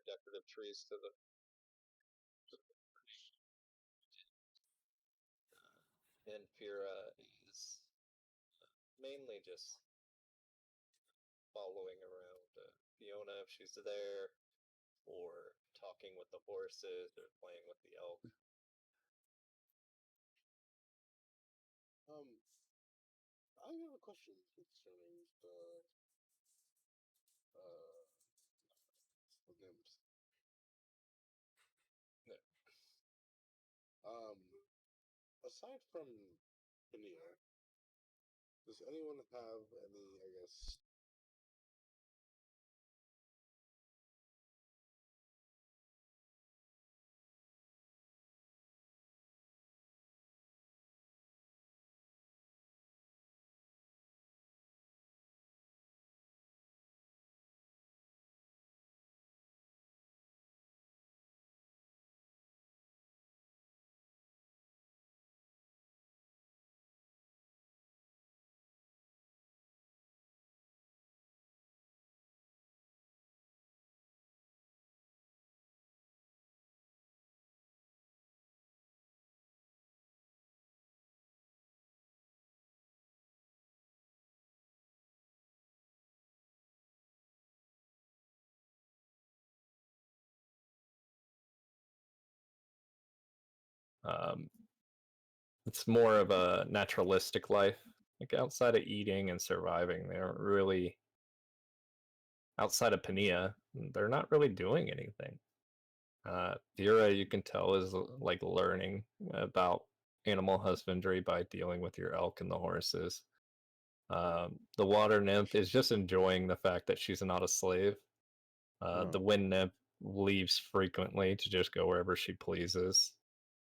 decorative trees to the. And Fira is mainly just following around Fiona if she's there, or talking with the horses, or playing with the elk. I have a question concerning the nymphs. No. Aside from Reynir, does anyone have any, I guess, It's more of a naturalistic life. Like outside of eating and surviving, they aren't really outside of Pania. They're not really doing anything. Vera, you can tell, is like learning about animal husbandry by dealing with your elk and the horses. The water nymph is just enjoying the fact that she's not a slave. The wind nymph leaves frequently to just go wherever she pleases.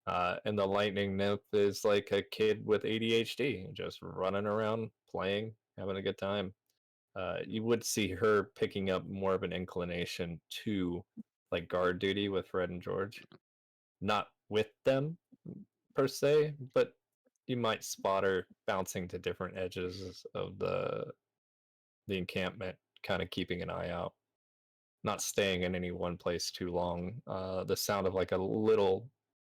And the lightning nymph is like a kid with ADHD, just running around, playing, having a good time. You would see her picking up more of an inclination to like guard duty with Fred and George. Not with them per se, but you might spot her bouncing to different edges of the encampment, kind of keeping an eye out. Not staying in any one place too long. The sound of like a little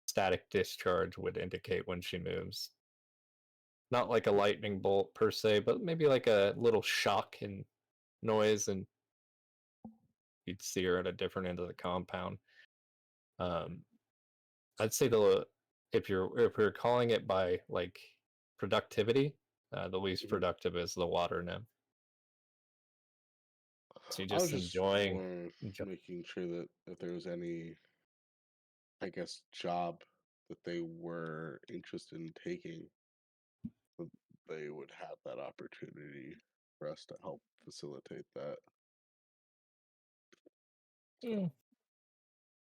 static discharge would indicate when she moves. Not like a lightning bolt per se, but maybe like a little shock and noise, and you'd see her at a different end of the compound. I'd say if you're calling it by like productivity, the least productive is the water nymph. So you're I was just just enjoying. more making sure that if there was any, I guess, job that they were interested in taking, that they would have that opportunity for us to help facilitate that.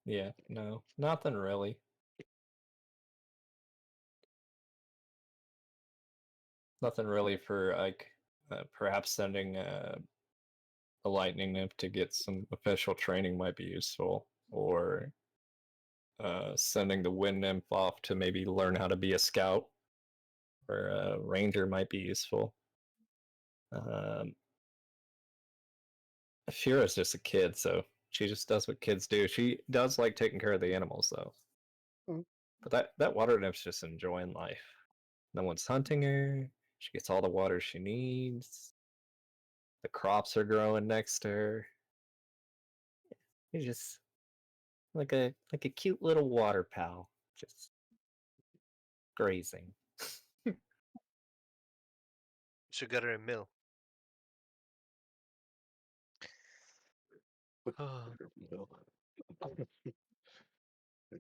Yeah, no, nothing really. Nothing really for like perhaps sending a lightning nymph to get some official training might be useful, or sending the wind nymph off to maybe learn how to be a scout or a ranger might be useful. Shira's just a kid, so she just does what kids do. She does like taking care of the animals, though. Mhm. But that water nymph's just enjoying life. No one's hunting her. She gets all the water she needs. The crops are growing next to her. She's just like a cute little water pal, just grazing. Should get her a mill. Bill.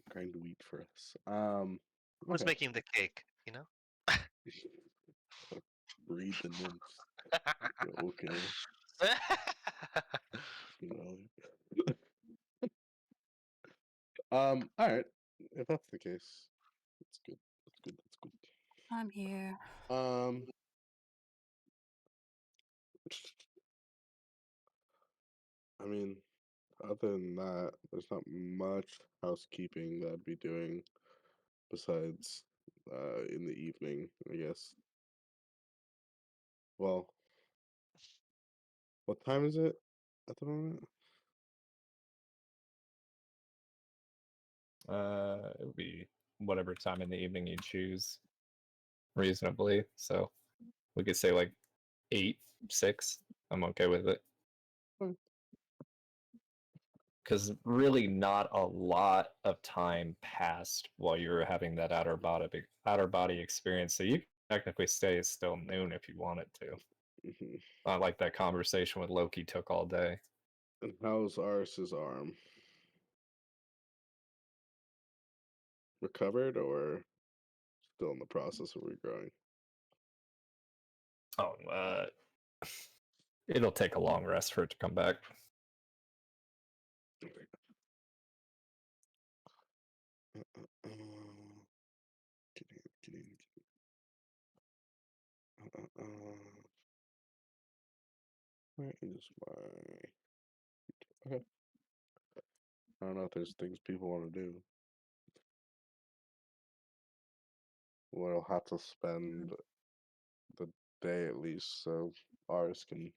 Grind wheat for us. Who's Okay. making the cake? You know. Read the nymphs. Okay. You know. All right. If that's the case, that's good. That's good. That's good. I'm here. I mean, other than that, there's not much housekeeping that I'd be doing besides in the evening, I guess. Well, what time is it at the moment? It would be whatever time in the evening you choose, reasonably. So we could say like 8, 6. I'm okay with it. Mm. Because really, not a lot of time passed while you were having that outer body experience. So you can technically stay still noon if you wanted to. Mhm. Not like that conversation with Loki took all day. And how's Ars's arm? Recovered or still in the process of regrowing? Oh, it'll take a long rest for it to come back. Get in. Where is my? Okay. I don't know if there's things people want to do. We'll have to spend the day at least so Ars can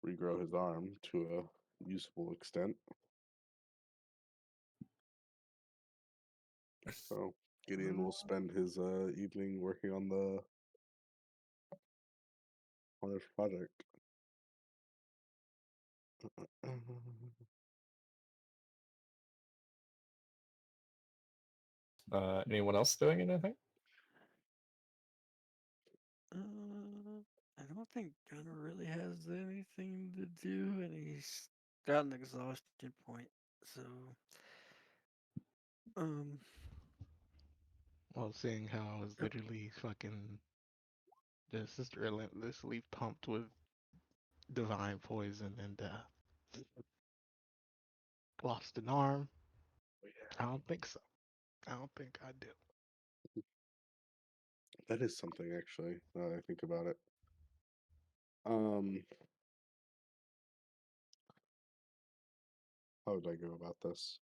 regrow his arm to a usable extent. So Gideon will spend his evening working on his project. Anyone else doing anything? I don't think Gunner really has anything to do, and he's got an exhaustion point. So, um, Well, seeing how I was literally fucking just relentlessly pumped with divine poison and lost an arm. I don't think so. I don't think I do. That is something actually, now that I think about it. How would I go about this?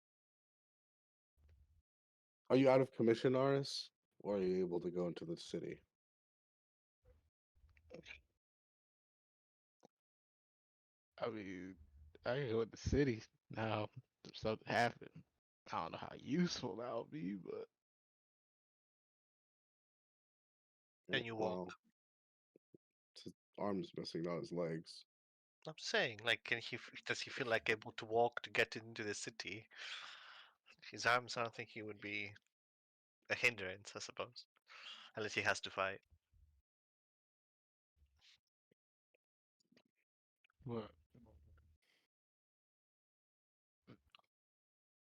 Are you out of commission, Aris? Or are you able to go into the city? I mean, I can go in the city now. If something happened, I don't know how useful that'll be, but Can you walk? Well, his arm's missing, not his legs. I'm saying, like, does he feel like able to walk to get into the city? His arms, I don't think he would be a hindrance, I suppose, unless he has to fight. but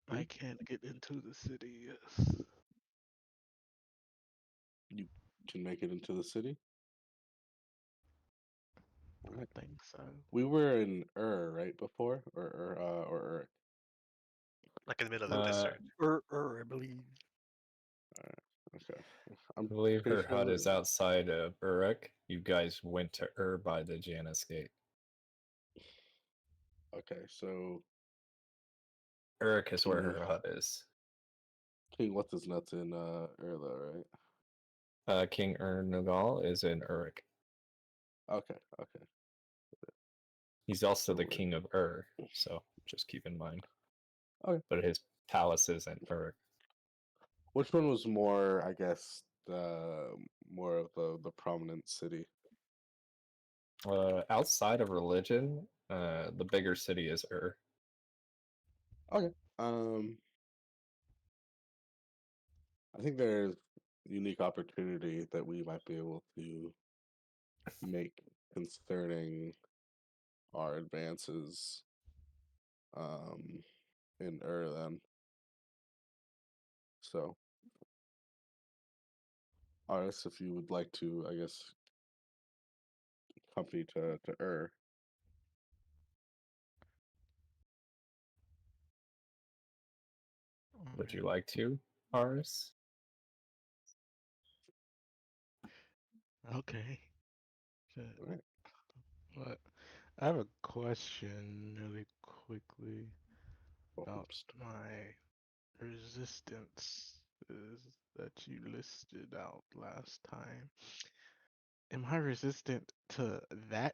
Hmm? I can't get into the city. Yes, You can make it into the city? I Alright. think so. We were in right, before? Or Ur. Like in the middle of the Uh, desert. I believe. Okay. I I'm believe pretty her hut sure. is outside of Uruk. You guys went to by the Janus Gate. Okay, so Uruk is where King her hut is. what's his nuts in Ur though, right? King Ernugal is in Uruk. Okay. He's also the Over. king of Ur, so just keep in mind. Okay. But his palace is in Uruk. Which one was more, I guess, more of the prominent city? Outside of religion, the bigger city is Ur. Okay. I think there's unique opportunity that we might be able to make concerning our advances in Ur then. So, Aris, if you would like to, I guess, company to Ur. Would you Alright. like to, Aris? Okay. Shit. Alright. But I have a question really quickly about Oops. my resistance that you listed out last time. Am I resistant to that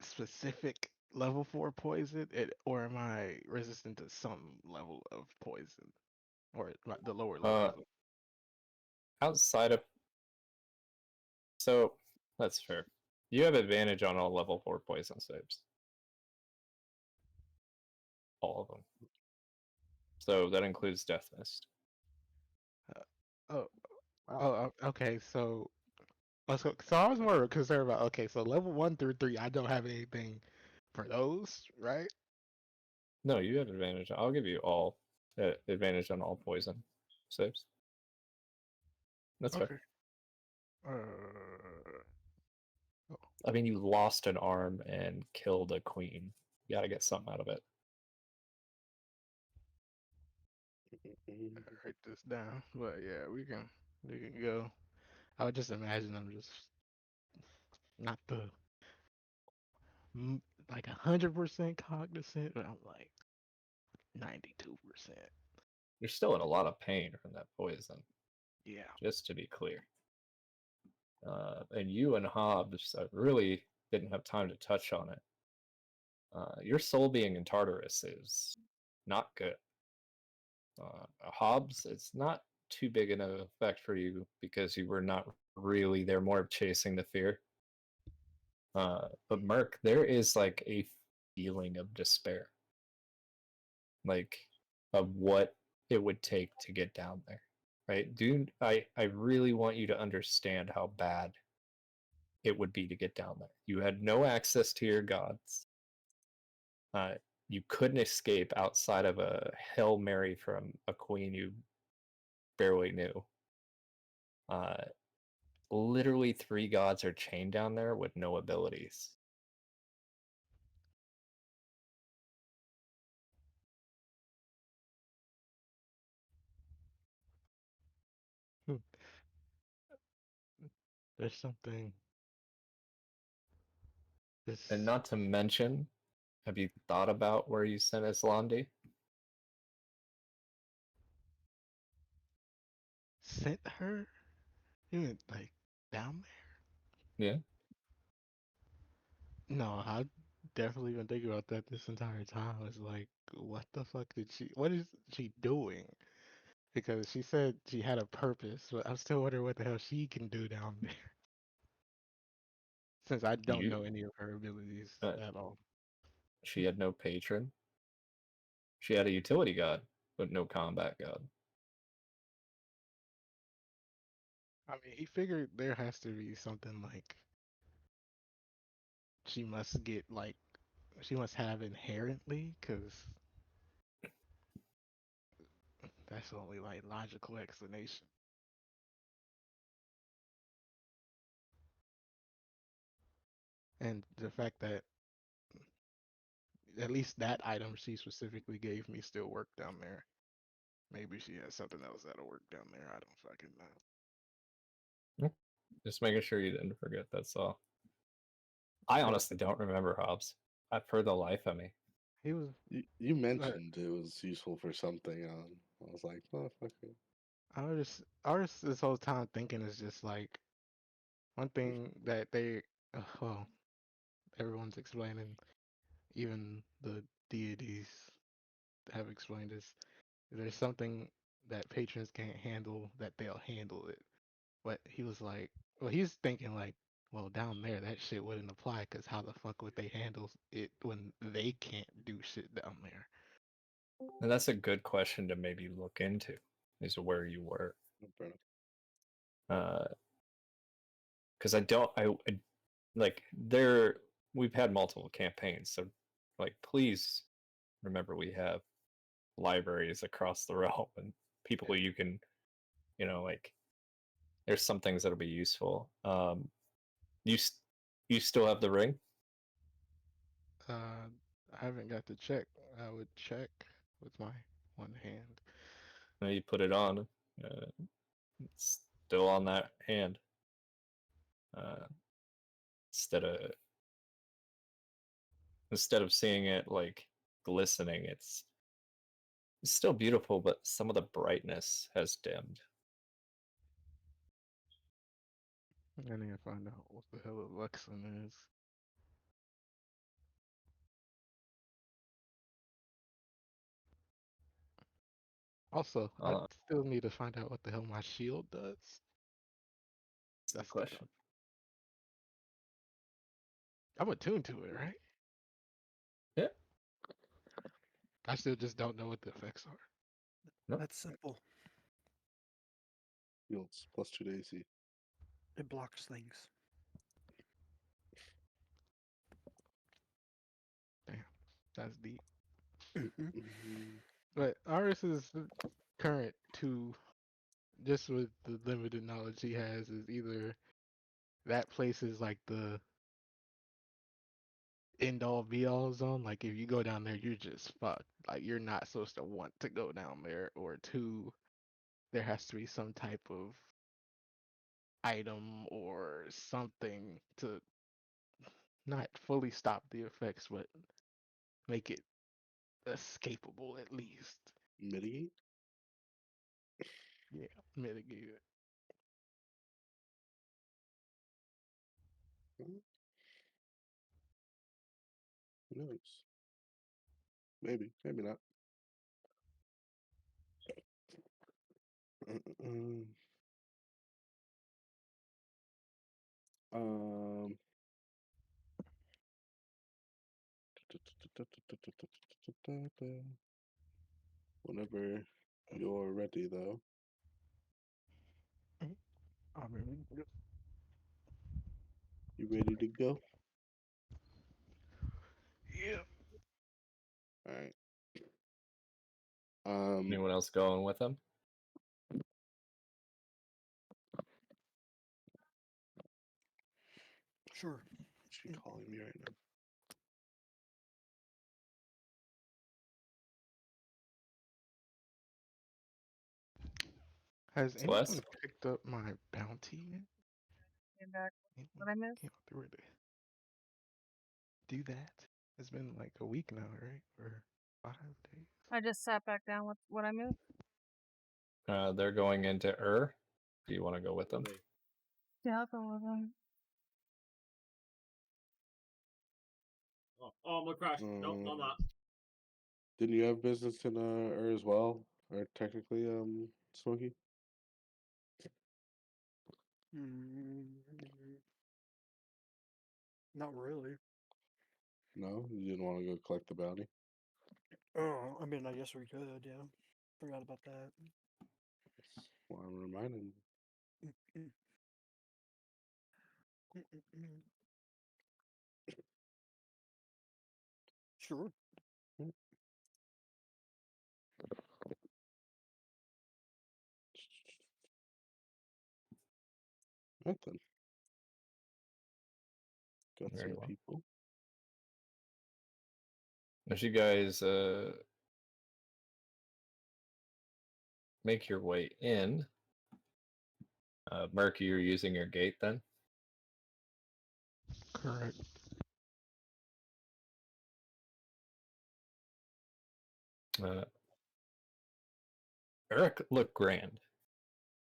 specific level 4 poison, or am I resistant to some level of poison, or the lower Uh, levels? outside of so that's fair. You have advantage on all level 4 poison saves. All of them. So that includes Death Mist. Uh, oh, Wow. okay. So I was more concerned about, okay, so level 1 through 3, I don't have anything for those, right? No, you have advantage. I'll give you all advantage on all poison saves. That's fair. Okay. Oh, I mean, you lost an arm and killed a queen. You gotta get something out of it. write this down. But yeah, we can go. I would just imagine I'm just not like 100% cognizant, but I'm like 92%. You're still in a lot of pain from that poison, Yeah. just to be clear. And you and Hobbs, I really didn't have time to touch on it. Your soul being in Tartarus is not good. Hobbs, it's not too big an effect for you because you were not really there, more of chasing the fear. But Merc, there is like a feeling of despair, like of what it would take to get down there, right? Dude, I really want you to understand how bad it would be to get down there. You had no access to your gods. Uh, you couldn't escape outside of a Hail Mary from a queen you barely knew. Uh, literally, 3 gods are chained down there with no abilities. Hmm. There's something. And This not to mention, have you thought about where you sent Islandi? sent her? You mean like down Yeah. there? No, I definitely been thinking about that this entire time. It's like, what the fuck what is she doing? Because she said she had a purpose, but I'm still wondering what the hell she can do down there. Since I don't You, know any of her abilities uh, at all. she had no patron. She had a utility god, but no combat god. I mean, he figured there has to be something like she must get like she must have inherently, because that's the only like logical explanation. And the fact that at least that item she specifically gave me still worked down there. Maybe she has something else that'll work down there. I don't fucking know. Just making sure you didn't forget, that's all. I But honestly don't remember Hobbs. For the life of me. he was. You Uh, mentioned it was useful for something. I was like, oh, fuck it. I was this whole time thinking is just like one thing that well, everyone's explaining, even the deities have explained this. There's something that patrons can't handle that they'll handle it. But he was like, well, he's thinking like, well, down there that shit wouldn't apply because how the fuck would they handle it when they can't do shit down there? And that's a good question to maybe look into, is where you were. Because I like we've had multiple campaigns, so like please remember we have libraries across the realm and people you can, like there's some things that'll be useful. You you still have the ring? I haven't got to check. I would check with my one hand. You put it on. It's still on that hand. Uh, instead of instead of seeing it like glistening, it's still beautiful, but some of the brightness has dimmed. I need to find out what the hell a Luxon is. Also, I Uh, still need to find out what the hell my shield does. Good That's the question. tough. I'm attuned to it, right? Yeah. I still just don't know what the effects are. Nope. That's simple. Yields +2 to AC. It blocks things. Damn, that's deep. Mhm. But ours is current to just with the limited knowledge he has is either that place is like the end all be all zone. Like if you go down there, you're just fucked. Like you're not supposed to want to go down there. Or two, there has to be some type of item or something to not fully stop the effects, but make it escapable at least. Mitigate? Yeah, mitigate it. Hmm, who knows? Maybe, maybe not. Mm, Um. Whenever you're ready, though. I mean, You ready to go? yeah. All right. Anyone else going with him? Sure. She calling me right now. Has It's Wes. anyone picked up my bounty yet? Came back. Anyone What I missed? came through to do that? It's been like a week now, right? Or 5 days. I just sat back down with what I missed. They're going into Do you want to go with them? Yeah, I'll go with him. Oh, my crash. No, I'm not. Didn't you have business in as well, or technically, Smokey? Not really. No, you didn't want to go collect the bounty. Oh, I mean, I guess we could. Yeah, forgot about that. That's why I'm reminding. Mm-mm. Mm-mm-mm. Sure. You. Right then. Got Very some well. people. As you guys make your way in, Murky, you're using your gate then? Correct. Eric looked grand.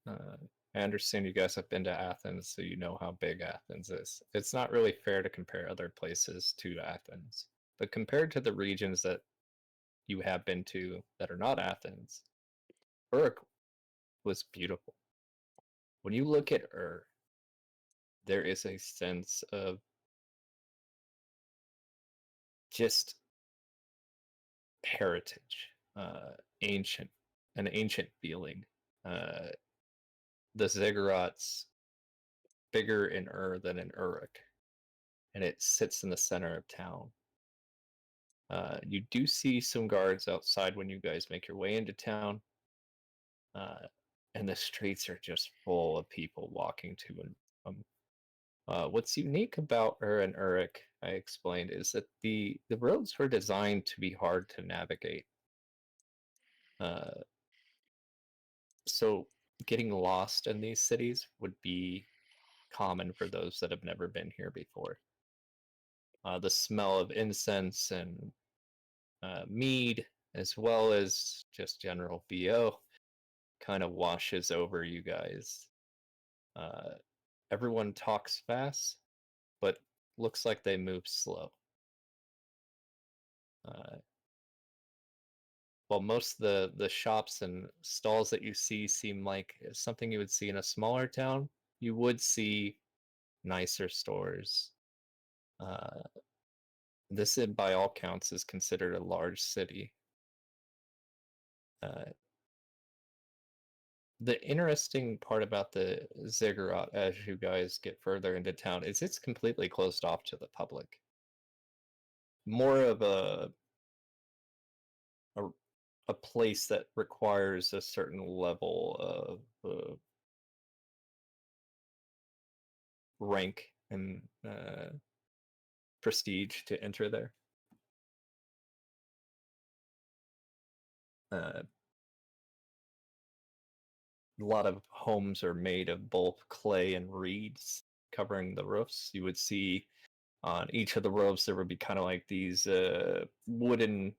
I understand you guys have been to Athens, so you know how big Athens is. It's not really fair to compare other places to Athens, but compared to the regions that you have been to that are not Athens, Uruk was beautiful. When you look at there is a sense of just heritage, ancient, an ancient feeling. Uh, the ziggurats bigger in than in Uruk, and it sits in the center of town. You do see some guards outside when you guys make your way into town, and the streets are just full of people walking to and from. What's unique about and Uruk, I explained, is that the roads were designed to be hard to navigate. So getting lost in these cities would be common for those that have never been here before. The smell of incense and mead, as well as just general BO, kind of washes over you guys. Everyone talks fast, but looks like they move slow. while most of the shops and stalls that you see seem like something you would see in a smaller town, you would see nicer stores. This, by all counts, is considered a large city. The interesting part about the ziggurat as you guys get further into town is it's completely closed off to the public. More of a place that requires a certain level of rank and prestige to enter there. A lot of homes are made of both clay and reeds covering the roofs. You would see on each of the roofs there would be kind of like these wooden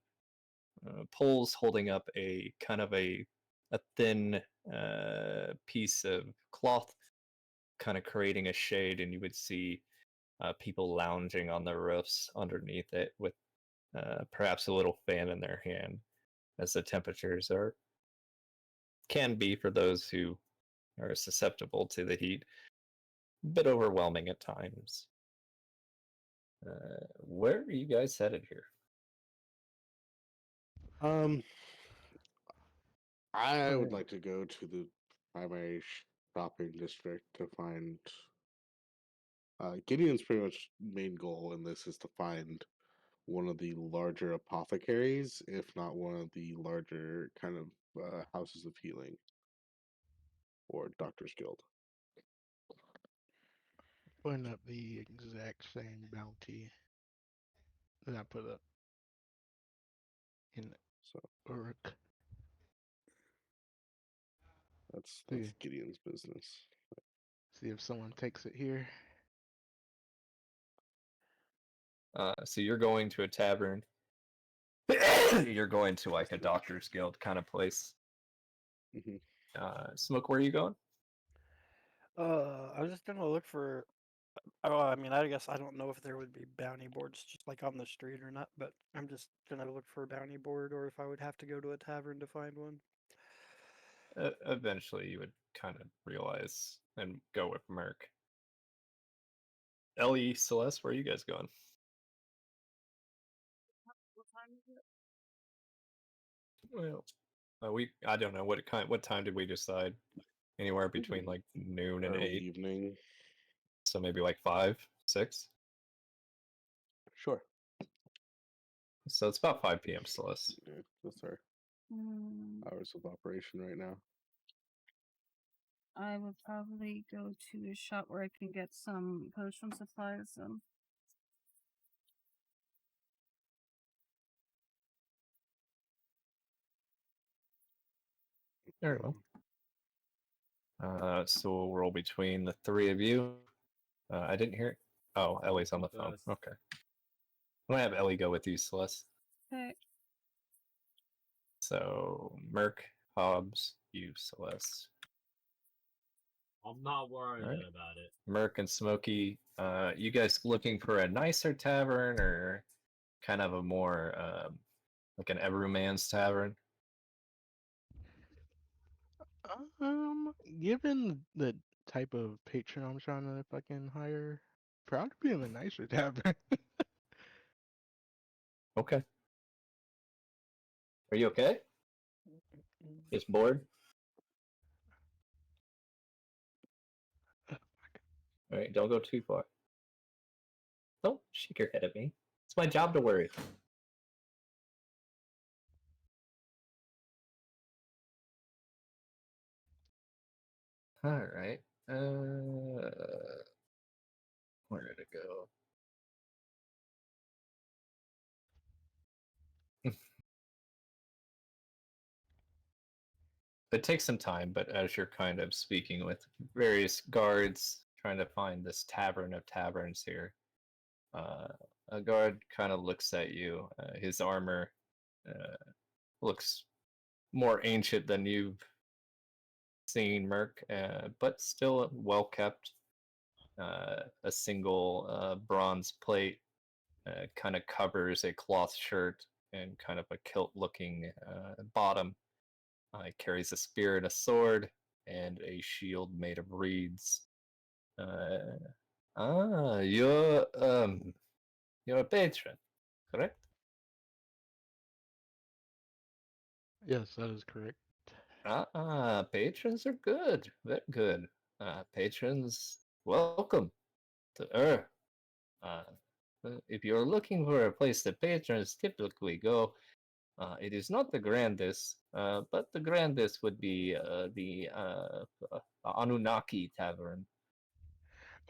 poles holding up a kind of a thin piece of cloth, kind of creating a shade, and you would see people lounging on the roofs underneath it with perhaps a little fan in their hand, as the temperatures can be, for those who are susceptible to the heat, a bit overwhelming at times. Where are you guys headed here? I would like to go to the primary shopping district to find. Gideon's pretty much main goal in this is to find one of the larger apothecaries, if not one of the larger kind of houses of healing or doctor's guild. Putting up the exact same bounty that I put up in So Uruk. that's See, Gideon's business. see if someone takes it here. So you're going to a tavern. You're going to like a doctor's guild kind of place. Hmm. Smoke, where are you going? I was just gonna look for. Oh, I mean, I guess I don't know if there would be bounty boards just like on the street or not, but I'm just gonna look for a bounty board, or if I would have to go to a tavern to find one. Eventually, you would kind of realize and go with Merc. Ellie, Celeste, where are you guys going? What time is it? Well, I don't know what time did we decide? Anywhere between like noon and Early 8, evening. so maybe like 5, 6. Sure. So it's about 5 p.m. Celeste. Yeah, that's our Mm, hours of operation right now. I would probably go to a shop where I can get some potion supplies. Very well. So we'll roll between the three of you. I didn't hear it. Oh, Ellie's on the phone. Okay. I'm gonna have Ellie go with you, Celeste. Okay. So Merc, Hobbs, you, Celeste. I'm not worried Alright. about it. Merc and Smokey, you guys looking for a nicer tavern or kind of a more like an everyman's tavern? Given the type of patron I'm trying to fucking hire, probably be in a nicer tavern. Okay. Are you okay? Just bored? Alright, don't go too far. Don't shake your head at me. It's my job to worry. Alright. Where did it go? It takes some time, but as you're kind of speaking with various guards, trying to find this tavern of taverns here, a guard kind of looks at you. His armor looks more ancient than you've seen, Merc, but still well kept. A single bronze plate kind of covers a cloth shirt and kind of a kilt-looking bottom. He carries a spear and a sword and a shield made of reeds. You're a patron, correct? Yes, that is correct. Patrons are good. Very good. Patrons, welcome to Earth. Uh, if you're looking for a place that patrons typically go, it is not the grandest, but the grandest would be the Anunnaki Tavern.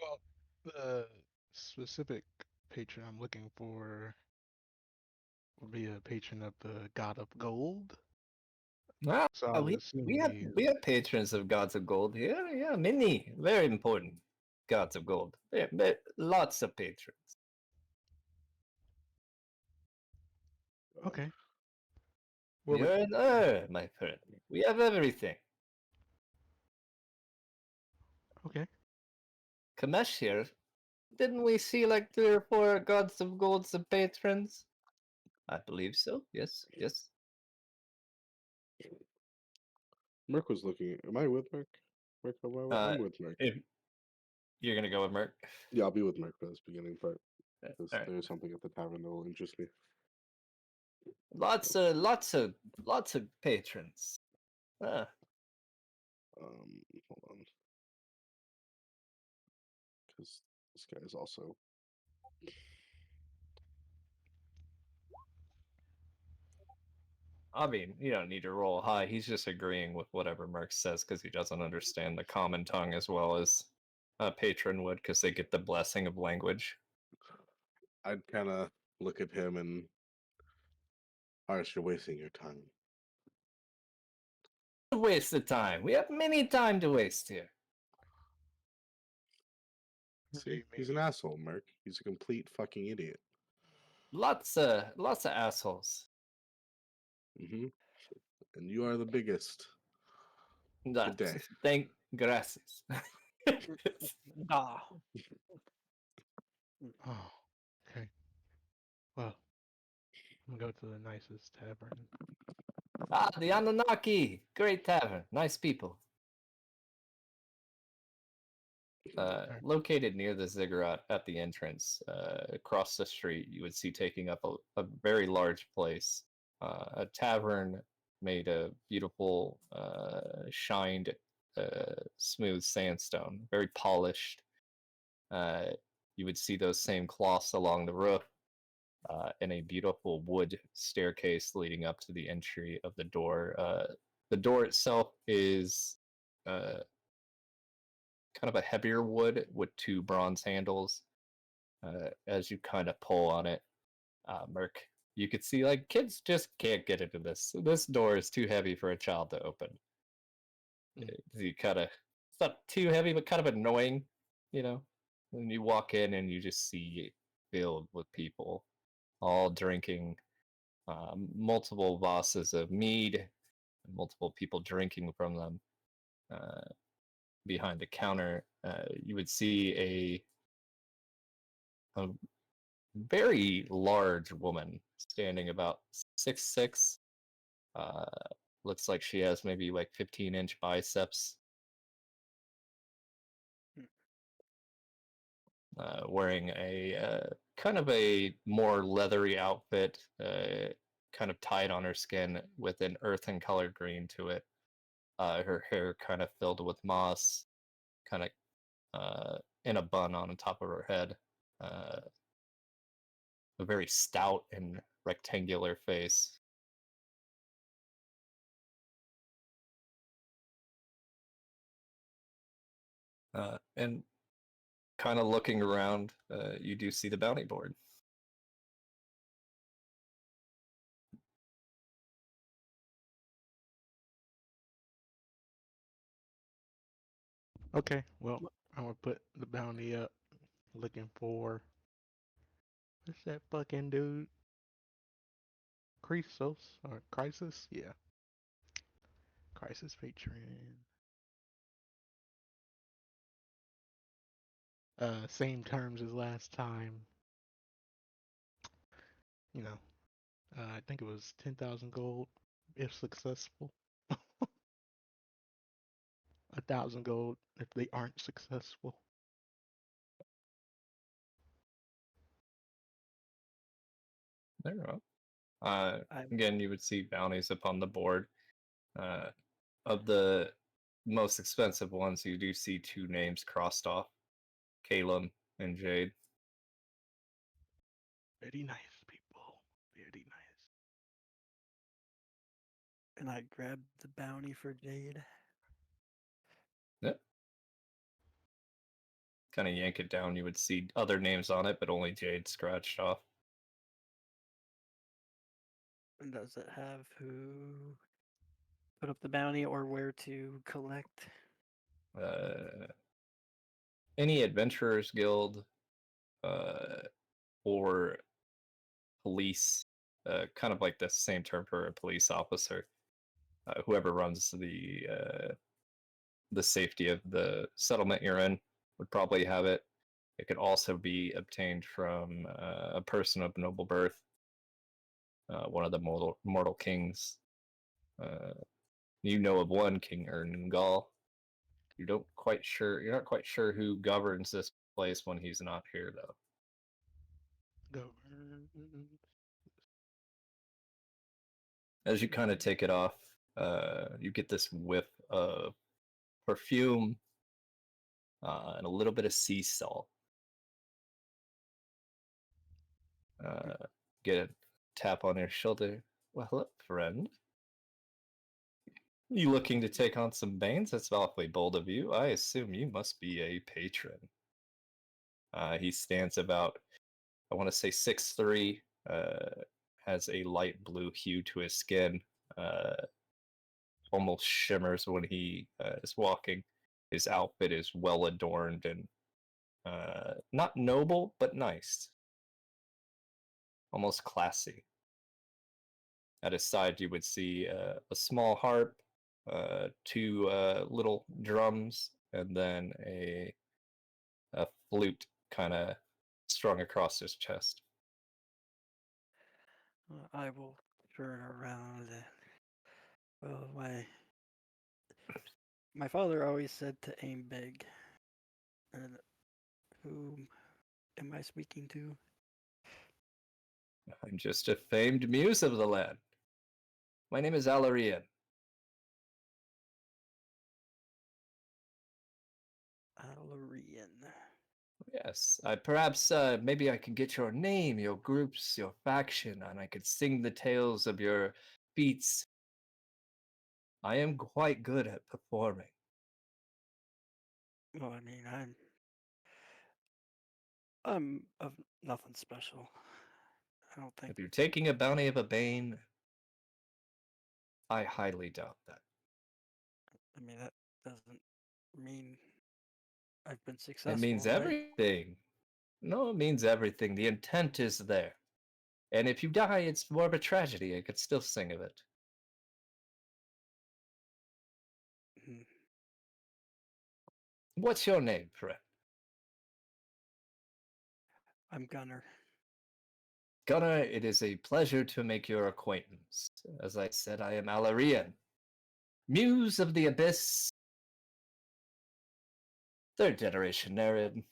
Well, the specific patron I'm looking for would be a patron of the God of Gold. Ah, So I would assume he's we have patrons of gods of gold here. Yeah, many very important gods of gold. Lots of patrons. okay. Well, You're an my friend. We have everything. okay. Kamesh here. Didn't we see like 3 or 4 gods of golds and patrons? I believe so. Yes, yes. Merc was looking. Am I with Merc? Merc, am I with? Uh, I'm with Merc. if you're gonna go with Merc, Yeah, I'll be with Merc for this beginning part because all right. there's something at the tavern that will interest me. Lots of patrons. Hold on, because this guy is also. I mean, you don't need to roll high. He's just agreeing with whatever Merc says because he doesn't understand the common tongue as well as a patron would because they get the blessing of language. I'd kind of look at him and, Harsh, you're wasting your time. Waste of time. We have many time to waste here. What do See, you he's mean? an asshole, Merc. He's a complete fucking idiot. Lots of assholes. Mm-hmm. And you are the biggest. Good day. Thank gracias. Ah. Oh, okay. Well, I'm gonna go to the nicest tavern. The Anunnaki. Great tavern. Nice people. Alright. Located near the ziggurat at the entrance, across the street, you would see taking up a very large place, a tavern made of beautiful, shined, smooth sandstone, very polished. Uh, you would see those same cloths along the roof, and a beautiful wood staircase leading up to the entry of the door. The door itself is kind of a heavier wood with 2 bronze handles. As you kind of pull on it, Merc, you could see like kids just can't get into this. This door is too heavy for a child to open. You kind of, it's not too heavy, but kind of annoying, you know. When you walk in and you just see it filled with people, all drinking multiple vases of mead, multiple people drinking from them. Behind the counter, you would see a very large woman standing about 6'6". Uh, looks like she has maybe like 15-inch biceps. Wearing a kind of a more leathery outfit, kind of tied on her skin with an earthen colored green to it. Her hair kind of filled with moss, kind of in a bun on the top of her head. A very stout and rectangular face. And kind of looking around, you do see the bounty board. Okay, well, I'm gonna put the bounty up, looking for what's that fucking dude? Crisis or Crisis? Yeah, Crisis patron. Same terms as last time. You know, I think it was 10,000 gold if successful. 1,000 gold if they aren't successful. There you go. I'm Again, you would see bounties upon the board. Of the most expensive ones, you do see two names crossed off: Calum and Jade. Very nice people. Very nice. and I grabbed the bounty for Jade. Yep. Kind of yank it down, you would see other names on it, but only Jade scratched off. And does it have who put up the bounty or where to collect? Any Adventurers Guild or police, kind of like the same term for a police officer. Whoever runs the safety of the settlement you're in would probably have it. It could also be obtained from a person of noble birth, one of the mortal kings. You know of one King Erngal. You're not quite sure who governs this place when he's not here, though. Govern. As you kind of take it off, you get this whiff of perfume and a little bit of sea salt. Get a tap on your shoulder. Well, hello, friend. You looking to take on some banes? That's awfully bold of you. I assume you must be a patron. He stands about, I want to say 6'3", has a light blue hue to his skin, almost shimmers when he is walking. His outfit is well adorned and not noble, but nice. Almost classy. At his side, you would see a small harp, two little drums, and then a flute kind of strung across his chest. I will turn around. Well, my father always said to aim big. And who am I speaking to? I'm just a famed muse of the land. My name is Alarian. Alarian. Yes, perhaps maybe I can get your name, your groups, your faction, and I could sing the tales of your feats. I am quite good at performing. Well, I mean, I'm of nothing special. I don't think. If you're taking a bounty of a bane, I highly doubt that. I mean, that doesn't mean I've been It successful, means right? everything. No, it means everything. The intent is there. And if you die, it's more of a tragedy. I could still sing of it. Hmm. What's your name, friend? I'm Gunner. Gunnar, it is a pleasure to make your acquaintance. As I said, I am Alarian, Muse of the Abyss, third generation Nerid.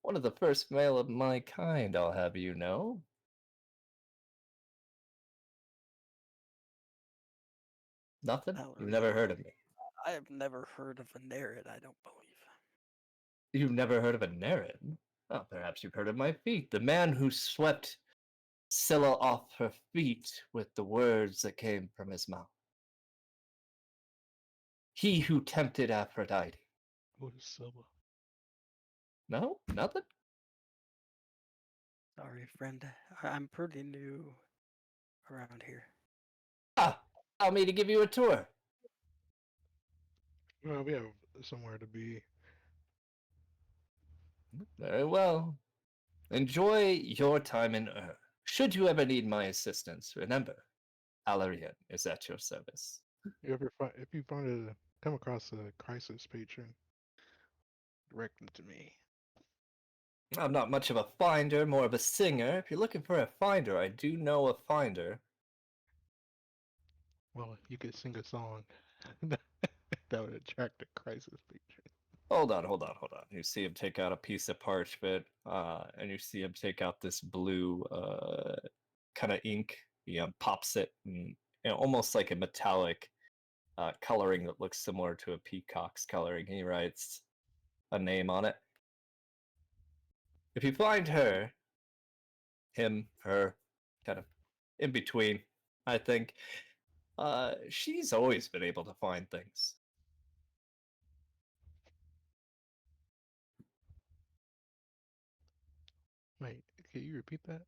One of the first male of my kind, I'll have you know. Nothing? You've never Alarian. heard of me. I have never heard of a Nerid, I don't believe. You've never heard of a Nerid? Well, perhaps you've heard of my feet. The man who swept Scylla off her feet with the words that came from his mouth. He who tempted Aphrodite. What is Silva? No? Nothing? Sorry, friend. I'm pretty new around here. Ah! Allow me to give you a tour. Well, we have somewhere to be. Very well. Enjoy your time in Ur. Should you ever need my assistance, remember, Alarian is at your service. If you find come across a crisis patron, direct them to me. I'm not much of a finder, more of a singer. If you're looking for a finder, I do know a finder. Well, you could sing a song that would attract a crisis feature. Hold on. You see him take out a piece of parchment, and you see him take out this blue kind of ink. He pops it, and almost like a metallic coloring that looks similar to a peacock's coloring. He writes a name on it. If you find her, him, her, kind of in between, I think, she's always been able to find things. Wait, can you repeat that?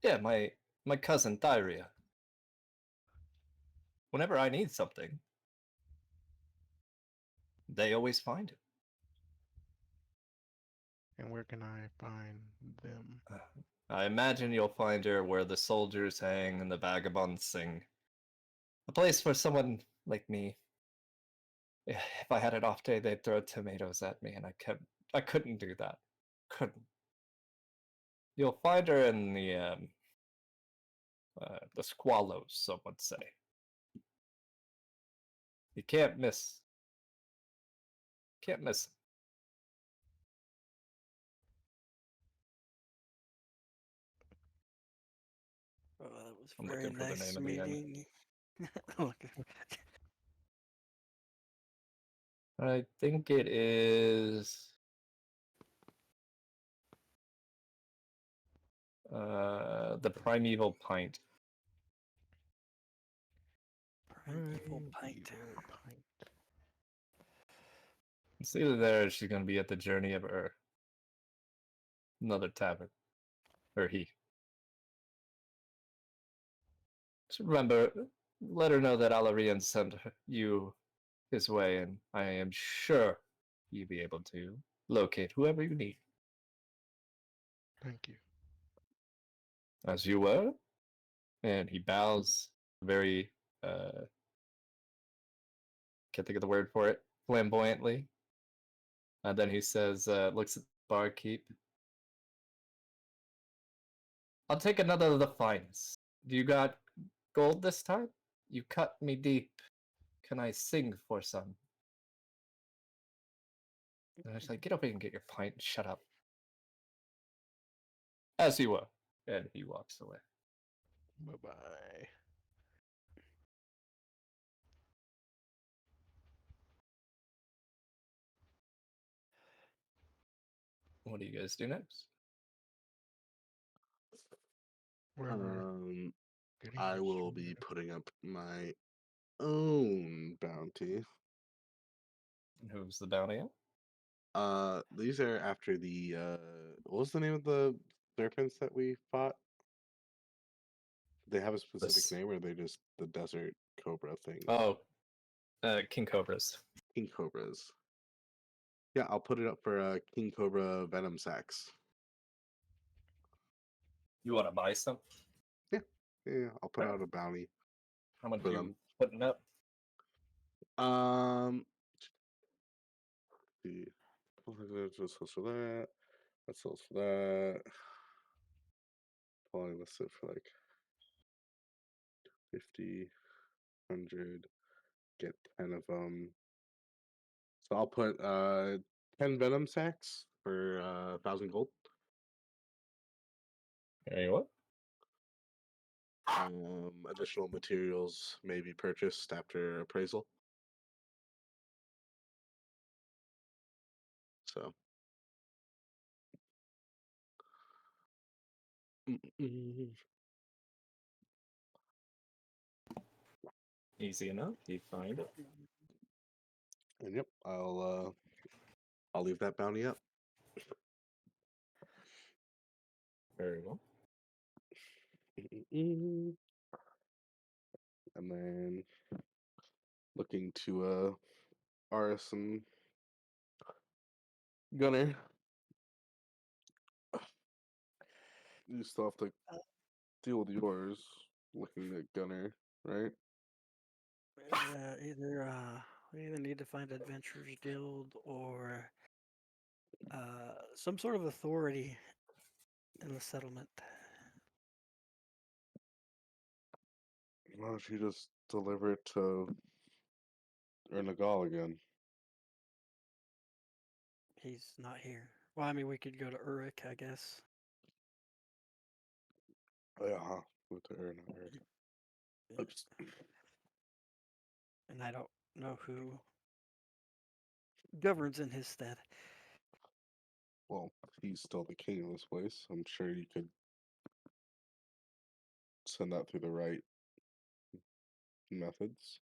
Yeah, my cousin Thyria. Whenever I need something, they always find it. And where can I find them? I imagine you'll find her where the soldiers hang and the vagabonds sing. A place for someone like me. If I had an off day, they'd throw tomatoes at me, and I couldn't do that. Couldn't. You'll find her in the squallows, some would say. You can't miss. Can't miss. Oh, that was I'm very looking for the nice name of the inn. meeting. Looking for- I think it is the Primeval Pint. Primeval pint. Evil pint. It's either there or she's gonna be at the Journey of another tavern. Or he. Just remember, let her know that Alarian sent you his way, and I am sure you'll be able to locate whoever you need. Thank you. As you were. And he bows very, can't think of the word for it, flamboyantly. And then he says, looks at the barkeep. I'll take another of the finest. Do you got gold this time? You cut me deep. Can I sing for some? And I was like, get over here and get your pint and shut up. As you were. And he walks away. Bye bye. What do you guys do next? Where we're getting I the will stream be ready. putting up my own bounty. And who's the bounty at? These are after the what was the name of the serpents that we fought? They have a specific This. name, or are they just the desert cobra things? Oh, King Cobras. King cobras. Yeah, I'll put it up for King Cobra venom sacks. You want to buy some? Yeah, I'll put out a bounty How much for you them. putting up? See, just sells for that. That sells for that. Probably listed for like 50, 100. Get 10 of them. So I'll put 10 venom sacks for 1,000 gold. Hey, what? Additional materials may be purchased after appraisal. So. Easy enough. You find it. And yep, I'll leave that bounty up. Very well. And then looking to Aris and Gunner. You still have to deal with yours. Looking at Gunner, right? Either we either need to find Adventurers Guild or some sort of authority in the settlement. Why don't you just deliver it to Ernagal again? He's not here. Well, I mean, we could go to Uruk, I guess. Oh, yeah, huh? With the Ernagal. Yeah. Oops. And I don't know who governs in his stead. Well, he's still the king of this place. I'm sure you could send that through the right methods.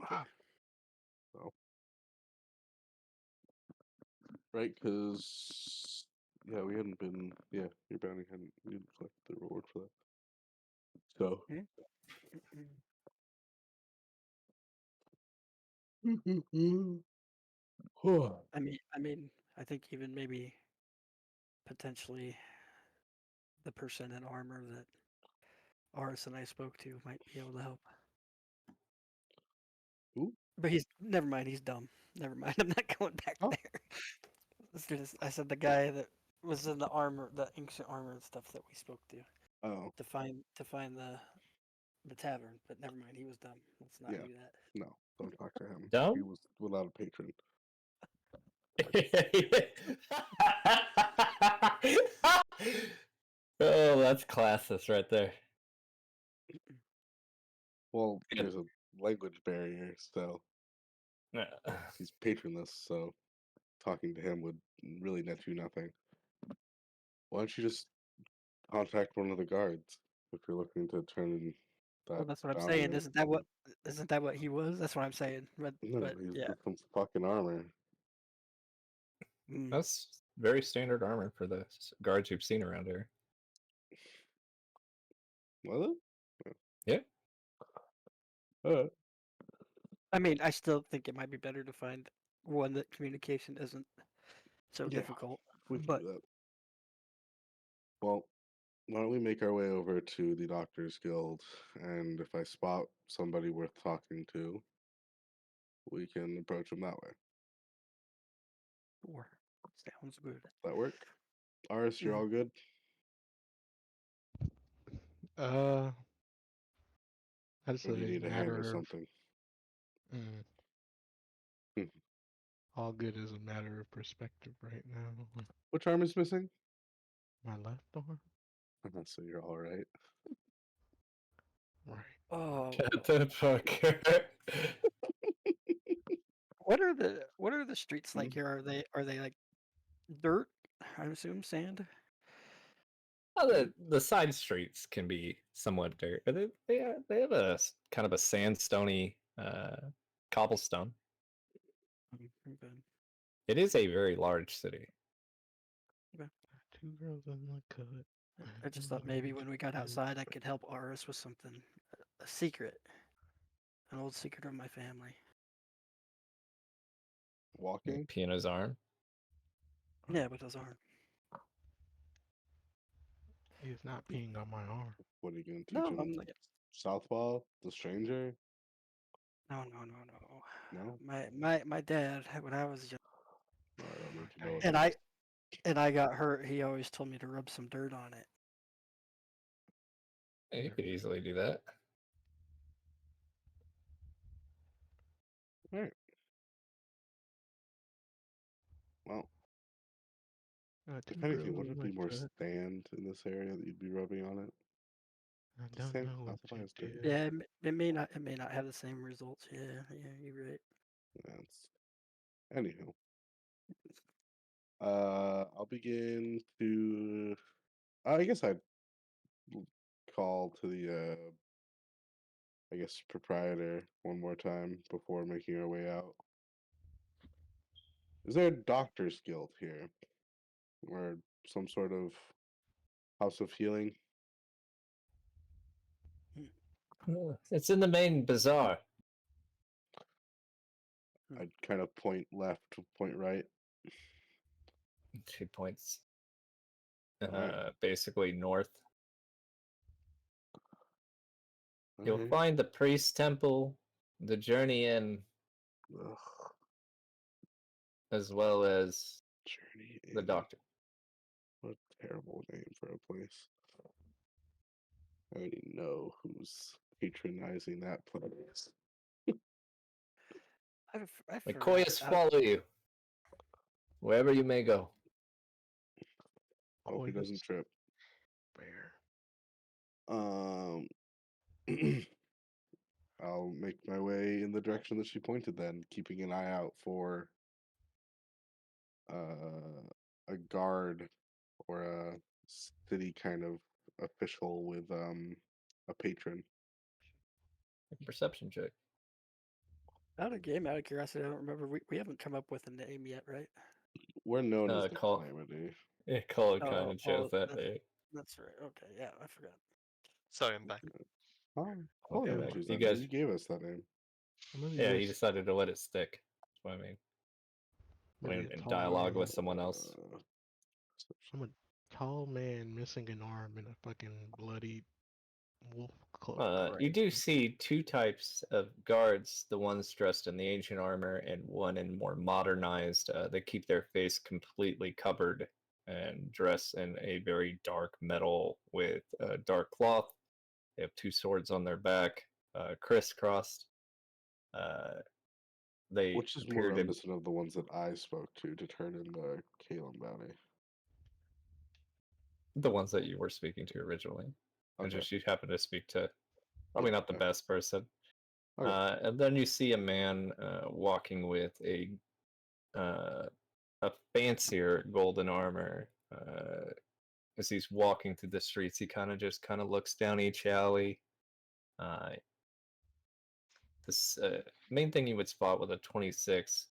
Sure. So, right? Because yeah, we hadn't been. Yeah, your bounty hadn't. You hadn't collected the reward for that. So. I mean, I think even maybe potentially the person in armor that Aris and I spoke to might be able to help. Who? But he's never mind. He's dumb. Never mind. I'm not going back Oh. there. I said the guy that was in the armor, the ancient armor and stuff that we spoke to Oh, to find the tavern. But never mind. He was dumb. Let's not yeah. do that. No, don't talk to him. He Dumb? was without a patron. Oh, that's classist right there. Well, Yeah. there's a language barrier, so he's patronless. So talking to him would really net you nothing. Why don't you just contact one of the guards if you're looking to turn in that Well, that's what I'm bounty saying. in? Isn't that what he was? That's what I'm saying. But No, he's yeah. with some fucking armor. Mm. That's very standard armor for the guards you've seen around here. Was it? Yeah. Alright. I mean, I still think it might be better to find one that communication isn't so Yeah, difficult. we can But do that. Well, why don't we make our way over to the Doctors Guild, and if I spot somebody worth talking to, we can approach them that way. sure, sounds good. That work? Aris, you're Mhm. all good? I'd Or do you say need a hand or matter of something? mm, Hmm. all good is a matter of perspective right now. Which arm is missing? My left arm, So you're all right. right? Oh, Shut the fuck up. what are the streets like here? Are they like dirt? I assume sand. Well, the side streets can be somewhat dirt, but they have a kind of a sandstony cobblestone. Okay. It is a very large city. Two girls in the cut. I just thought maybe when we got outside, I could help Aris with something, a secret, an old secret of my family. Walking? Piano's arm. Yeah, with his arm. He's not peeing on my arm. What are you going to No, teach him? I'm like, Southpaw? The Stranger? no. No? My dad, when I was young, No, I don't need to know. and I got hurt, he always told me to rub some dirt on it. You could easily do that. Alright. Well, Two if anything, girls would in it the be more cut. sand in this area that you'd be rubbing on it? I The don't sand know what classified you as dirt? do. Yeah, it may not have the same results. Yeah, you're right. That's anywho. I'll begin to. I guess I'd call to the I guess proprietor one more time before making our way out. Is there a doctor's guild here, or some sort of house of healing? It's in the main bazaar. I'd kind of point left, point right. 2 points. Alright. Basically north. You'll Alright. find the priest temple, the journey in, Ugh, as well as Journey the in. doctor. What a terrible name for a place. I already know who's patronizing that place. I May forgot. Koyas follow you, wherever you may go. Hope he doesn't trip. Bear. Um, I'll make my way in the direction that she pointed then, keeping an eye out for a guard or a city kind of official with a patron. Make a perception check. Out of game, out of curiosity, I don't remember. We haven't come up with a name yet, right? We're known as the Call- Calamity. Yeah, Colin kind of chose that that's, name. that's right. Okay, yeah, I forgot. Sorry, I'm back. Oh, Okay, didn't Meg, choose you that name. guys- You gave us that name. Maybe Yeah, he just decided to let it stick. That's what I mean. maybe When a in tall dialogue man. with someone else. I'm a tall man missing an arm and a fucking bloody wolf cloak. You do see two types of guards, the ones dressed in the ancient armor and one in more modernized. They keep their face completely covered and dress in a very dark metal with dark cloth. They have two swords on their back, crisscrossed. They Which is more appear to reminiscent of the ones that I spoke to turn into Kalen Bounty. the ones that you were speaking to originally. And Okay. just you happen to speak to probably Yeah, not the yeah. best person. Okay. And then you see a man walking with a fancier golden armor. As he's walking through the streets, he kind of looks down each alley. This main thing you would spot with a 26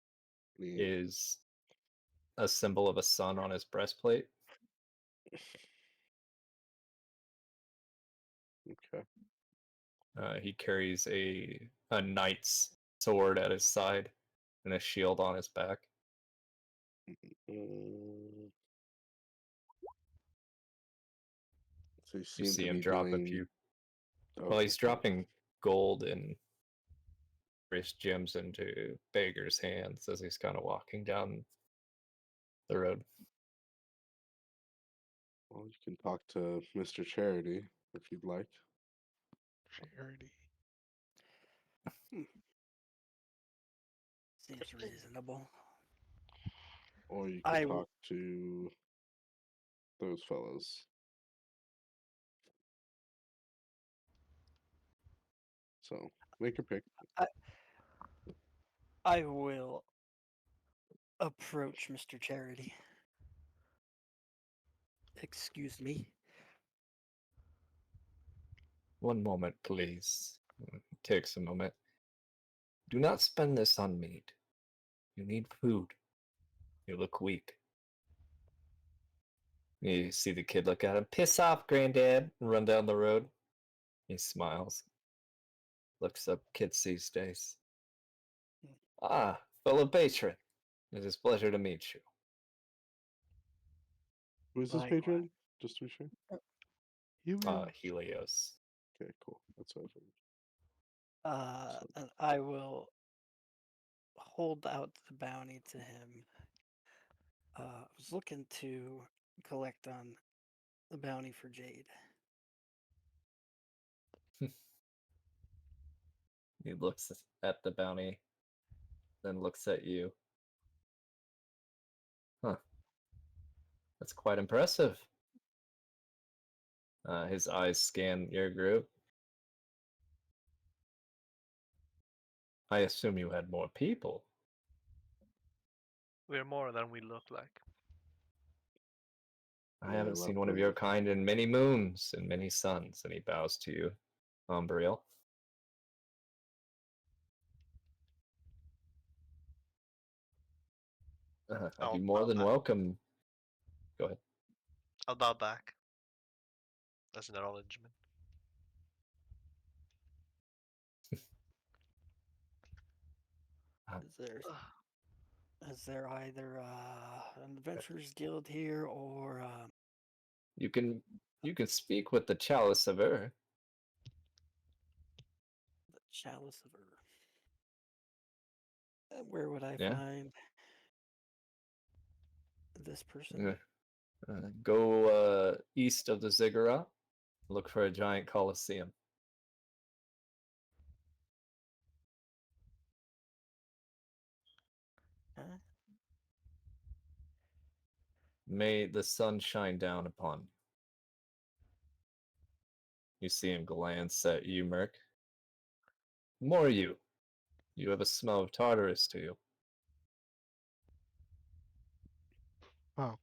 Me. is a symbol of a sun on his breastplate. Okay. He carries a knight's sword at his side and a shield on his back. Mm. So you You seem see to him be drop a doing. few. Oh, Well, he's okay. dropping gold and wrist gems into beggars' hands as he's kind of walking down the road. Well, you can talk to Mr. Charity if you'd like. Charity. Seems reasonable. Or you I could will- talk to those fellows. So make your pick. I will approach Mr. Charity. Excuse me. One moment, please. Takes a moment. Do not spend this on meat. You need food. You look weak. You see the kid look at him. Piss off, Granddad. And run down the road. He smiles. Looks up kids these days. Ah, fellow patron. It is a pleasure to meet you. Who is this Likewise. patron? Just to be sure. Helios. Okay, cool. That's what I figured. And I will hold out the bounty to him. I was looking to collect on the bounty for Jade. He looks at the bounty, then looks at you. Huh. That's quite impressive. His eyes scan your group. I assume you had more people. We're more than we look like. I Yeah, haven't left seen one of them. your kind in many moons and many suns. And he bows to you, Umbriel. I'd I'll be more bow than back. welcome. Go ahead. I'll bow back. As an acknowledgement. Is there either an adventurers guild here or You can speak with the Chalice of Earth. Chalice of where would I Yeah. find this person? Yeah. Go east of the ziggurat. Look for a giant coliseum. Huh? May the sun shine down upon you. You see him glance at you, Merc. More you. You have a smell of Tartarus to you. Oh,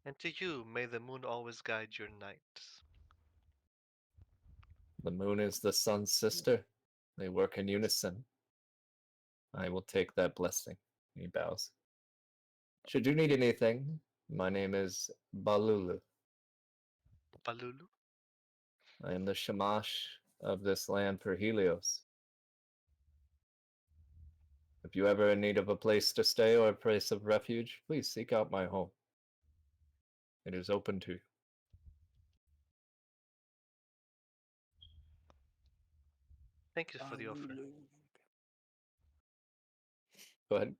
And to you, may the moon always guide your nights. The moon is the sun's sister. They work in unison. I will take that blessing. He bows. Should you need anything, my name is Balulu. Balulu? I am the Shamash of this land for Helios. If you ever in need of a place to stay or a place of refuge, please seek out my home. It is open to you. Thank you for the offer. Balulu. Go ahead.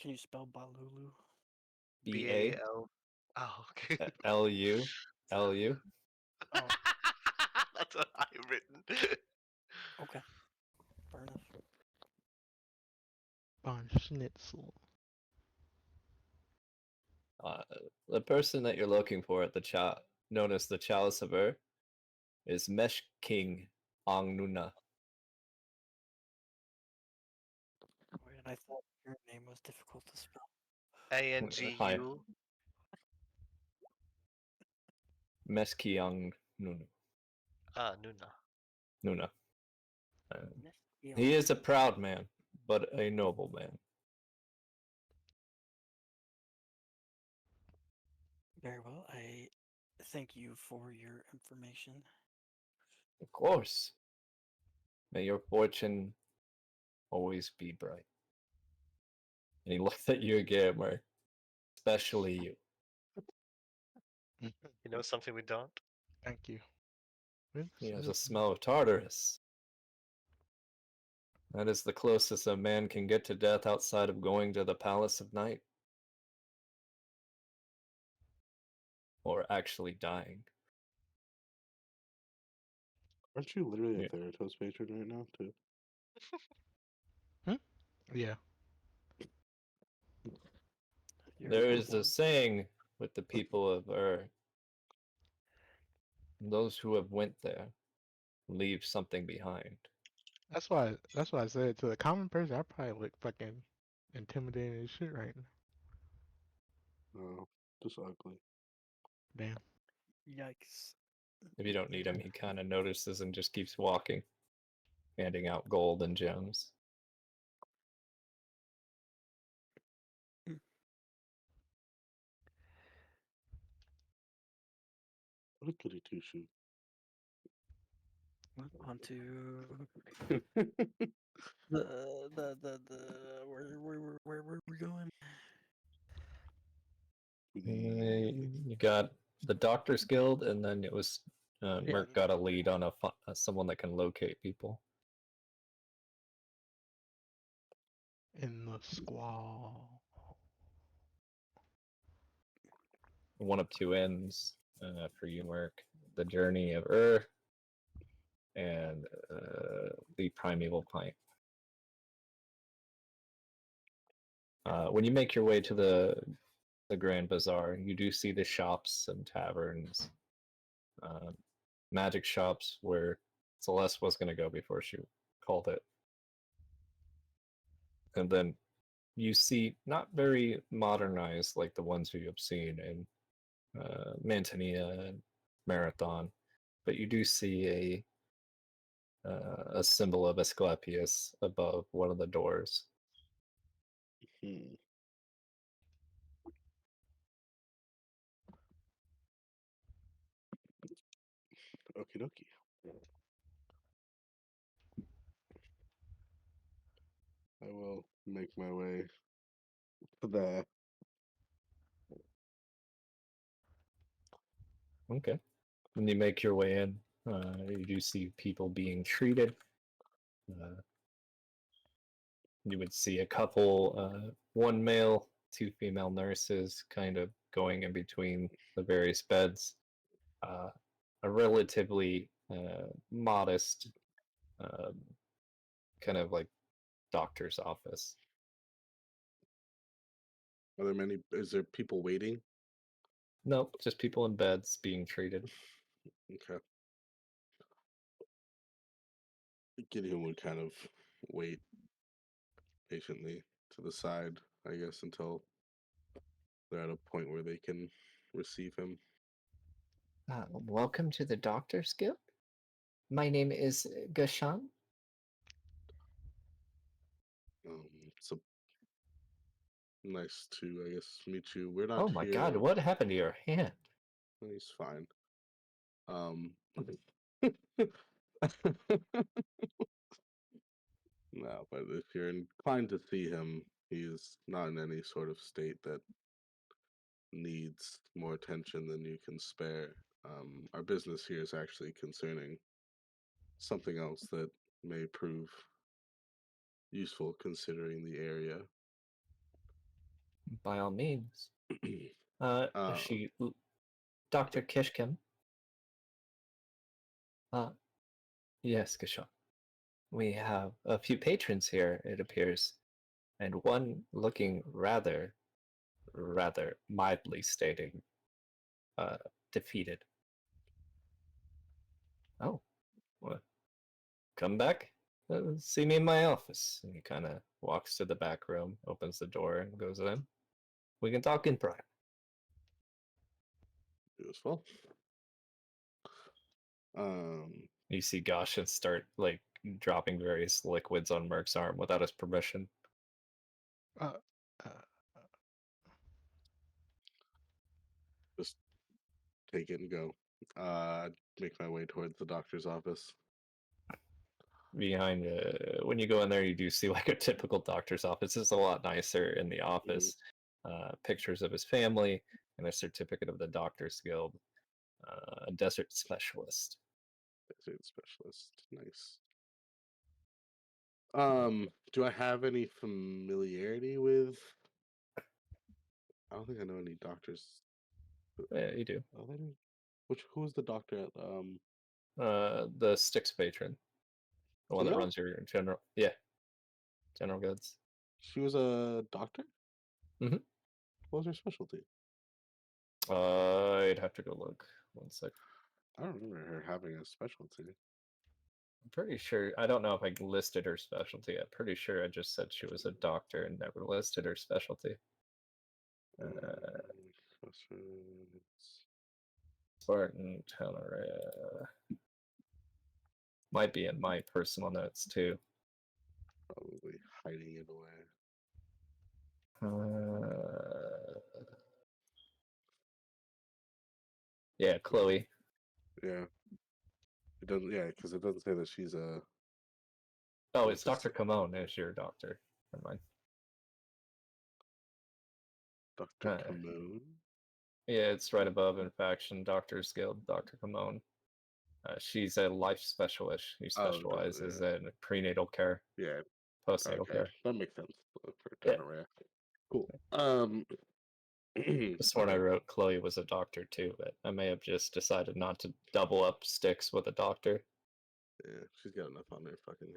Can you spell Balulu? B-A-L. Oh, okay. L-U. L-U. Oh, That's what I've written. okay. Fair enough. Von Schnitzel. The person that you're looking for at the known as the Chalice of Ur, is Mesh King Angnuna. Wait, I thought your name was difficult to spell. Hi. A-N-G-U. Meski Angnuna. Ah, Nuna. Nuna. Yeah. He is a proud man, but a noble man. Very well. I thank you for your information. Of course. May your fortune always be bright. And he looks at you again, Murray. Especially you. You know something we don't? Thank you. Oops, He has a oops. smell of Tartarus. That is the closest a man can get to death outside of going to the Palace of Night. Or actually dying. Aren't you literally Yeah. a Theratos patron right now, too? Yeah. You're There is a one. saying with the people of Ur. Those who have went there leave something behind. That's why I said to the common person, I probably look fucking intimidating as shit right now. No, just ugly. Damn. Yikes. If you don't need him, he kind of notices and just keeps walking, handing out gold and gems. What a goody two shoe. On to where were we going? You got the Doctor's Guild, and then it was Merc got a lead on someone that can locate people. In the squall. One of two ends for you, Merc: the Journey of Ur and the Primeval Pint. When you make your way to the Grand Bazaar, you do see the shops and taverns, magic shops where Celeste was going to go before she called it. And then you see not very modernized like the ones you have seen in Mantinia and Marathon, but you do see a symbol of Asclepius above one of the doors. Hmm. Okie dokie. I will make my way to there. Okay. When you make your way in, You do see people being treated. Uh, you would see a couple, one male, two female nurses, kind of going in between the various beds. A relatively modest, um, kind of like doctor's office. Are there many? Is there people waiting? Nope, just people in beds being treated. Okay. Gideon would kind of wait patiently to the side, I guess, until they're at a point where they can receive him. Welcome to the Doctor's Guild. My name is Gashan. It's nice to, I guess, meet you. We're not Oh my here. god, what happened to your hand? He's fine. No, but if you're inclined to see him, he's not in any sort of state that needs more attention than you can spare. Our business here is actually concerning something else that may prove useful considering the area. By all means. Uh, Dr. Kishkin. Yes, Gashan. We have a few patrons here, it appears, and one looking rather mildly stating, defeated. Oh, well, come back. See me in my office. And he kind of walks to the back room, opens the door, and goes in. We can talk in private. useful. You see Goshen start like dropping various liquids on Merc's arm without his permission. Uh, uh, Just take it and go. Make my way towards the doctor's office. Behind, when you go in there, you do see like a typical doctor's office. It's a lot nicer in the office. Pictures of his family and a certificate of the Doctor's Guild. A desert specialist. Desert specialist. Nice. Do I have any familiarity with? I don't think I know any doctors. Yeah, you do. Oh, who was the doctor at? The Styx patron, the one that Cleo? runs your general goods. She was a doctor. Mm-hmm. What was her specialty? I'd have to go look. One sec. I don't remember her having a specialty. I'm pretty sure. I don't know if I listed her specialty. I'm pretty sure I just said she was a doctor and never listed her specialty. Spartan Tenere. Might be in my personal notes too. Probably hiding it away. Yeah, Chloe. Yeah. It doesn't. Yeah, because it doesn't say that she's a. Oh, Well, it's Dr. Camone is your doctor. Never mind. Dr. Camone. Yeah, it's right above in faction, Doctor's Guild, Dr. Camone. She's a life specialist. She specializes in prenatal care. Yeah. Postnatal care. That makes sense for Yeah. Tenere. Cool. This one I wrote Chloe was a doctor too, but I may have just decided not to double up sticks with a doctor. Yeah, she's got enough on her fucking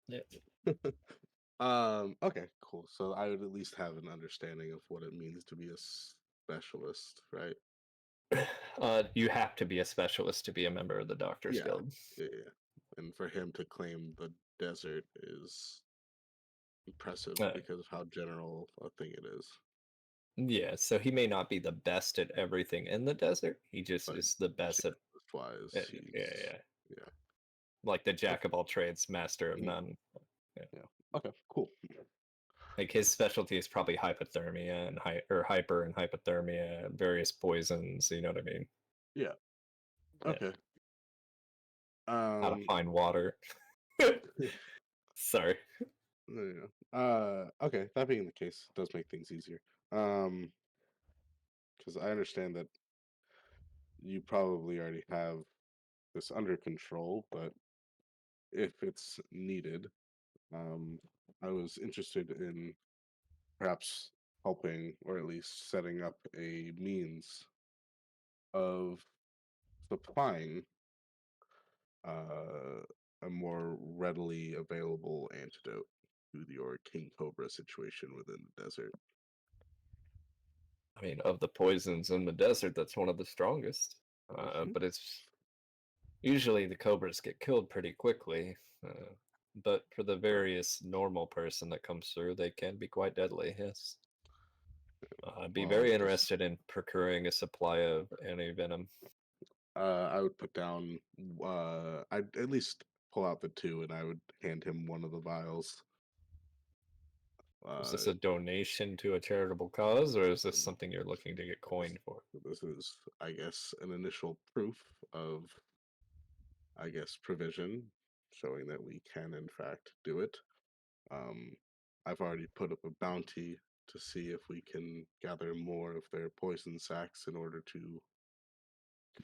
hands. Yeah. Okay, cool. So I would at least have an understanding of what it means to be a specialist, right? You have to be a specialist to be a member of the Doctor's Guild. Yeah. And for him to claim the desert is impressive because of how general a thing it is. Yeah, so he may not be the best at everything in the desert. He just is the best at. Yeah. Like the jack of all trades, master of none. Yeah. Okay. Cool. Like his specialty is probably hypothermia and hyper and hypothermia, various poisons. You know what I mean? Yeah. Okay. How to find water. Sorry. Okay. That being the case, it does make things easier. Because I understand that you probably already have this under control, but if it's needed, I was interested in perhaps helping or at least setting up a means of supplying uh, a more readily available antidote to your king cobra situation within the desert. I mean, of the poisons in the desert, that's one of the strongest. Mhm. But it's usually the cobras get killed pretty quickly. But for the various normal person that comes through, they can be quite deadly. Yes. I'd be Well, very just interested in procuring a supply of anti-venom. I would put down. I'd at least pull out the two, and I would hand him one of the vials. Is this Uh, a donation to a charitable cause, or is this something you're looking to get coined for? this is, I guess, an initial proof of, I guess, provision, showing that we can in fact do it. Um, I've already put up a bounty to see if we can gather more of their poison sacs in order to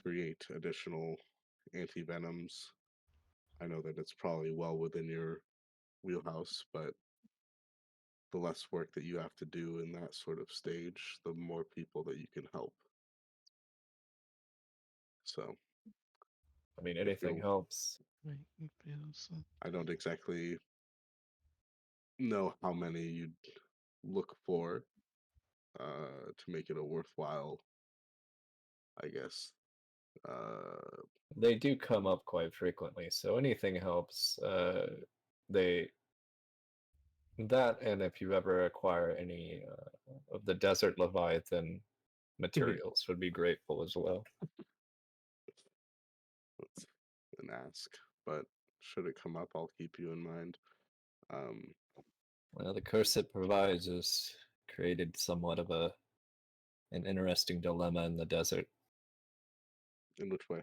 create additional anti-venoms. I know that it's probably well within your wheelhouse, but the less work that you have to do in that sort of stage, the more people that you can help. So I mean, if anything you're, helps. Make me feel so. I don't exactly know how many you'd look for to make it a worthwhile, I guess. They do come up quite frequently, so anything helps. They That, and if you ever acquire any of the desert leviathan materials, would be grateful as well. That's an ask, but should it come up, I'll keep you in mind. Um, Well, the curse it provides has created somewhat of an interesting dilemma in the desert. in which way?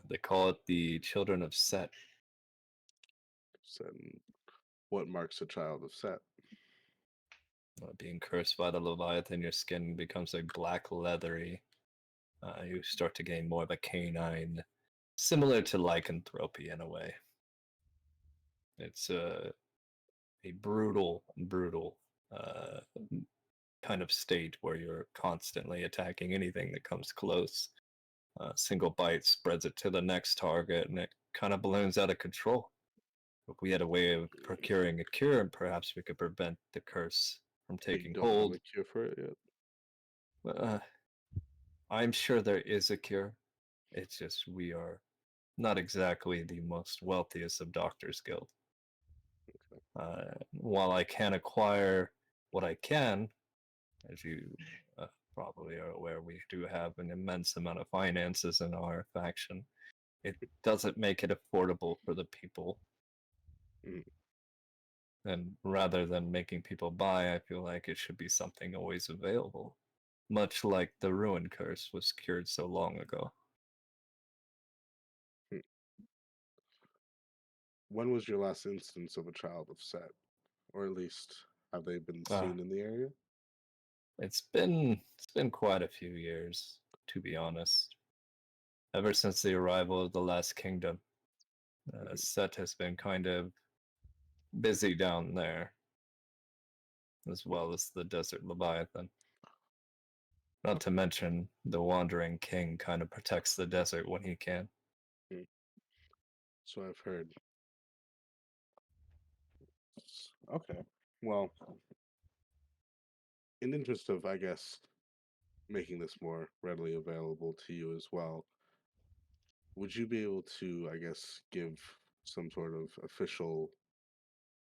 They call it the Children of Set. Said, what marks a child of Set? Being cursed by the leviathan, your skin becomes like black leathery. You start to gain more of a canine, similar to lycanthropy in a way. It's a brutal uh, kind of state where you're constantly attacking anything that comes close. Single bite spreads it to the next target, and it kind of balloons out of control. If we had a way of procuring a cure, perhaps we could prevent the curse from But you taking don't have hold. a cure for it yet? Uh, I'm sure there is a cure. It's just we are not exactly the most wealthiest of Doctors Guild. While I can acquire what I can, as you probably are aware, we do have an immense amount of finances in our faction. It doesn't make it affordable for the people. Mm. And rather than making people buy, I feel like it should be something always available. Much like the Ruin Curse was cured so long ago. Hmm. When was your last instance of a child of Set? Or at least, have they been Ah, seen in the area? it's been quite a few years, to be honest. Ever since the arrival of the Last Kingdom, Mhm. Set has been kind of busy down there, as well as the Desert Leviathan. Not to mention, the Wandering King kind of protects the desert when he can. Mm. So I've heard. Okay. Well, in interest of, I guess, making this more readily available to you as well, would you be able to, I guess, give some sort of official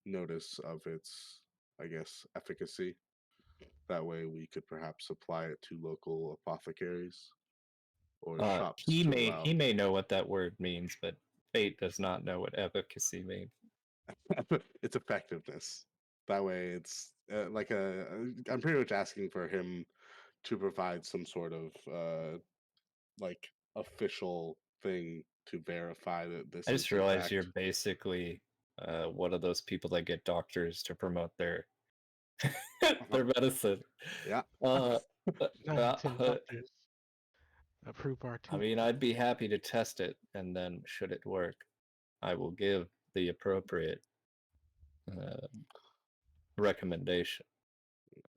notice of its, I guess, efficacy? That way we could perhaps apply it to local apothecaries or shops He around. may know what that word means, but Fate does not know what efficacy means. Its effectiveness. That way it's like I'm pretty much asking for him to provide some sort of like official thing to verify that this I is just in realized you're fact. basically one of those people that get doctors to promote their Uh-huh. their medicine. Yeah. Uh, uh, 9 10 uh, doctors. Approve our I mean, I'd be happy to test it, and then should it work, I will give the appropriate recommendation.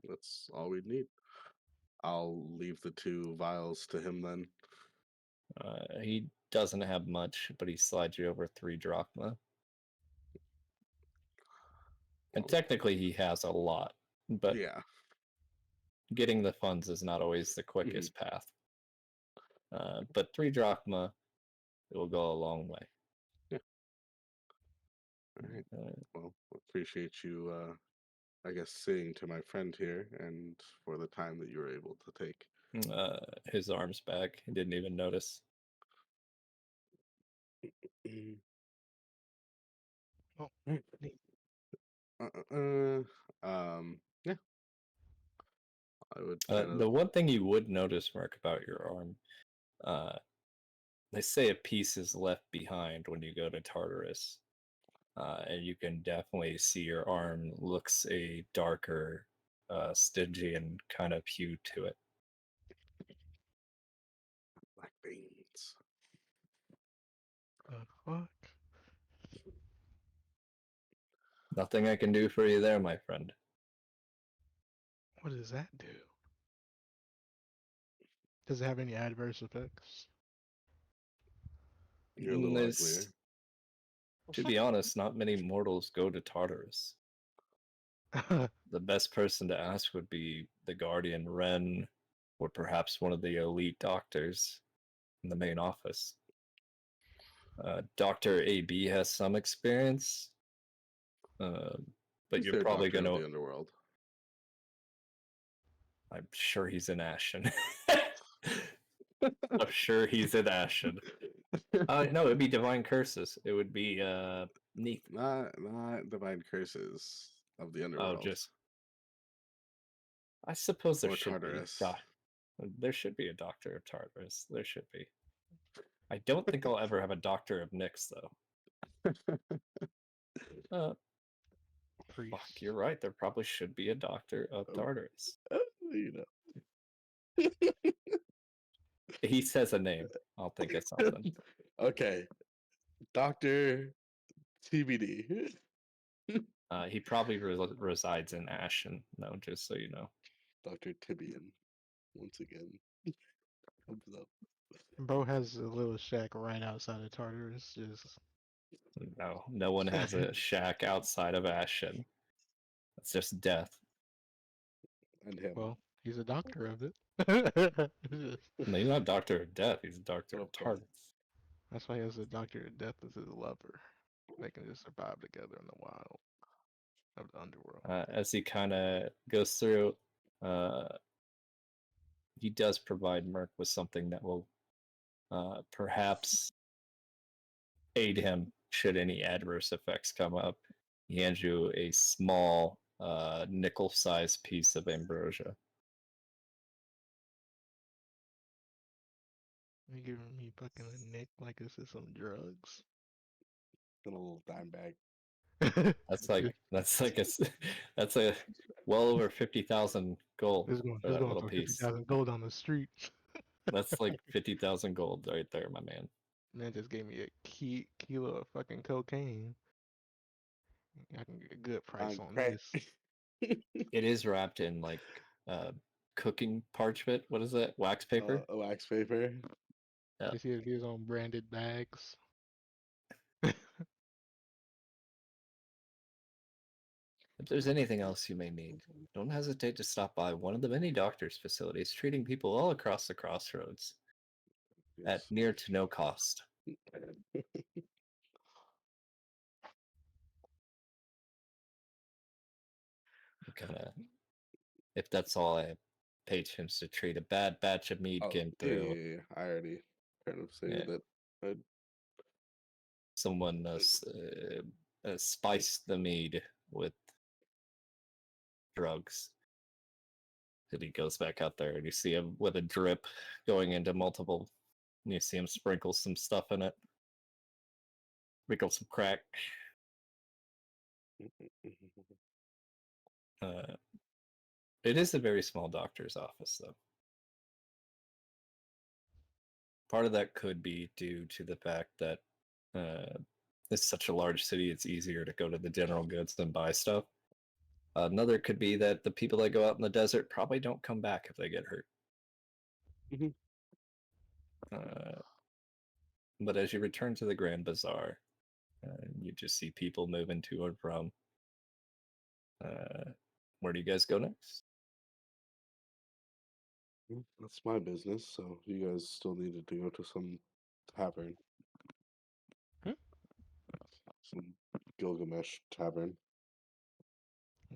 That's all we need. I'll leave the 2 vials to him then. He doesn't have much, but he slides you over 3 drachma. And Well, technically, he has a lot, but yeah. getting the funds is not always the quickest path. But 3 drachma, it will go a long way. Yeah. All right. Well, appreciate you, I guess, seeing to my friend here and for the time that you were able to take. His arm's back. He didn't even notice. Oh, Right. neat. Yeah. I would kind The of. one thing you would notice, Mark, about your arm, they say a piece is left behind when you go to Tartarus. And you can definitely see your arm looks a darker, Stygian kind of hue to it. Black veins. The fuck? Nothing I can do for you there, my friend. What does that do? Does it have any adverse effects? You're a little uglier. To be honest, not many mortals go to Tartarus. The best person to ask would be the Guardian Ren, or perhaps one of the elite doctors in the main office. Dr. AB has some experience, but He's you're their probably doctor going of to. the underworld. I'm sure he's in Ashen. I'm sure he's in Ashen. No, it'd be Divine Curses. It would be Neath. Not divine curses of the Oh, underworld. just. I suppose there Or should be. Tartarus. There should be a Doctor of Tartarus. There should be. I don't think I'll ever have a Doctor of Nyx, though. Priest. Fuck, you're right. There probably should be a Doctor of Tartarus. You know. He says a name. I'll think of something. Okay. Dr. TBD. He probably resides in Ashen, though, just so you know. Dr. Tibian. Once again. Comes up. Bro has a little shack right outside of Tartarus. Just No one has a shack outside of Ashen. It's just death. And him. well, he's a doctor of it. No, he's not Doctor of Death. He's Doctor Well, of of course. Tartarus. That's why he has a doctor of death as his lover. They can just survive together in the wild of the underworld. As he kind of goes through, he does provide Merc with something that will perhaps aid him should any adverse effects come up. He hands you a small nickel-sized piece of ambrosia. You giving me fucking a nick like this is some drugs? In a little dime bag. That's like that's a well over 50,000 gold It's going, for it's that going little for piece. 50,000 gold on the streets. That's like 50,000 gold right there, my man. Man just gave me a kilo of fucking cocaine. I can get a good price on Crack. this. It is wrapped in like cooking parchment. What is that? Wax paper? Wax paper. Yeah. You see it is on branded bags. If there's anything else you may need, don't hesitate to stop by one of the many doctors' facilities treating people all across the crossroads at Yes. near to no cost. Kinda, if that's all I have patience to treat a bad batch of mead came through. Yeah. I already kind of say Yeah. that. Someone spiced the mead with drugs. And he goes back out there and you see him with a drip going into multiple. And you see him sprinkle some stuff in it. Sprinkle some crack. It is a very small doctor's office, though. part of that could be due to the fact that it's such a large city, it's easier to go to the general goods and buy stuff. Another could be that the people that go out in the desert probably don't come back if they get hurt. Mhm. But as you return to the Grand Bazaar, you just see people moving to and from. Where do you guys go next? That's my business. So you guys still needed to go to some tavern. Hmm? Some Gilgamesh tavern.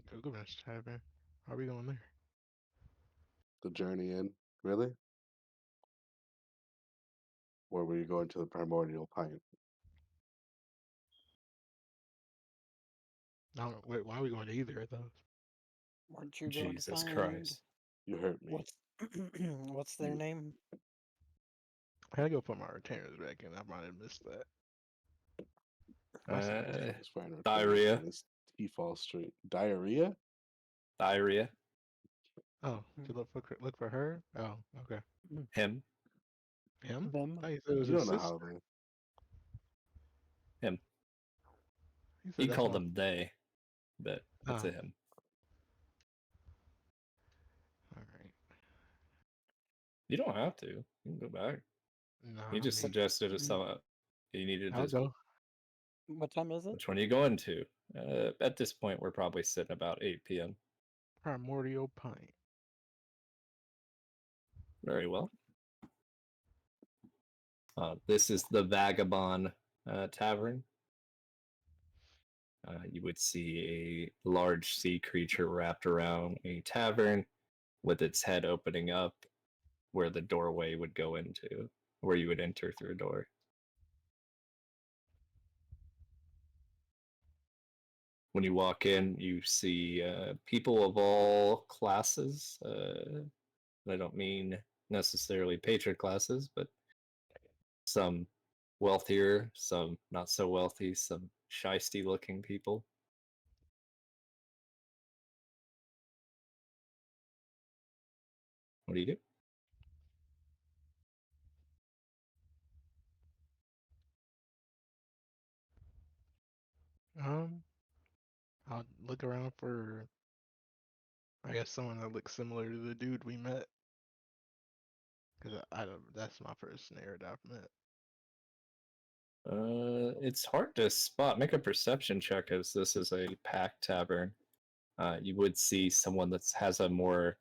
Gilgamesh Tavern. How are we going there? The Journey Inn. Really? Or were you going to the Primordial Pint? No, wait, why are we going to either of those? Weren't you going to Jesus find Christ. You hurt me. what's what's their You- name? I had to go put my retainers back in. I might have missed that. He's firing Diarrhea. in this T-Fall Street. Diarrhea? Diarrhea. Oh, to look for her? Oh, okay. Him. Him? Them? I thought you said it was You his don't know sister. how they. Him. He said He that's called my. them they, but it's Oh, a him. all right. You don't have to. You can go back. No, He I just mean, suggested it's some you needed I'll to. go. What time is it? Which one are you going to? At this point, we're probably sitting about 8 p.m. Primordial Pint. Very well. This is the Vagabond Tavern. You would see a large sea creature wrapped around a tavern with its head opening up where the doorway would go into, where you would enter through a door. When you walk in, you see people of all classes. I don't mean necessarily patron classes, but some wealthier, some not so wealthy, some shisty looking people. What do you do? I'll look around for, I guess, someone that looks similar to the dude we met. Cause I don't. That's my first nerd I've met. It's hard to spot. Make a perception check as this is a packed tavern. You would see someone that has a more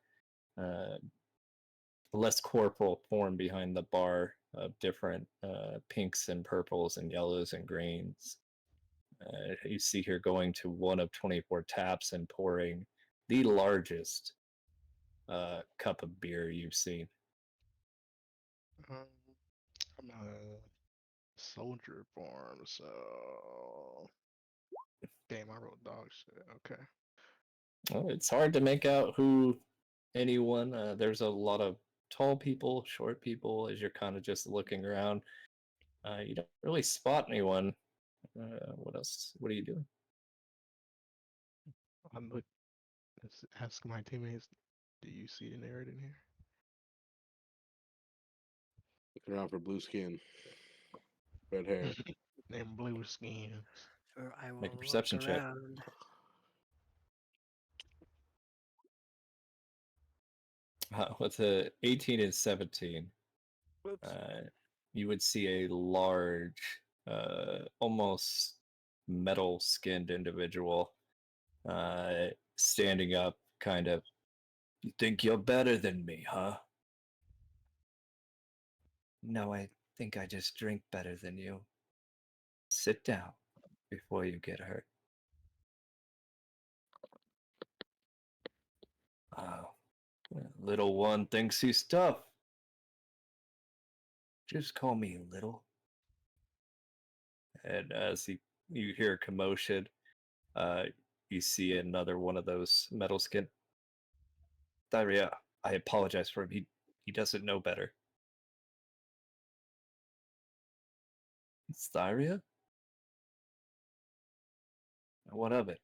uh, less corporal form behind the bar of different pinks and purples and yellows and greens. You see here going to one of 24 taps and pouring the largest cup of beer you've seen. Um, I'm a soldier form, so damn, I wrote dog shit. Okay. Well, it's hard to make out who anyone. There's a lot of tall people, short people. As you're kind of just looking around, you don't really spot anyone. What else? What are you doing? I look. Let's ask my teammates. Do you see a nerd in here? Looking around for blue skin, red hair. Name blue skins. Or I will Make a look perception check. around. With a 18 and 17, Whoops. you would see a large, almost metal-skinned individual standing up, kind of. You think you're better than me, huh? No, I think I just drink better than you. Sit down before you get hurt. Oh, little one thinks he's tough. Just call me little. And as you hear a commotion, you see another one of those metal skin. Diarrhea, I apologize for him. He doesn't know better. It's diarrhea? What of it?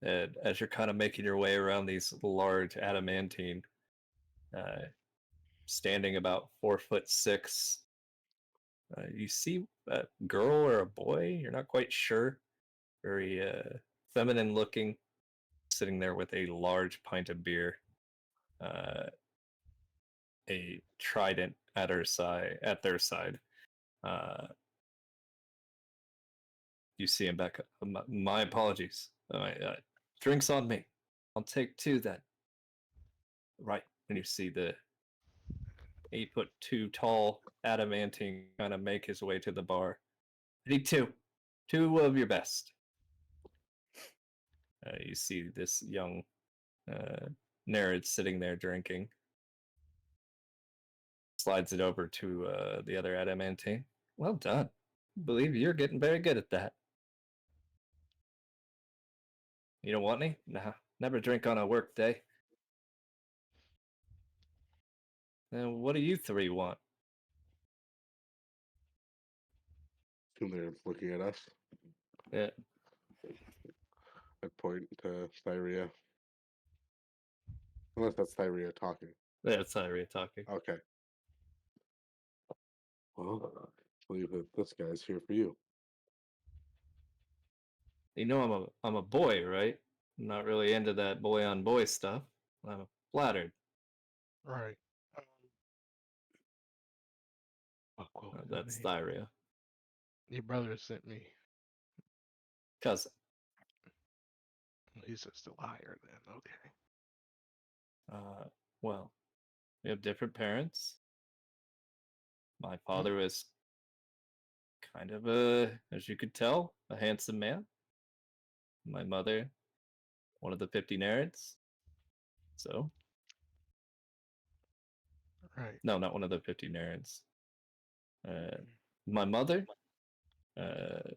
And as you're kind of making your way around these large adamantine standing about 4'6". You see a girl or a boy, you're not quite sure. Very feminine looking, sitting there with a large pint of beer, a trident at their side. You see him back up. My apologies. Drinks on me. I'll take 2 then. Right. And you see the 8'2" tall adamantine kind of make his way to the bar. I need 2. 2 of your best. You see this young nerd sitting there drinking. Slides it over to the other adamantine. Well done. I believe you're getting very good at that. You don't want any? Nah, never drink on a work day. Then what do you 3 want? And they're looking at us. Yeah, I point to Thyria. Unless that's Thyria talking. that's Iria talking. Okay. Well, I believe that this guy's here for you. You know I'm a boy, right? I'm not really into that boy on boy stuff. I'm flattered. Right. Fuck, what was his That's name? Thyria. Your brother sent me. Cousin. He's just a liar then. Okay. Well, we have different parents. My father was kind of as you could tell, a handsome man. My mother, one of the 50 nerds. So, Right. no, not one of the 50 nerds. My mother, uh,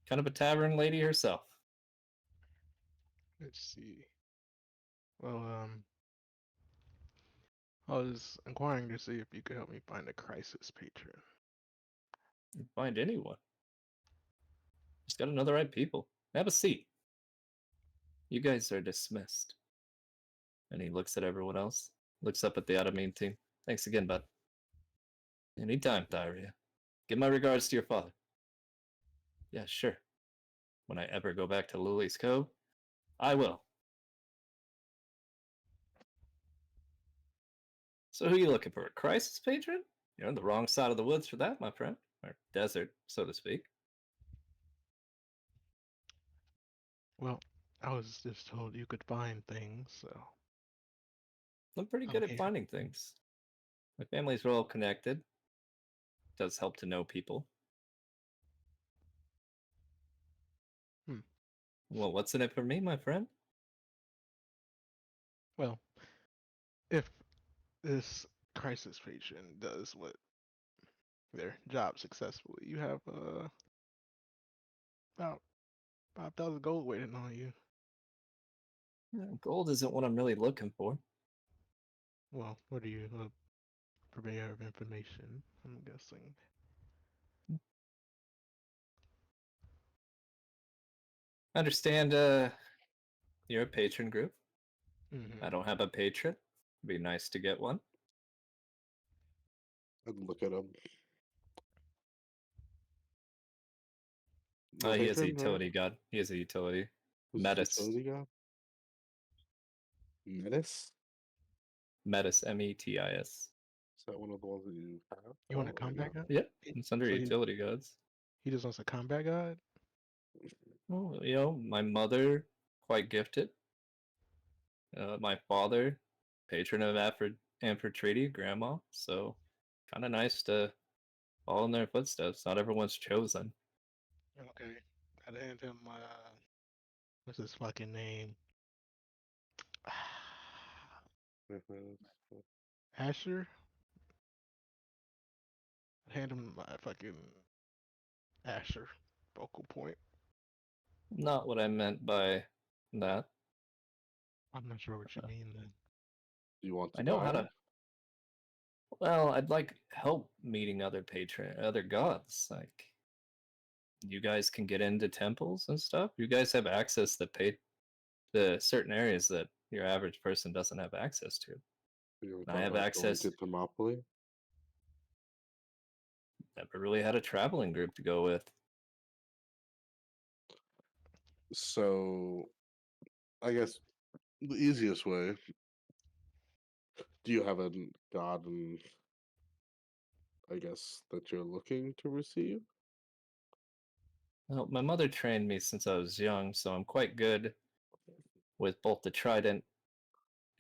kind of a tavern lady herself. Let's see. Well, I was inquiring to see if you could help me find a crisis patron. Find anyone. Just gotta know the right people. Have a seat. You guys are dismissed. And he looks at everyone else. Looks up at the Adamine team. Thanks again, bud. Anytime, Thyria. Give my regards to your father. Yeah, sure. When I ever go back to Lily's Cove, I will. So who are you looking for? A crisis patron? You're on the wrong side of the woods for that, my friend. Or desert, so to speak. Well, I was just told you could find things, so I'm pretty I'm good at here. finding things. My family's well connected. Does help to know people. Hmm. Well, what's in it for me, my friend? Well, if this crisis patron does what their job successfully, you have about 5,000 gold waiting on you. Gold isn't what I'm really looking for. Well, what are you, a purveyor of information? I'm guessing. I understand you're a patron group. Mm-hmm. I don't have a patron. It'd be nice to get one. I'd look at him. He is a patron, utility god. He is a utility. Who's Metis. utility god? Metis? Metis, Metis. Is that one of the ones that you have? You want a Or combat god? Yep, it's under So utility gods. he just wants a combat god? Well, you know, my mother, quite gifted. My father, patron of Amphitrite, grandma. So, kind of nice to follow in their footsteps. Not everyone's chosen. Okay. I'd hand him, what's his fucking name? Asher? I'd hand him my fucking Asher focal point. Not what I meant by that. I'm not sure what you mean then. Do you want to I know buy how him? to. Well, I'd like help meeting other gods. Like, you guys can get into temples and stuff. You guys have access to certain areas that your average person doesn't have access to. You ever I thought have about going access. to Thermopylae? Never really had a traveling group to go with. So, I guess the easiest way. Do you have a god, and I guess that you're looking to receive? Well, my mother trained me since I was young, so I'm quite good with both the trident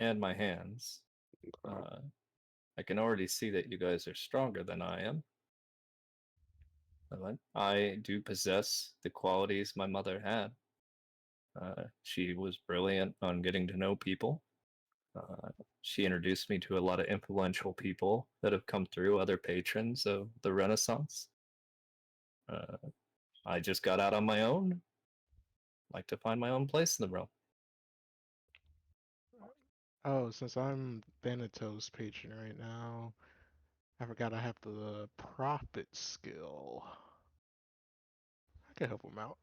and my hands. Okay. I can already see that you guys are stronger than I am. But I do possess the qualities my mother had. She was brilliant on getting to know people. Uh, she introduced me to a lot of influential people that have come through, other patrons of the Renaissance. Uh, I just got out on my own. Like to find my own place in the realm. Oh, since I'm Thanatos patron right now, I forgot I have the prophet skill. I can help him out.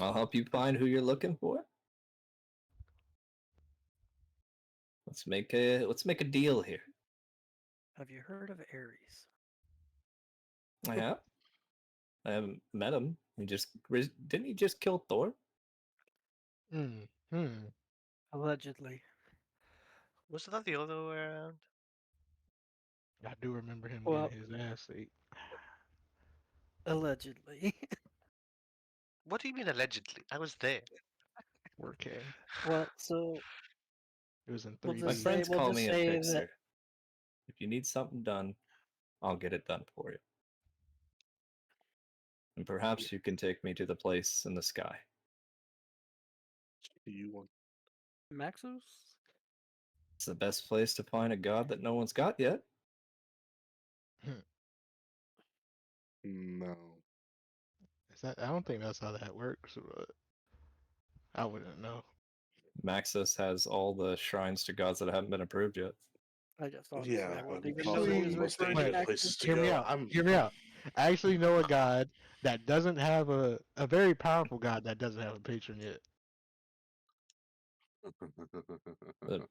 I'll help you find who you're looking for. Let's make a deal here. Have you heard of Ares? I have. I haven't met him. Didn't he just kill Thor? Hmm. Hmm. Allegedly. Was that the other way around? I do remember him Well, getting his ass ate. allegedly. What do you mean allegedly? I was there. 4K. Well, so It was in we'll 3D. My just say friends we'll call just me a say that fixer. If you need something done, I'll get it done for you. And Yeah. perhaps you can take me to the place in the sky. Do you want? Maxos. It's the best place to find a god that no one's got yet. No. Is that? I don't think that's how that works, but I wouldn't know. Maxis has all the shrines to gods that haven't been approved yet. I just honestly, Yeah, I but wouldn't it's even know also he one Actually, of was the most referring to dangerous wait, Maxos. places to hear me go. out. Hear me out. I actually know a god that doesn't have a very powerful god that doesn't have a patron yet. But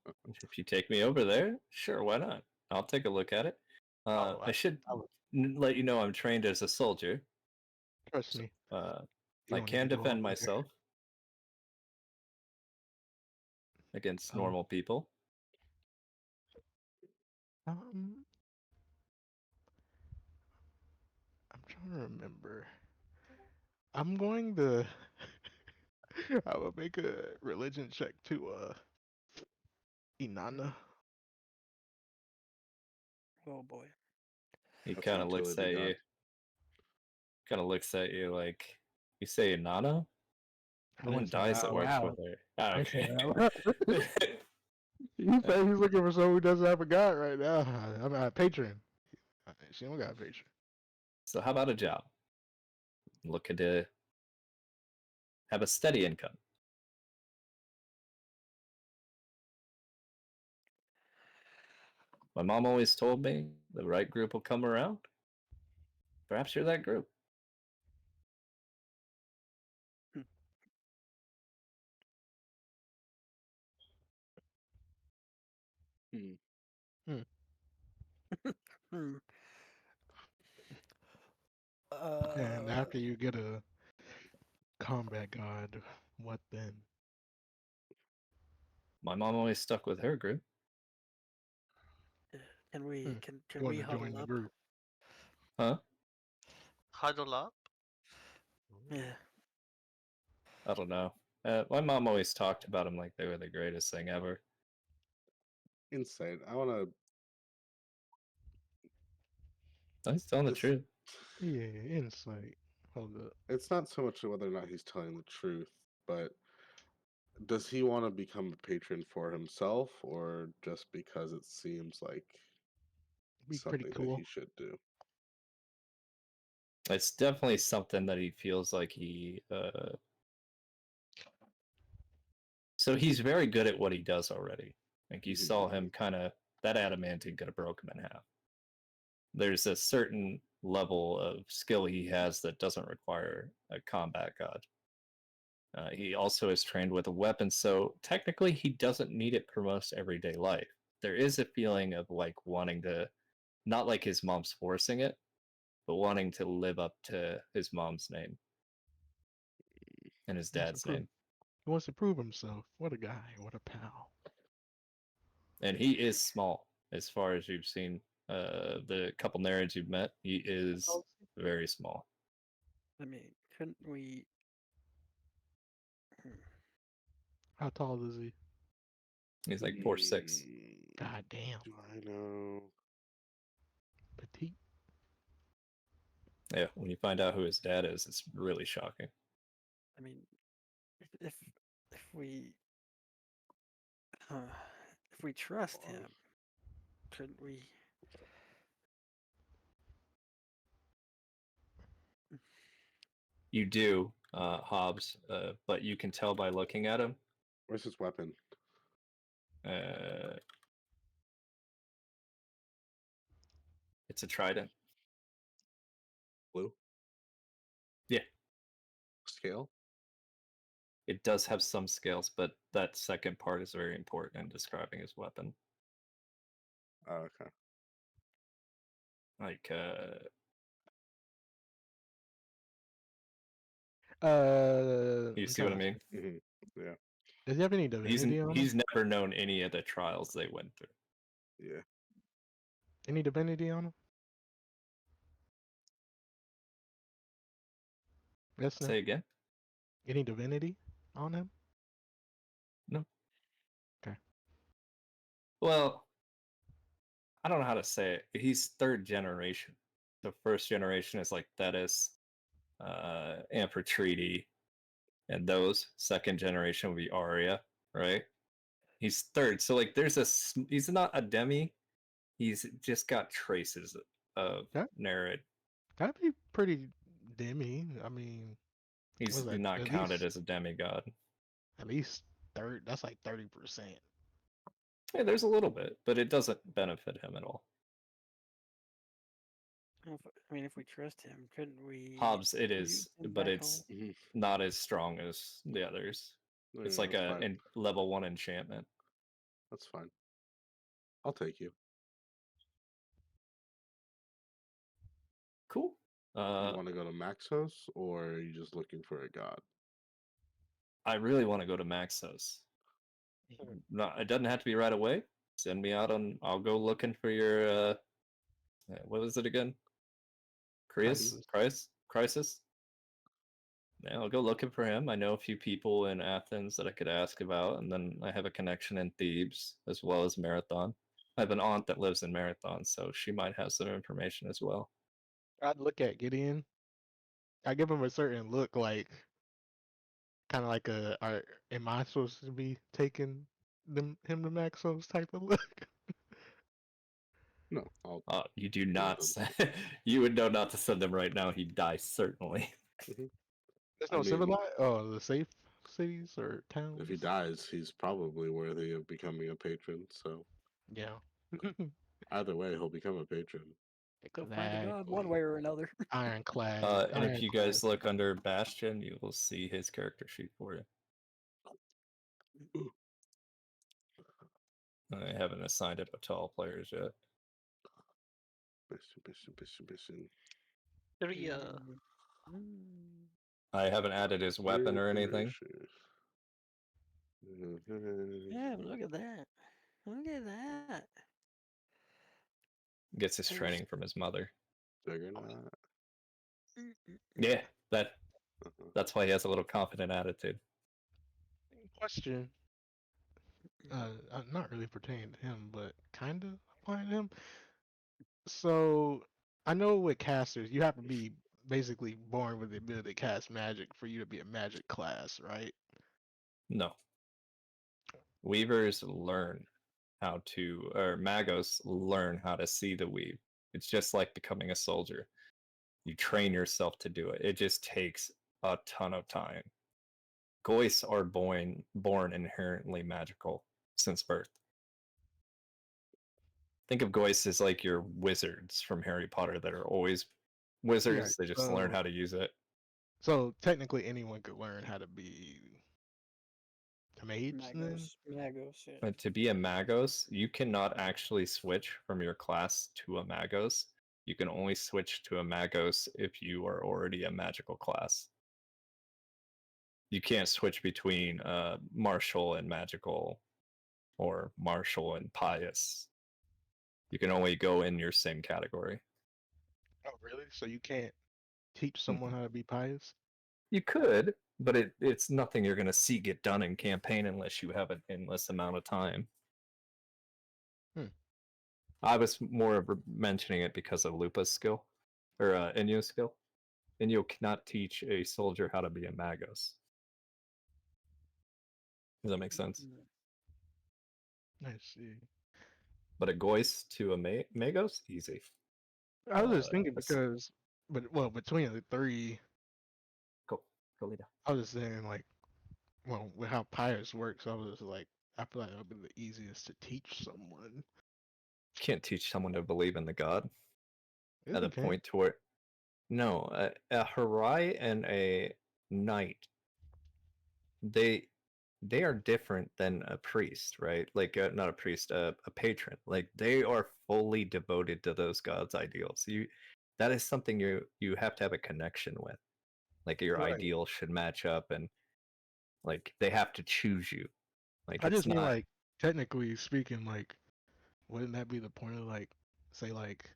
if you take me over there, sure, why not? I'll take a look at it. Oh, I should I would let you know I'm trained as a soldier. trust So, me. You I don't need can to go all defend the way there. myself against Oh, normal people. um, I'm trying to remember. I'm going to. I will make a religion check to Inanna. Oh boy. He That's kind of looks utility at god. you. Kind of looks at you like, you say Inanna? I No one didn't say that dies that out works with loud. her. Ah, I said okay. that out loud. He said he's looking for someone who doesn't have a god right now. I'm a patron. She don't got a patron. So how about a job? Looking to have a steady income. My mom always told me the right group will come around. Perhaps you're that group. Hmm. Hmm. Hmm. And after you get a combat god, what then? My mom always stuck with her group. Can we can You want we to join huddle the up? group? Huh? Huddle up? Yeah. I don't know. My mom always talked about them like they were the greatest thing ever. Insight. I want to. He's telling the This. truth. Yeah, insight. Hold up. It's not so much whether or not he's telling the truth, but does he want to become a patron for himself, or just because it seems like Be pretty something that he cool. should do? It's definitely something that he feels like he. So he's very good at what he does already. Like you saw him kind of, that adamantine could have broke him in half. There's a certain level of skill he has that doesn't require a combat god. He also is trained with a weapon, so technically he doesn't need it for most everyday life. There is a feeling of like wanting to, not like his mom's forcing it, but wanting to live up to his mom's name and his He wants to dad's prove. name. He wants to prove himself. What a guy. What a pal. And he is small as far as you've seen. The couple nerds you've met, he is very small. I mean, couldn't we? How tall is he? He's like 4'6". God damn. Do I know? Petite. Yeah, when you find out who his dad is, it's really shocking. I mean, if we if we trust him, couldn't we? You do, Hobbs, but you can tell by looking at him. Where's his weapon? It's a trident. Blue? Yeah. Scale? It does have some scales, but that second part is very important in describing his weapon. Oh, okay. Like, you I'm see what I trying to- mean? Yeah. Does he have any divinity on him? He's never known any of the trials they went through. Yeah. Any divinity on him? Yes, no. Say again? Any divinity on him? No. Okay. Well, I don't know how to say it. He's third generation. The first generation is like Thetis, Amphitrite, and those. Second generation would be Arya, right? He's third. So like he's not a demi. He's just got traces of Yeah. Nerid. That'd be pretty demi. I mean, He's was that not at counted least as a demigod. at least third? That's like 30%. Yeah, there's a little bit, but it doesn't benefit him at all. I mean, if we trust him, couldn't we? Hobbs, it use is, him but back it's home? not as strong as the others. No, It's yeah, like that's a fine. level 1 enchantment. That's fine. I'll take you. Cool. You want to go to Maxos, or are you just looking for a god? I really want to go to Maxos. No, it doesn't have to be right away. Send me out on. I'll go looking for your. What was it again? Crisis. Yeah, I'll go looking for him. I know a few people in Athens that I could ask about, and then I have a connection in Thebes as well as Marathon. I have an aunt that lives in Marathon, so she might have some information as well. I'd look at Gideon. I give him a certain look, like kind of like am I supposed to be taking him to Maxos type of look? No, I'll. You do give not. him- You would know not to send him right now. He'd die certainly. There's I no mean, civilized. Oh, the safe cities or towns. if he dies, he's probably worthy of becoming a patron. So Yeah. either way, he'll become a patron. Go find a That god one way or another. ironclad. And if you guys look under Bastion, you will see his character sheet for you. I haven't assigned it to all players yet. Mission. I haven't added his weapon or anything. Yeah, but look at that. Look at that. Gets his There's- training from his mother. Juggernaut. Yeah, that's why he has a little confident attitude. Question. Not really pertaining to him, but kind of applying to him. So, I know with casters, you have to be basically born with the ability to cast magic for you to be a magic class, right? No. Weavers learn how to, or magos learn how to see the weave. It's just like becoming a soldier. You train yourself to do it. It just takes a ton of time. Goys are born inherently magical since birth. Think of Goys as like your wizards from Harry Potter that are always wizards. Yeah, They just learn how to use it. So technically, anyone could learn how to be a mage then. Magos, yeah. But to be a Magos, you cannot actually switch from your class to a Magos. You can only switch to a Magos if you are already a magical class. You can't switch between martial and magical or martial and pious. You can only go in your same category. Oh, really? So you can't teach someone how to be pious? You could, but it's nothing you're going to see get done in campaign unless you have an endless amount of time. Hmm. I was more of mentioning it because of Lupa's skill, or Inyo's skill. Inyo cannot teach a soldier how to be a Magos. Does that make sense? I see. But a Goist to a Magos, easy. I was just thinking That's- because, well, between the three, Go Lita. I was just saying like, well, with how pious works, I was just like, I feel like that would be the easiest to teach someone. You can't teach someone to believe in the god Yes, at you a can. point to where no, a Harai and a knight, they are different than a priest, right? Like not a priest, a patron. Like they are fully devoted to those gods' ideals. That is something you have to have a connection with. Like your Right. ideal should match up, and like they have to choose you. Like I it's just mean not. like, technically speaking, like, wouldn't that be the point of like, say like,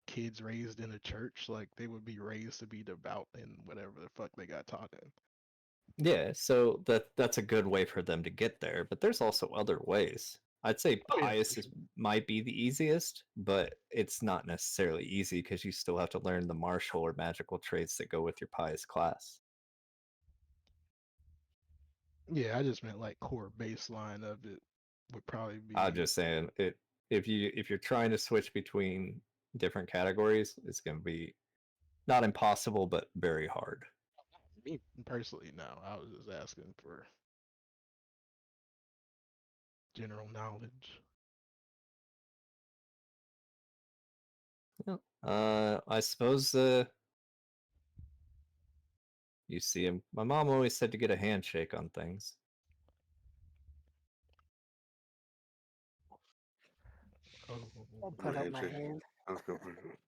kids raised in a church, like they would be raised to be devout in whatever the fuck they got taught in. Yeah, so that's a good way for them to get there, but there's also other ways. I'd say Oh yeah, pious might be the easiest, but it's not necessarily easy because you still have to learn the martial or magical traits that go with your pious class. yeah. I just meant like core baseline of it would probably I'm be. just saying it if you're trying to switch between different categories, it's going to be not impossible but very hard. Me personally, no. I was just asking for general knowledge. I suppose you see him. My mom always said to get a handshake on things. Oh, I'll No put out my handshake. hand. Let's go for it.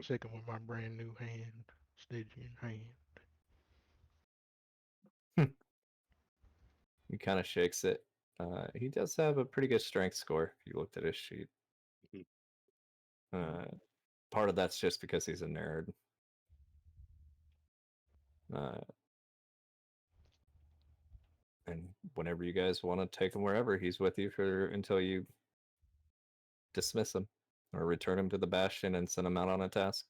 shake him with my brand new hand, Stygian hand. He kind of shakes it. He does have a pretty good strength score if you looked at his sheet. Part of that's just because he's a nerd. And whenever you guys want to take him wherever, he's with you for until you dismiss him or return him to the Bastion and send him out on a task.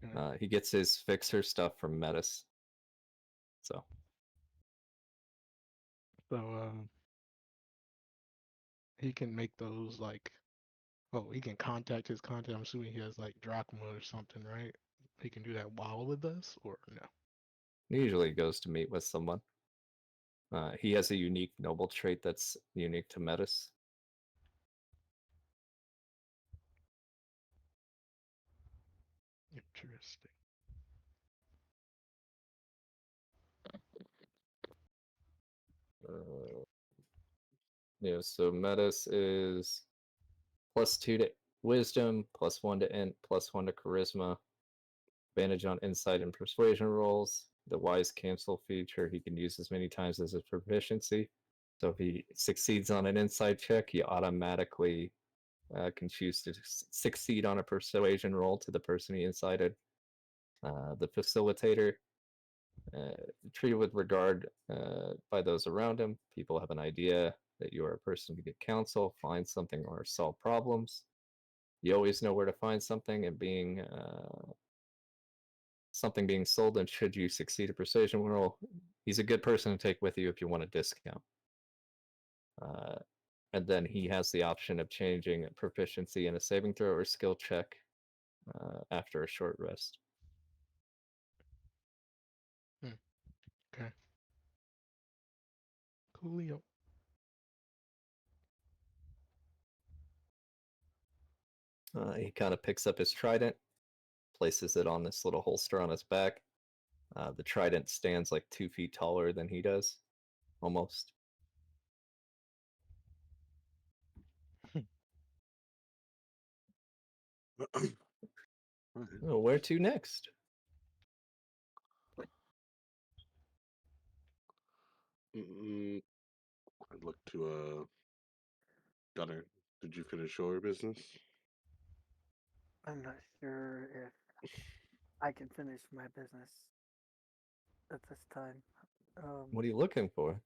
Okay. He gets his fixer stuff from Metis. So So he can make those like, oh, he can contact his contact. I'm assuming he has like drachma or something, right? He can do that while with us, or no? he usually goes to meet with someone. He has a unique noble trait that's unique to Metis. Interesting. Yeah, so Metis is +2 to wisdom, +1 to int, +1 to charisma. Advantage on insight and persuasion rolls. The wise cancel feature he can use as many times as his proficiency. So if he succeeds on an insight check, he automatically can choose to succeed on a persuasion roll to the person he incited. The facilitator, treated with regard by those around him. People have an idea that you are a person to get counsel, find something, or solve problems. You always know where to find something, and being something being sold, and should you succeed a persuasion roll, he's a good person to take with you if you want a discount. And then he has the option of changing proficiency in a saving throw or skill check after a short rest. Okay. Coolio. He kind of picks up his trident, places it on this little holster on his back. The trident stands like 2 feet taller than he does, almost. Alright. Oh, where to next? I'd look to Gunner. Did you finish your business? I'm not sure if I can finish my business at this time. What are you looking for?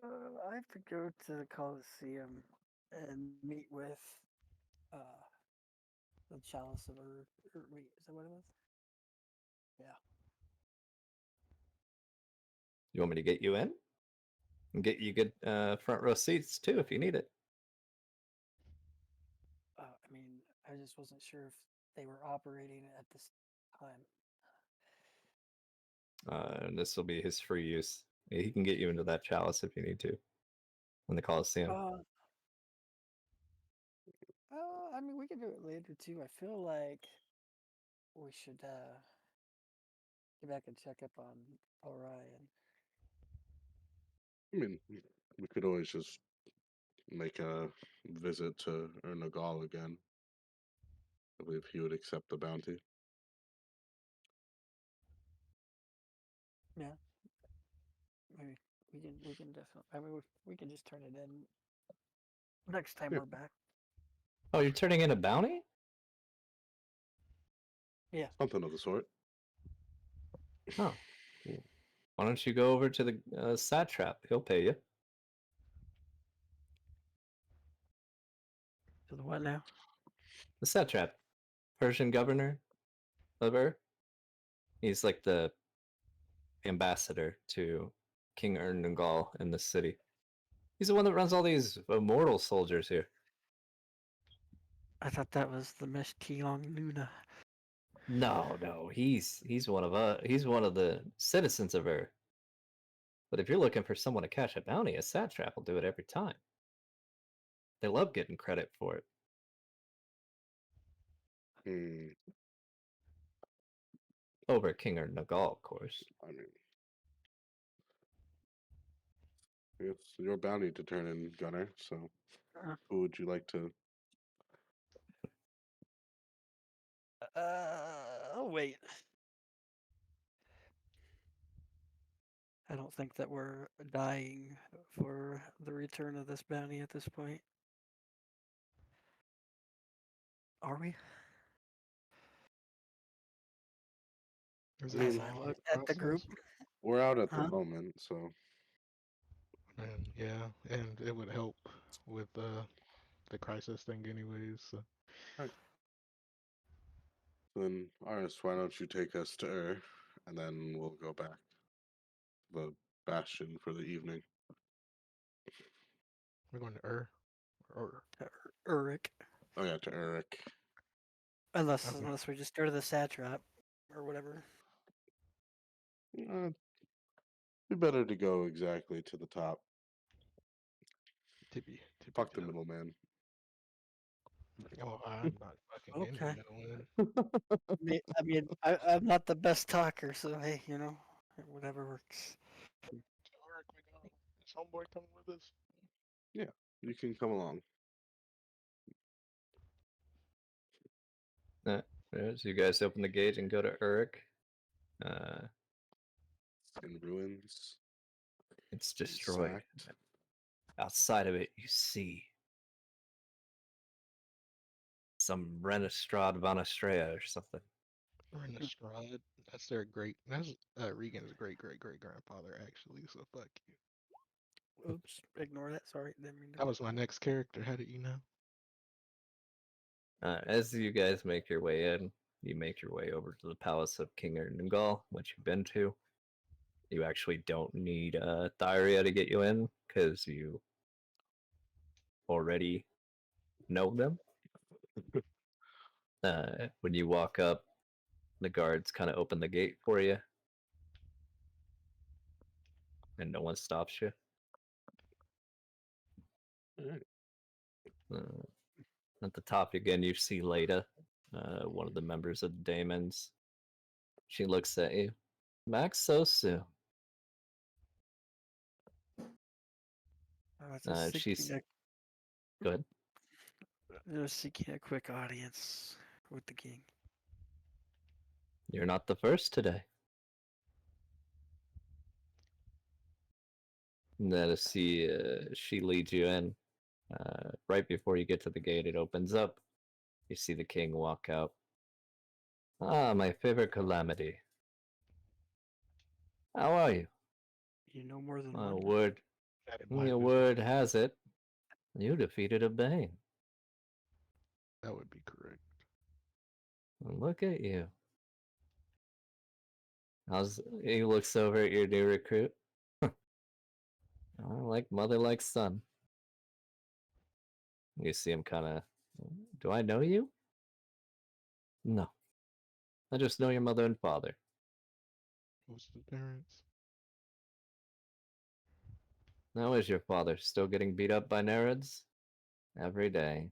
I have to go to the Coliseum and meet with uh, the Chalice of wait, is that what it was? Yeah. You want me to get you in? And get you good front row seats too if you need it. I mean, I just wasn't sure if they were operating at this time. And this will be his free use. He can get you into that chalice if you need to. In the Coliseum. I mean, we can do it later too. I feel like we should get back and check up on Orion. I mean, we could always just make a visit to Ernagal again. I believe he would accept the bounty. Yeah. Maybe we can definitely. I mean, we can just turn it in next time Yeah. we're back. Oh, you're turning in a bounty? Yeah. Something of the sort. Oh. Why don't you go over to the satrap? He'll pay you. To the what now? The satrap. Persian governor of Ur. He's like the ambassador to King Ernagal in the city. He's the one that runs all these immortal soldiers here. I thought that was the Miss Keong Luna. No, he's one of the citizens of Ur. But if you're looking for someone to catch a bounty, a satrap will do it every time. They love getting credit for it. Over at King Ernagal, of course. I mean, it's your bounty to turn in, Gunner. So, who would you like to? Oh wait. I don't think that we're dying for the return of this bounty at this point. Are we? Is I it a mean, I long looked at the group. process? we're out at the Huh? moment, so And yeah, and it would help with the crisis thing anyways. So. then, Aris, why don't you take us to and then we'll go back to the Bastion for the evening. We're going to or Uruk. Oh yeah, to Eric. Unless okay. we just go to the satrap or whatever. It'd be better to go exactly to the top. Tippy Fuck the top. middleman. Oh, I'm not fucking in the Okay. middle. I mean, I'm not the best talker, so hey, whatever works. Is homeboy coming with us? Yeah, you can come along. So you guys open the gate and go to Uruk. In ruins. It's destroyed. Sacked. Outside of it, you see some Renestrad Van Estrella or something. Renestrad. That's Regan's great grandfather actually. So fuck you. Oops, ignore that. Sorry, didn't mean to. That was my next character. How did you know? As you guys make your way in, you make your way over to the palace of King Ernagal, which you've been to. You actually don't need Thyria to get you in, because you already know them. When you walk up, the guards kind of open the gate for you, and no one stops you. Alright. At the top again, you see Leda, one of the members of the Daemons. She looks at you. Back so soon. She's... Go ahead. Just seeking a quick audience with the king. You're not the first today. And then she leads you in. Right before you get to the gate, it opens up. You see the king walk out. Ah, my favorite calamity. How are you? You know more than one. Word has it. You defeated a Bane. That would be correct. Look at you. He looks over at your new recruit. Like mother, like son. You see him kind of... Do I know you? No. I just know your mother and father. What's the difference? How is your father? Still getting beat up by Nereids? Every day.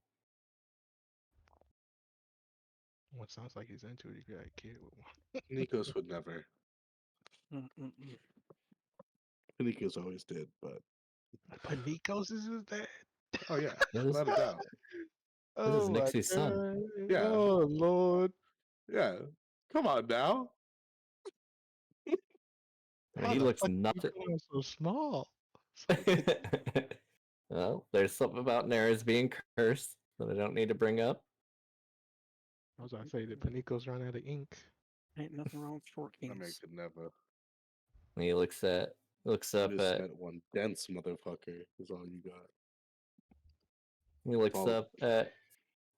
What sounds like he's into it, you got a kid with one. Nikos would never. Nikos always did, but Panikos is his dad? oh yeah, This is without a doubt. Oh my Nixie's son. God. Yeah. Oh Lord. Yeah, come on now. I mean, How he the looks fuck you nothing... going so small? Well, there's something about Nereids being cursed that I don't need to bring up. I was gonna say, did Panikos run out of ink? Ain't nothing wrong with short I mean, kings. could never. He looks You up just at... met one dense motherfucker. Is all you got. He looks Follow- up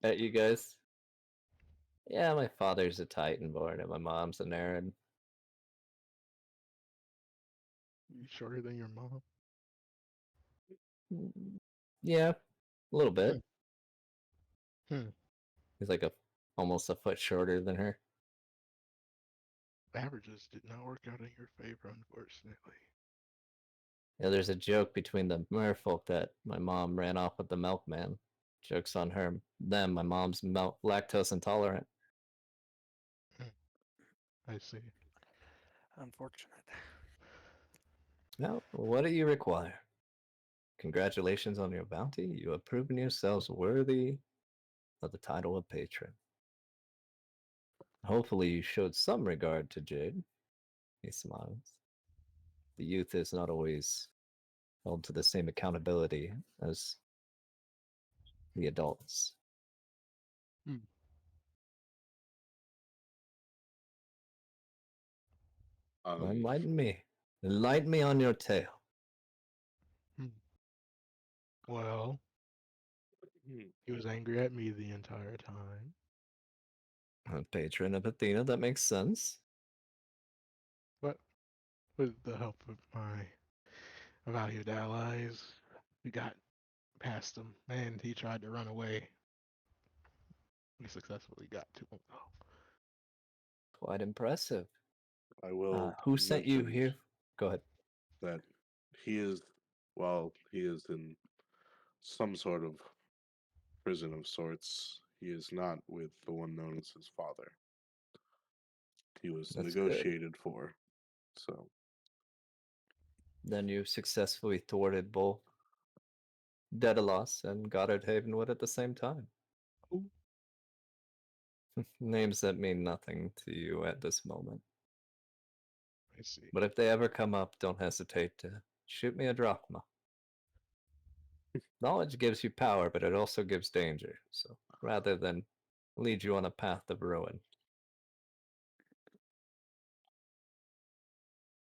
at you guys. Yeah, my father's a Titanborn and my mom's a Nereid. You shorter than your mom? Yeah, a little bit. Hmm. He's like almost a foot shorter than her. Averages did not work out in your favor, unfortunately. Yeah, there's a joke between the merfolk that my mom ran off with the milkman. Joke's on her. Them, my mom's lactose intolerant. I see. Unfortunate. Now, what do you require? Congratulations on your bounty. You have proven yourselves worthy of the title of patron. Hopefully you showed some regard to Jade. He smiles. The youth is not always held to the same accountability as the adults. Enlighten me. Enlighten me on your tale. Well, he was angry at me the entire time. A patron of Athena, that makes sense. But with the help of my valued allies, we got past him, and he tried to run away. We successfully got to him, though. Quite impressive. I will. Who sent you mention here? Go ahead. That he is, well, he is in some sort of prison of sorts. He is not with the one known as his father. He was That's good. negotiated for. So Then you successfully thwarted both Daedalus and Goddard Havenwood at the same time. Ooh. Names that mean nothing to you at this moment. I see. But if they ever come up, don't hesitate to shoot me a drachma. Knowledge gives you power, but it also gives danger. So rather than lead you on a path of ruin.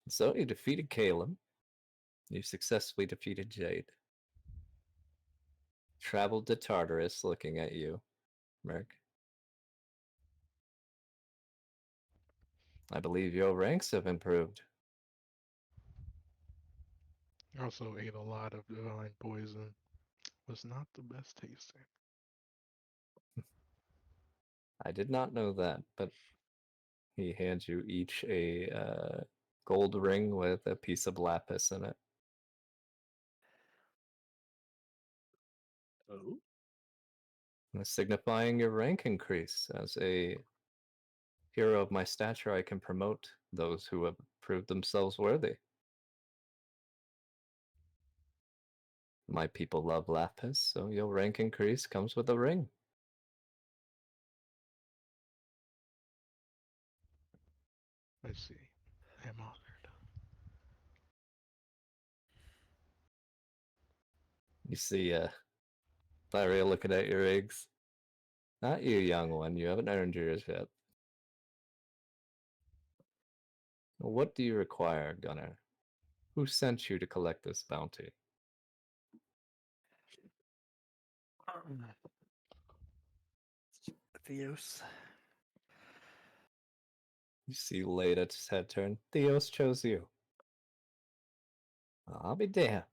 So you defeated Caleb. You successfully defeated Jade. Traveled to Tartarus looking at you, Merc. I believe your ranks have improved. I also ate a lot of divine poison. Was not the best tasting. I did not know that, but he hands you each a gold ring with a piece of lapis in it. oh, signifying your rank increase. As a hero of my stature, I can promote those who have proved themselves worthy. My people love lapis, so your rank increase comes with a ring. Let's see. I'm honored. You see, Lyria looking at your eggs. Not you, young one. You haven't earned yours yet. What do you require, Gunner? Who sent you to collect this bounty? Theos. You see Lada's head turn. Theos chose you. I'll be damned.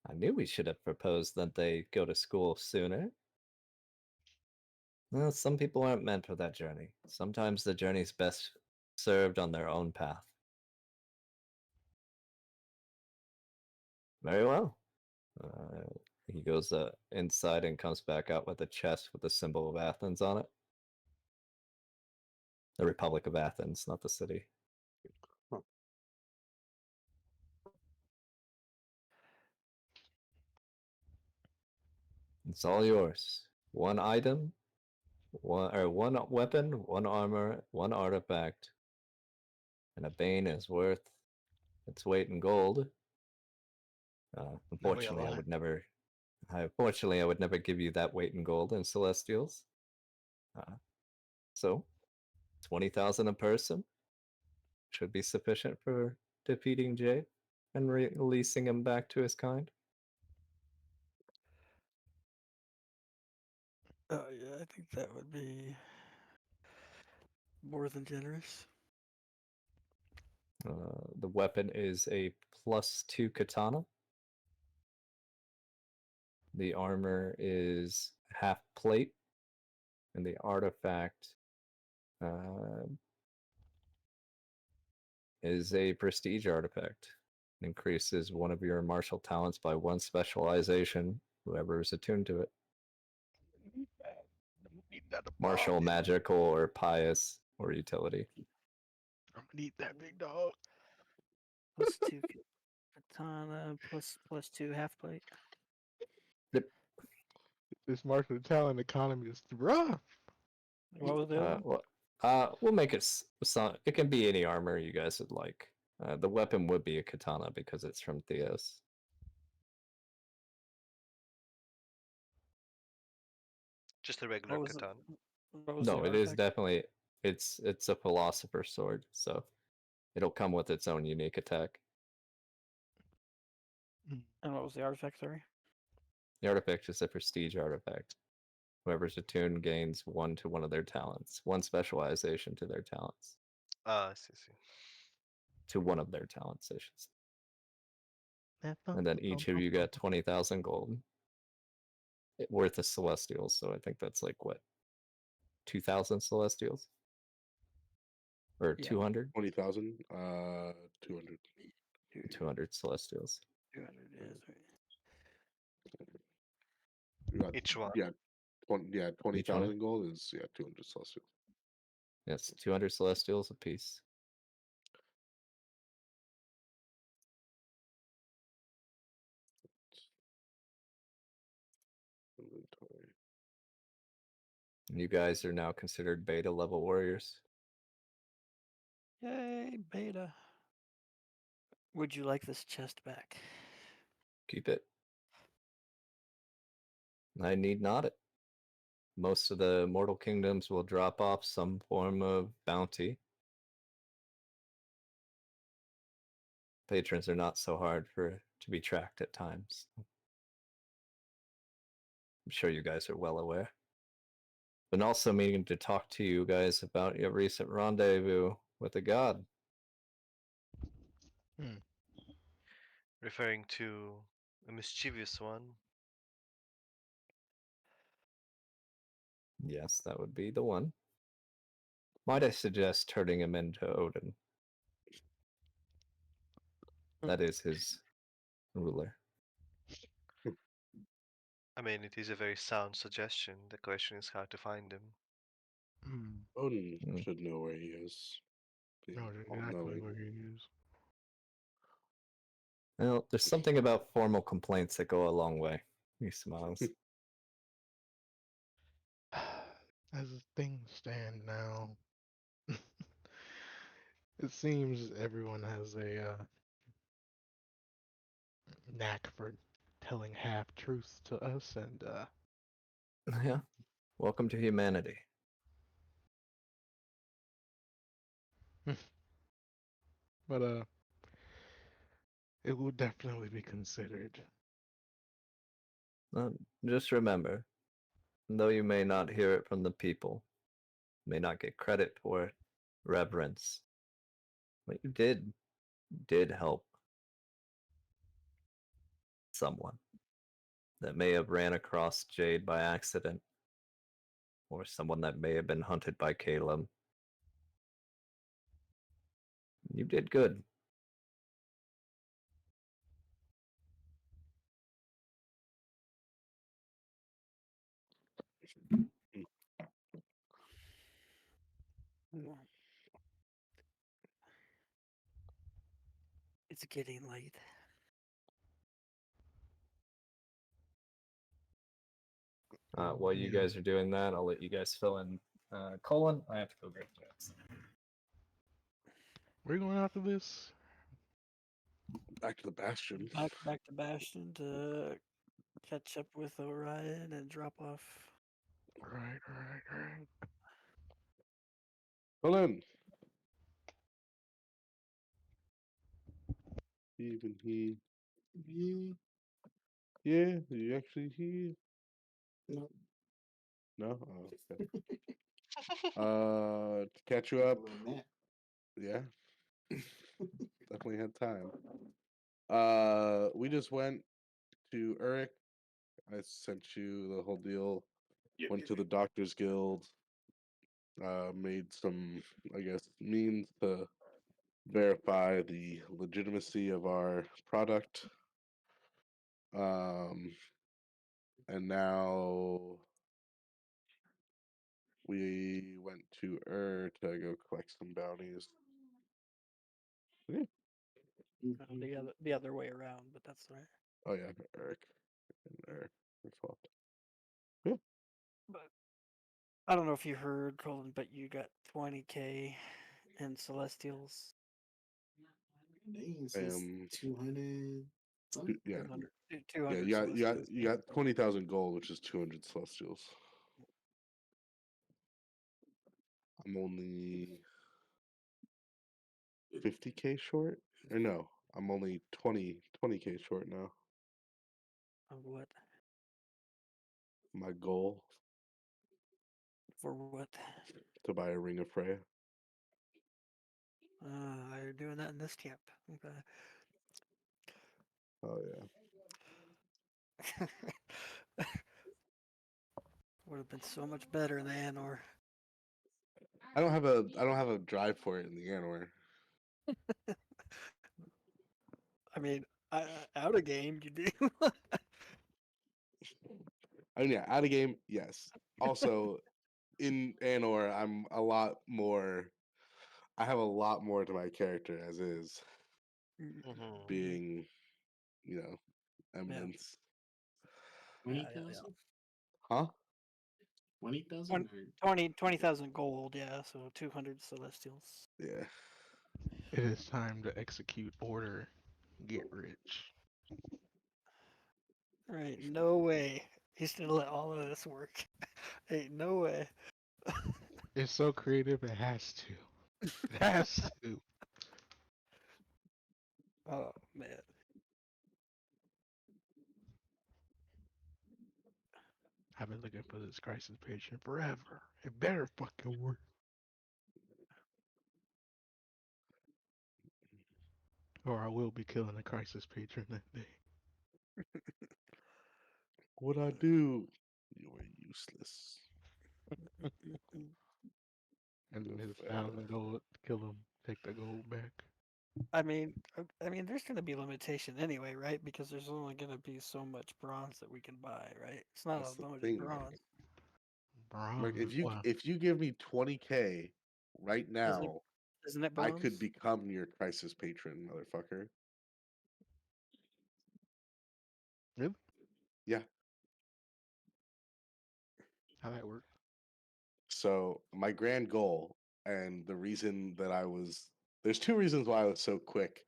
I knew we should have proposed that they go to school sooner. Well, some people aren't meant for that journey. Sometimes the journey's best served on their own path. Very well. He goes inside and comes back out with a chest with the symbol of Athens on it. The Republic of Athens, not the city. It's all yours. One item, one weapon, one armor, one artifact, and a bane is worth its weight in gold. Unfortunately, I would never. Unfortunately, I would never give you that weight in gold in Celestials. So, 20,000 a person should be sufficient for defeating Jade and releasing him back to his kind. Oh yeah, I think that would be more than generous. The weapon is a +2 katana. The armor is half plate, and the artifact is a prestige artifact. It increases one of your martial talents by 1 specialization, whoever is attuned to it. Martial, magical, or pious, or utility. I'm gonna eat that big dog. +2 katana, +2 half plate. This martial talent economy is rough. What was the other one? We'll make it. It can be any armor you guys would like. The weapon would be a katana because it's from Theos. Just a regular What was katana. What was the No, it is artifact? definitely. It's a philosopher's sword, so it'll come with its own unique attack. And what was the artifact, sorry? The artifact is a prestige artifact. Whoever's attuned gains 1 to one of their talents, 1 specialization to their talents. I see. To one of their talents, I should say. And then each of you got 20,000 gold worth of celestials. So I think that's like what, 2,000 celestials, or Yeah. 200? 20,000. 200. 200 celestials. 200 is right. Each one. Yeah, 20,000 Each one? gold is 200 celestials. Yes, 200 celestials apiece. Inventory. You guys are now considered beta level warriors. Yay, beta. Would you like this chest back? Keep it. I need not it. Most of the mortal kingdoms will drop off some form of bounty. Patrons are not so hard to be tracked at times. I'm sure you guys are well aware. But also meaning to talk to you guys about your recent rendezvous with the god. Referring to a mischievous one. Yes, that would be the one. Might I suggest turning him into Odin? That is his ruler. I mean, it is a very sound suggestion. The question is how to find him. Odin Hmm. should know where he is. Being Knows exactly all-knowing. where he is. Well, there's something about formal complaints that go a long way. He smiles. As things stand now, it seems everyone has a knack for telling half truths to us, and Yeah. Welcome to humanity. but it will definitely be considered. Just remember, though you may not hear it from the people, may not get credit for it, reverence. What you did help someone that may have ran across Jade by accident, or someone that may have been hunted by Caleb. You did good. Well, it's getting late. While you Yeah. guys are doing that, I'll let you guys fill in. Colin, I have to go get jokes. We're going after this. Back to the Bastion. Back to Bastion to catch up with Orion and drop off. Right. Colin! Even he. Yeah. Yeah, are you actually here? No. No? Oh, okay. To catch you up. Yeah. Definitely had time. We just went to Uruk. I sent you the whole deal. Went to the Doctors Guild. Made some, I guess, means to verify the legitimacy of our product. And now we went to to go collect some bounties. Yeah. The other way around, but that's right. Oh yeah, Eric and Eric. Their fault. Yeah. But I don't know if you heard, Colin, but you got 20k in Celestials. Um, 200. yeah, 200, yeah. 200 You got 20,000 gold, which is 200 celestials. I'm only 50k short, or no? I'm only 20k short now. Of what? My goal For what? to buy a ring of Freya. You're doing that in this camp. Okay. Oh yeah. Would have been so much better in the Anor. I don't have a drive for it in the Anwar. I mean, out of game, you do. I mean, yeah, out of game, yes. Also, in Anor, I'm a lot more. I have a lot more to my character as is, Mhm. being, you know, Yeah. eminence. 20,000? Huh? 20,000? 20,000 gold, yeah, so 200 Celestials. Yeah. It is time to execute order. Get rich. Right, no way. He's gonna let all of this work. Ain't no way. It's so creative, it has to. It has to. Oh, man. I've been looking for this crisis patient forever. It better fucking work. Or I will be killing a crisis patron that day. What'd I do? You were useless. And Go his forever. 1,000 gold, kill him, take the gold back. I mean, there's going to be limitation anyway, right? Because there's only going to be so much bronze that we can buy, right? It's not That's the unlimited thing, bronze. Like Bronze. Wow. if you give me 20K right Isn't it? now, Isn't it I could bronze? become your crisis patron, motherfucker. Really? Yeah. How that work? So my grand goal, and the reason that there's two reasons why I was so quick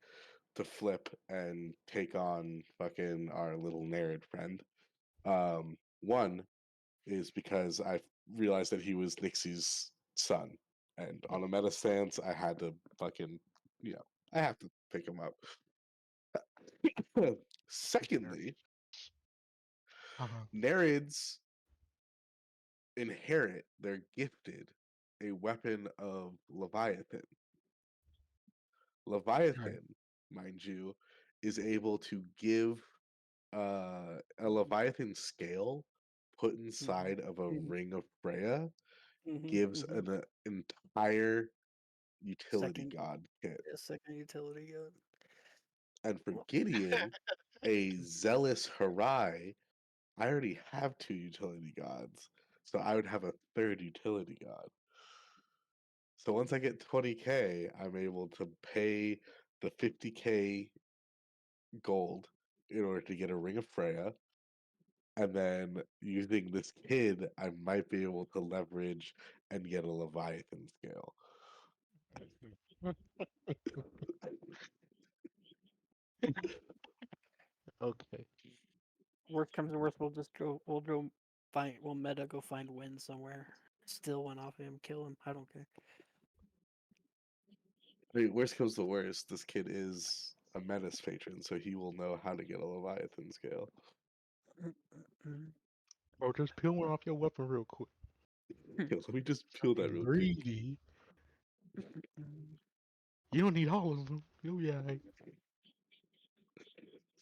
to flip and take on fucking our little Nerid friend. One is because I realized that he was Nixie's son, and on a meta stance, I had to fucking, I have to pick him up. Secondly, Uh-huh. Nerids inherit, they're gifted a weapon of Leviathan. Right. Leviathan, mind you, is able to give a Leviathan scale put inside of a Mhm. ring of Freya Mhm. gives Mhm. an entire utility Second, god kit. yeah, second utility gun. And for Well, Gideon, a zealous Harai, I already have two utility gods. So I would have a third utility god. So once I get 20K, I'm able to pay the 50K gold in order to get a ring of Freya. And then using this kid, I might be able to leverage and get a Leviathan scale. Okay. worst comes to worst, we'll meta go find Win somewhere. Steal one off him, kill him. I don't care. I mean, worst comes to worst, this kid is a menace patron, so he will know how to get a Leviathan scale. Or just peel one off your weapon real quick. Yo, let me just peel that real quick. Greedy. You don't need all of them. You'll be alright.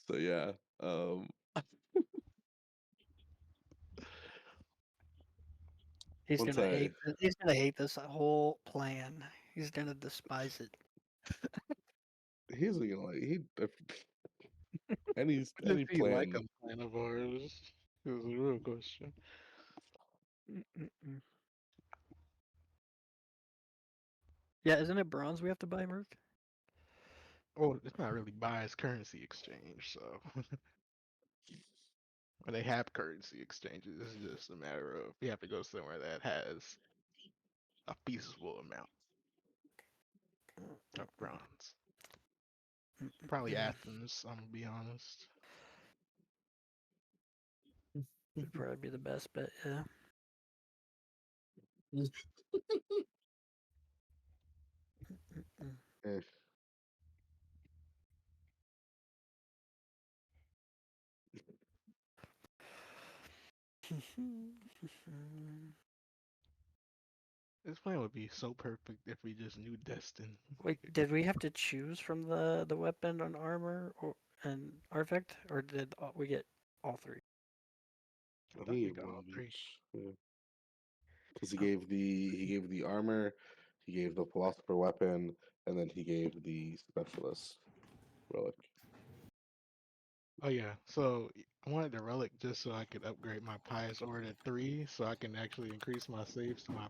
So yeah, He's once gonna I hate. He's gonna hate this whole plan. He's gonna despise it. he isn't gonna like he any Does any he like a plan. plan of ours? Is the real question. Mm-mm-mm. Yeah, isn't it bronze we have to buy, Merc? Well, it's not really biased currency exchange, so when they have currency exchanges, it's just a matter of you have to go somewhere that has a feasible amount of bronze. Probably Mm-mm. Athens, I'm gonna be honest. Would probably be the best bet. Yeah. Mm-mm. Eh, This plan would be so perfect if we just knew Destin. Wait, did we have to choose from the weapon and armor or and artifact, or did we get all three? I I thought think we it got all was three. because he Oh, gave the armor, he gave the philosopher weapon, and then he gave the specialist relic. Oh yeah, so I wanted the relic just so I could upgrade my pious order to 3, so I can actually increase my saves to my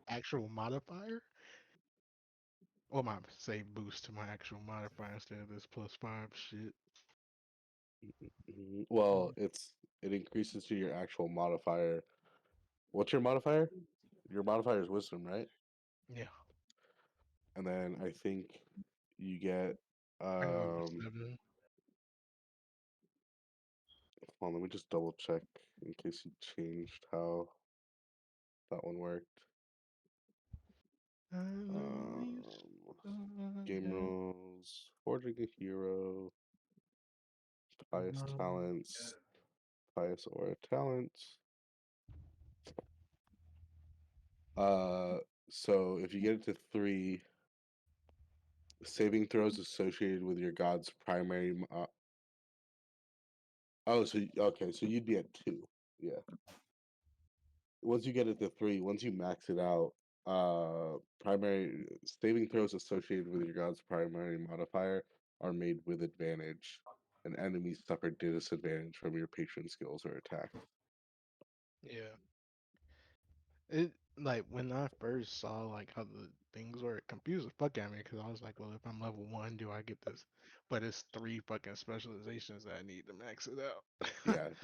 actual modifier, or my save boost to my actual modifier instead of this +5 shit. Well, it increases to your actual modifier. What's your modifier? Your modifier is wisdom, right? Yeah, And then I think you get I can go up to um 7. hold on, let me just double check in case you changed how that one worked. I love you Um, so game much. rules, forging a hero, pious talents, pious aura talents. Uh, so if you get it to 3, saving throws associated with your god's primary. Oh, so okay, so you'd be at 2. Yeah. Once you get it to 3, once you max it out, primary saving throws associated with your god's primary modifier are made with advantage, and enemies suffer disadvantage from your patron skills or attack. Yeah. It like when I first saw like how the things were, it confused the fuck out of me because I was like, well, if I'm level 1, do I get this? But it's 3 fucking specializations that I need to max it out.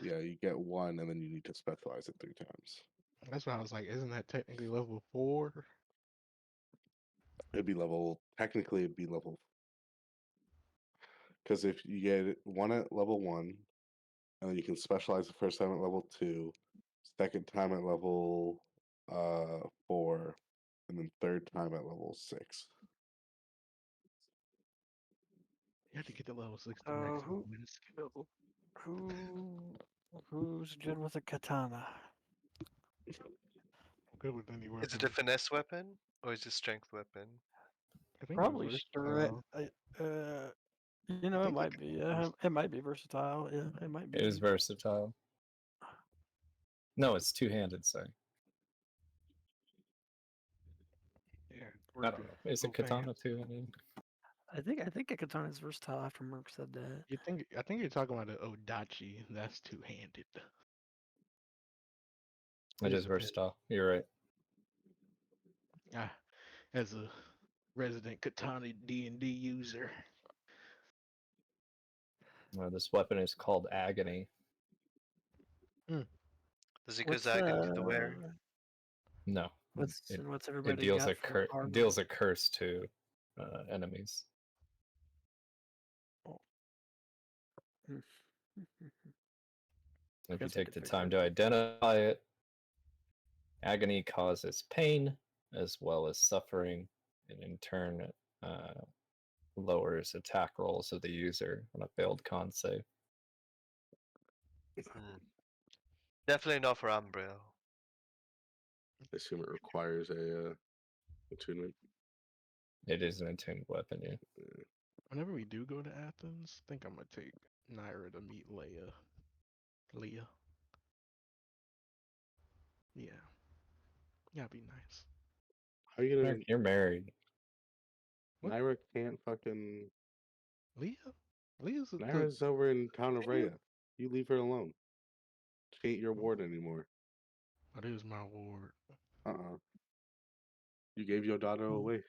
Yeah, you get one, and then you need to specialize it 3 times. That's why I was like, isn't that technically level 4? Technically, it'd be level, because if you get one at level 1, and then you can specialize the first time at level 2, second time at level 4, and then third time at level 6. You have to get to level 6 to Uh, max out who win skill. who's good with a katana? Good with any Is it weapon. a finesse weapon or is it a strength weapon? I think Probably it's straight. versatile. You I know, it think might be. Yeah, it might be versatile. Yeah, it might be. It is versatile. No, it's two-handed, sorry. Yeah, I don't know. Is it katana two-handed? I think a katana is versatile after Merc said that. I think you're talking about an Odachi. That's two-handed. It is versatile. You're right. As a resident katana D&D user. This weapon is called Agony. Does it What's goes agony to wear? No. What's It everybody deals got a for armor? deals a curse to enemies. Oh. Hmm. If you Guess I take could the figure time it to identify it, agony causes pain as well as suffering, and in turn lowers attack rolls of the user on a failed con save. Definitely not for Umbral. I assume it requires a attunement. It is an attuned weapon, yeah. Whenever we do go to Athens, I think I'm gonna take Naira to meet Leia. Leah. Yeah. Yeah, it'd be nice. How you gonna? You're married. What? Naira can't fucking. Leah? Leah's the Naira's over in town of Leah? Rhea. You leave her alone. She ain't your ward anymore. That is my ward. You gave your daughter away.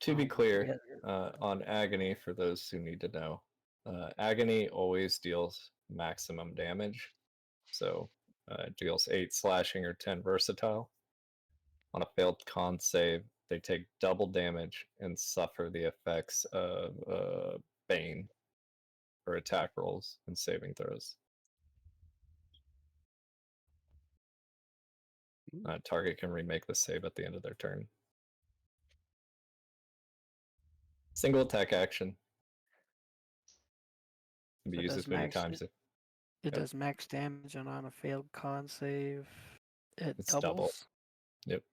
To be clear, on agony, for those who need to know, agony always deals maximum damage. So it deals 8 slashing or 10 versatile. On a failed con save, they take double damage and suffer the effects of Bane for attack rolls and saving throws. Target can remake the save at the end of their turn. Single attack action. Can be So it used does as many max- times. It does max damage, and on a failed con save, it It's double. doubles. Yep.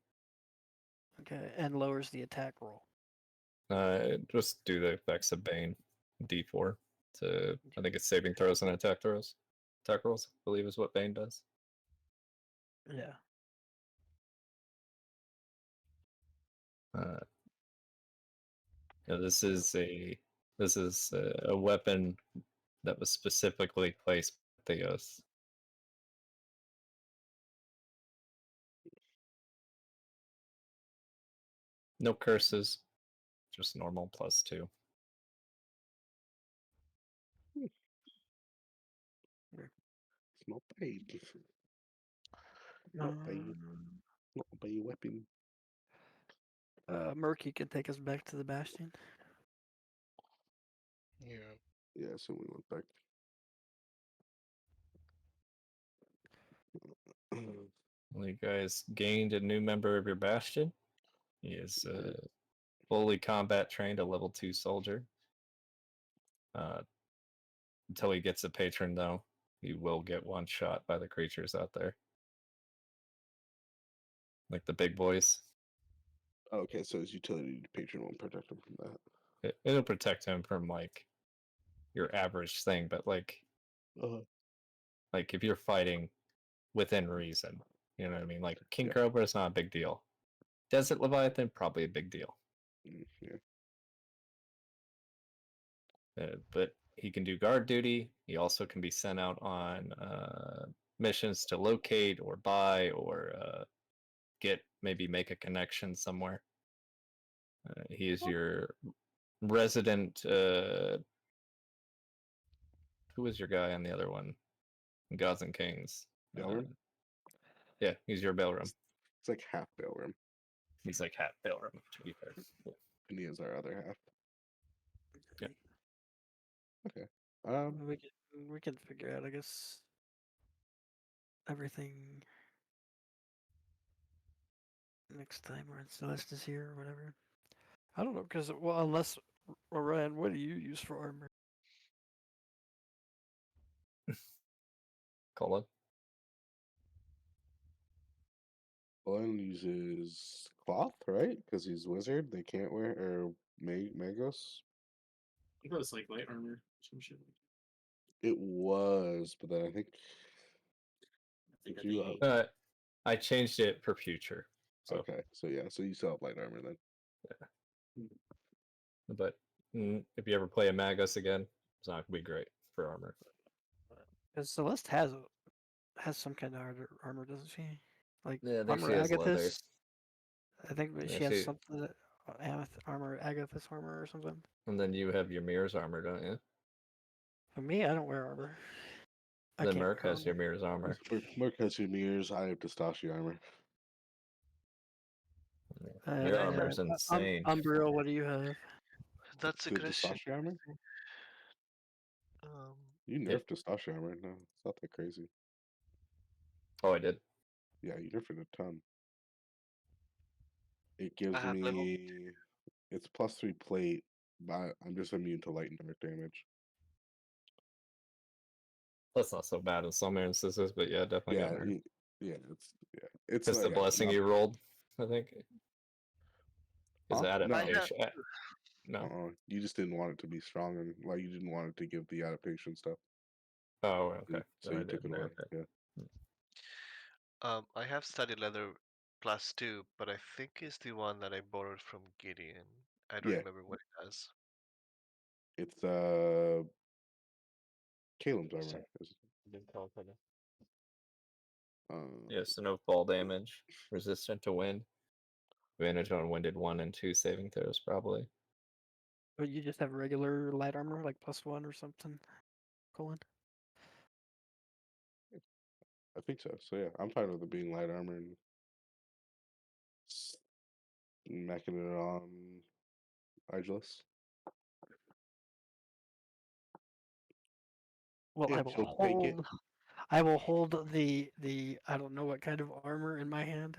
Okay, and lowers the attack roll. Just do the effects of Bane, D4. To I think it's saving throws and attack throws. Attack rolls, I believe, is what Bane does. Yeah. This is a weapon that was specifically placed by Theos. No curses, just normal +2. It's not paid. Not paid. Not by your weapon. Murky can take us back to the Bastion. Yeah. Yeah, so we went back. Well, you guys gained a new member of your Bastion. He is fully combat trained, a level 2 soldier. Until he gets a patron, though, he will get one shot by the creatures out there. Like the big boys. Okay, so his utility patron won't protect him from that. It'll protect him from, like, your average thing, but, like, like if you're fighting within reason, You know what I mean? Like King Yeah. Cobra is not a big deal. Desert Leviathan, probably a big deal. Yeah. But he can do guard duty. He also can be sent out on missions to locate or buy or maybe make a connection somewhere. He is your resident. Who was your guy on the other one? Gods and Kings. Belram? Yeah, he's your Belram. It's like half Belram. He's like half Belram, to be fair. Yeah. And he is our other half. Yeah. Okay. We can figure out, I guess, everything next time when Celeste is here or whatever. I don't know, because unless Orion, what do you use for armor? Colin. Colin uses cloth, right? Because he's wizard. They can't wear or magos. I think it was like light armor, some shit. It was, but then I think I you think I changed it for future. So. Okay, so yeah, so you still have light armor then. But if you ever play a Magus again, it's not gonna be great for armor. Because Celeste has some kind of armor, doesn't she? Like Yeah, I think armor she has leather. Agathis. I think Yeah, she has something that armor Agathis armor or something. And then you have your mirror's armor, don't you? For me, I don't wear armor. Then Merc has your mirror's armor. Merc has your mirrors. I have Pistachi armor. Your armor's insane. Umbriel, what do you have? That's a Good question. Pistachi armor? You nerfed Pistachi armor. No, it's not that crazy. Oh, I did? Yeah, you nerfed it a ton. It gives I have level me... It's +3 plate, but I'm just immune to light and dark damage. That's not so bad in some instances, but yeah, definitely got nerfed. It's Just the blessing you rolled, I think. Is Huh? adaptation? No. You just didn't want it to be strong, and like you didn't want it to give the adaptation stuff. Oh, okay. So you took it away. Okay. Yeah. I have study leather +2, but I think it's the one that I borrowed from Gideon. I don't remember what it does. It's Caleb's armor. Yeah, so no fall damage, resistant to wind, advantage on winded 1 and 2 saving throws, probably. But you just have regular light armor, like +1 or something, Colin? I think so. So yeah, I'm fine with it being light armor and smacking it on Ageless. Well, Yeah, I will hold the I don't know what kind of armor in my hand.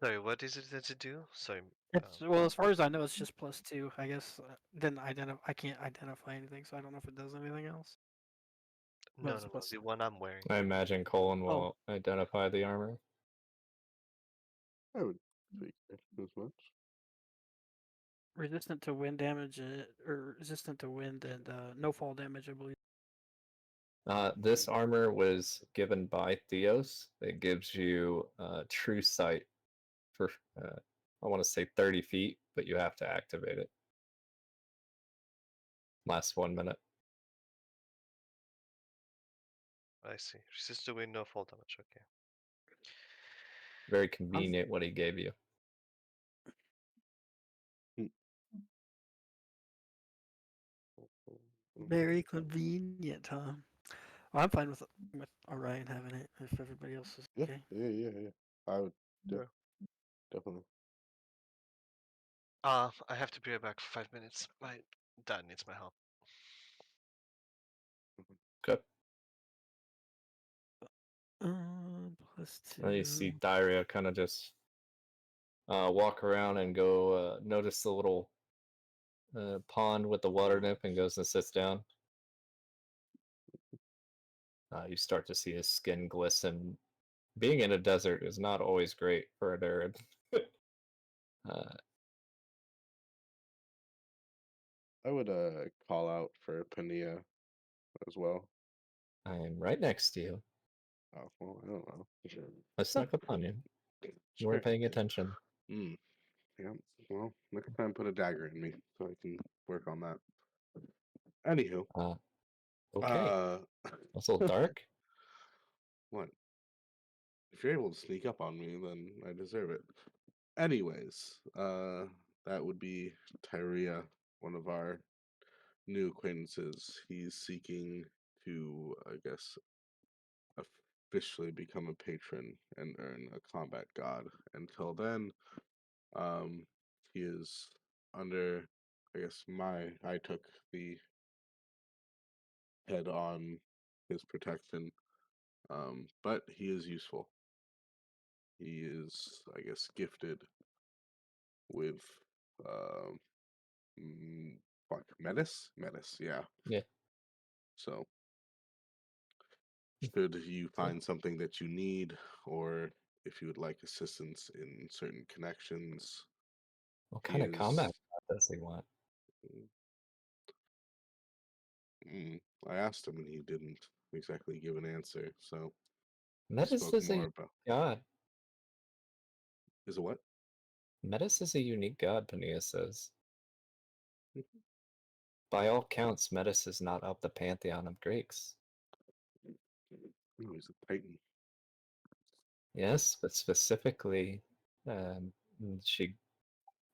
Sorry, what is it that you do? Sorry. Well, as far as I know, it's just +2. I guess I can't identify anything, so I don't know if it does anything else. No, the one I'm wearing. I imagine Colin will identify the armor. I would think as much. Resistant to wind damage, or resistant to wind and no fall damage, I believe. This armor was given by Theos. It gives you true sight for, I want to say 30 feet, but you have to activate it. Lasts 1 minute. I see. Resist to wind, no fall damage. Okay. Very convenient what he gave you. Very convenient, huh? Well, I'm fine with Orion having it if everybody else is okay. Yeah. I would definitely. I have to be right back for 5 minutes. My dad needs my help. Okay. +2. And you see Diarrhea kind of just walk around and go notice the little pond with the water nymph and goes and sits down. You start to see his skin glisten. Being in a desert is not always great for a nerd. I would call out for Pania as well. I am right next to you. Oh, well, I don't know. I snuck up on you. You Sure. weren't paying attention. Yeah. Well, next time put a dagger in me so I can work on that. Anywho. Okay. That's a little dark. What? If you're able to sneak up on me, then I deserve it. Anyways, that would be Tyria, one of our new acquaintances. He's seeking to, I guess, officially become a patron and earn a combat god. Until then, he is under, I guess, I took the head on his protection, but he is useful. He is, I guess, gifted with, um, fuck, menace, yeah. Yeah. So, should you find something that you need, or if you would like assistance in certain connections, What he kind of combat is. does he want? I asked him and he didn't exactly give an answer. So we Metis spoke is more a about. god. Is it what? Metis is a unique god, Pania says. Mhm. By all counts, Metis is not of the pantheon of Greeks. No, he's a titan. Yes, but specifically, she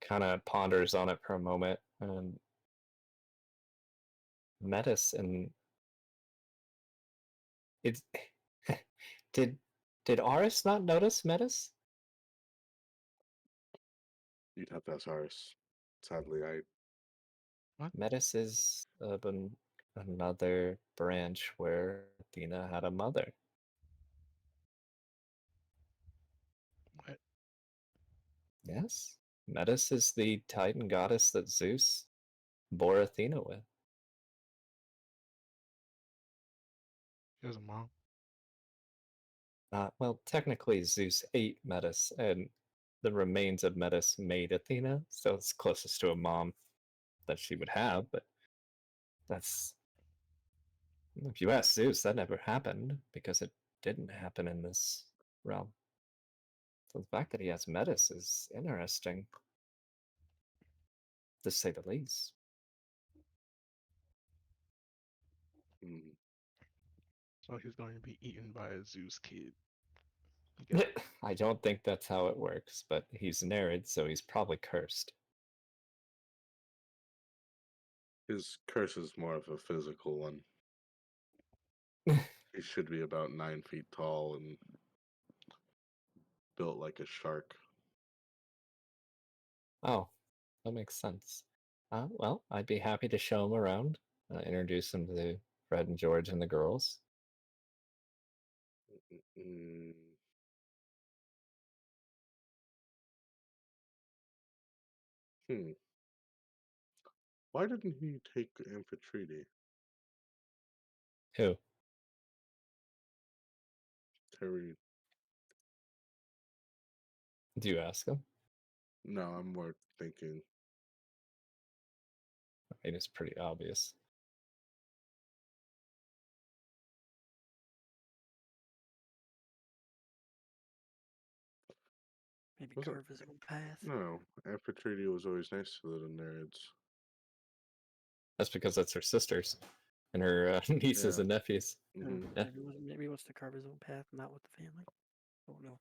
kind of ponders on it for a moment, and Metis and it's did Aris not notice Metis? You'd have to ask Horus. Sadly, Metis is another branch where Athena had a mother. What? Yes, Metis is the Titan goddess that Zeus bore Athena with. He has a mom. Well, technically, Zeus ate Metis, and the remains of Metis made Athena, so it's closest to a mom that she would have, but that's. If you ask Zeus, that never happened, because it didn't happen in this realm. So the fact that he has Metis is interesting, to say the least. mm, So he's going to be eaten by a Zeus kid. You got it. I don't think that's how it works, but he's Nerid, so he's probably cursed. his curse is more of a physical one. He should be about 9 feet tall and built like a shark. Oh, that makes sense. Well, I'd be happy to show him around, introduce him to Fred and George and the girls. Mm, hmm. Why didn't he take Amphitrite? Who? Terry. Do you ask him? No, I'm more thinking. I mean, it's pretty obvious. Maybe Was it? carve his own path. No, Amphitrite was always nice to the nerds. That's because that's her sisters and her nieces Yeah. and nephews. Hmm. Yeah. Maybe he wants to carve his own path, not with the family. Oh no.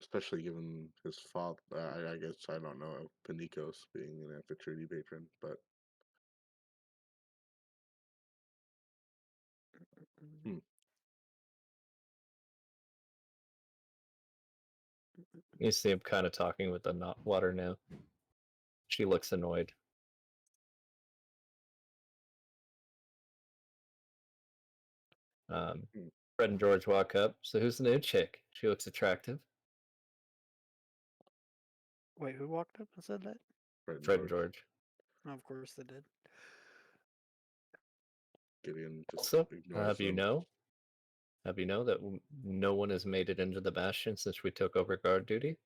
Especially given his father. I guess I don't know of Panikos being an Amphitrite patron, but hmm. You see him kind of talking with the water now. She looks annoyed. Hmm. Fred and George walk up. So who's the new chick? She looks attractive. Wait, who walked up and said that? Fred and George. Oh, of course they did. Gideon just Also, ignores have you them. know that no one has made it into the Bastion since we took over guard duty?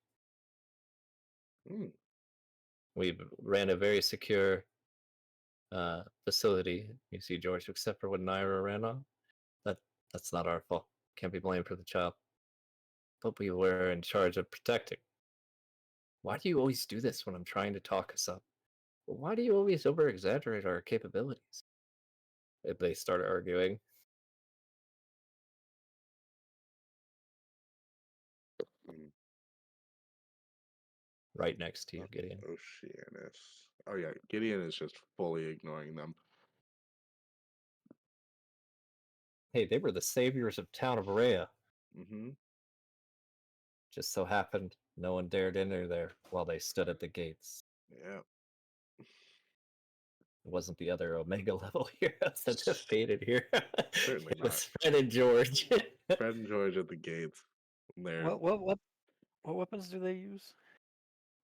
Hmm. We ran a very secure facility. You see, George, except for what Naira ran on. That's not our fault. can't be blamed for the child. But we were in charge of protecting. Why do you always do this when I'm trying to talk us up? Why do you always over-exaggerate our capabilities? If they start arguing. Mm, Right next to you, not Gideon. Oceanus. Oh yeah, Gideon is just fully ignoring them. Hey, they were the saviors of town of Rhea. Mm-hmm. Just so happened no one dared enter there while they stood at the gates. Yeah. It wasn't the other Omega level heroes that defeated here. Certainly It was not. Fred and George. Fred and George at the gates. They're What weapons do they use?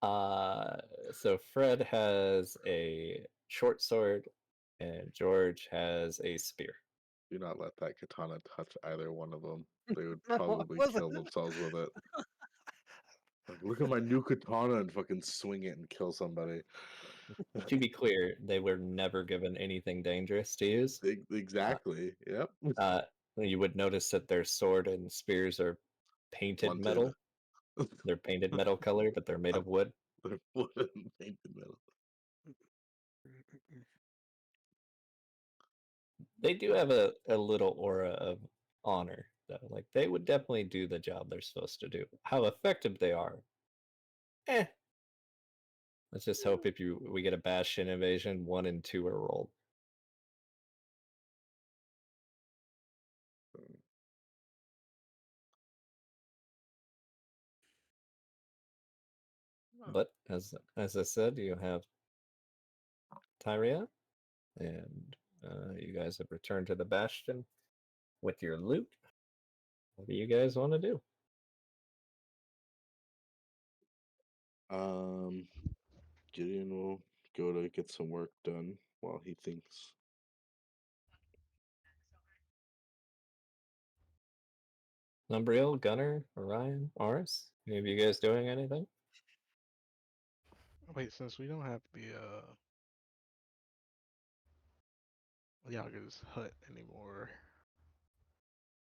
So Fred has a short sword, and George has a spear. do not let that katana touch either one of them. They would No, I probably wasn't. kill themselves with it. Like, look at my new katana and fucking swing it and kill somebody. To be clear, they were never given anything dangerous to use. Exactly. Yep. You would notice that their sword and spears are painted Blunted. metal. They're painted metal color, but they're made of wood. They're wooden painted metal. They do have a little aura of honor, though. Like, they would definitely do the job they're supposed to do. How effective they are, eh. Let's just hope if we get a Bastion invasion, 1 and 2 are rolled. But as I said, you have Tyria, and you guys have returned to the Bastion with your loot. What do you guys want to do? Gideon will go to get some work done while he thinks. Lumbriel, Gunner, Orion, Oris? Any of you guys doing anything? Wait, since we don't have the Yaga's hut anymore.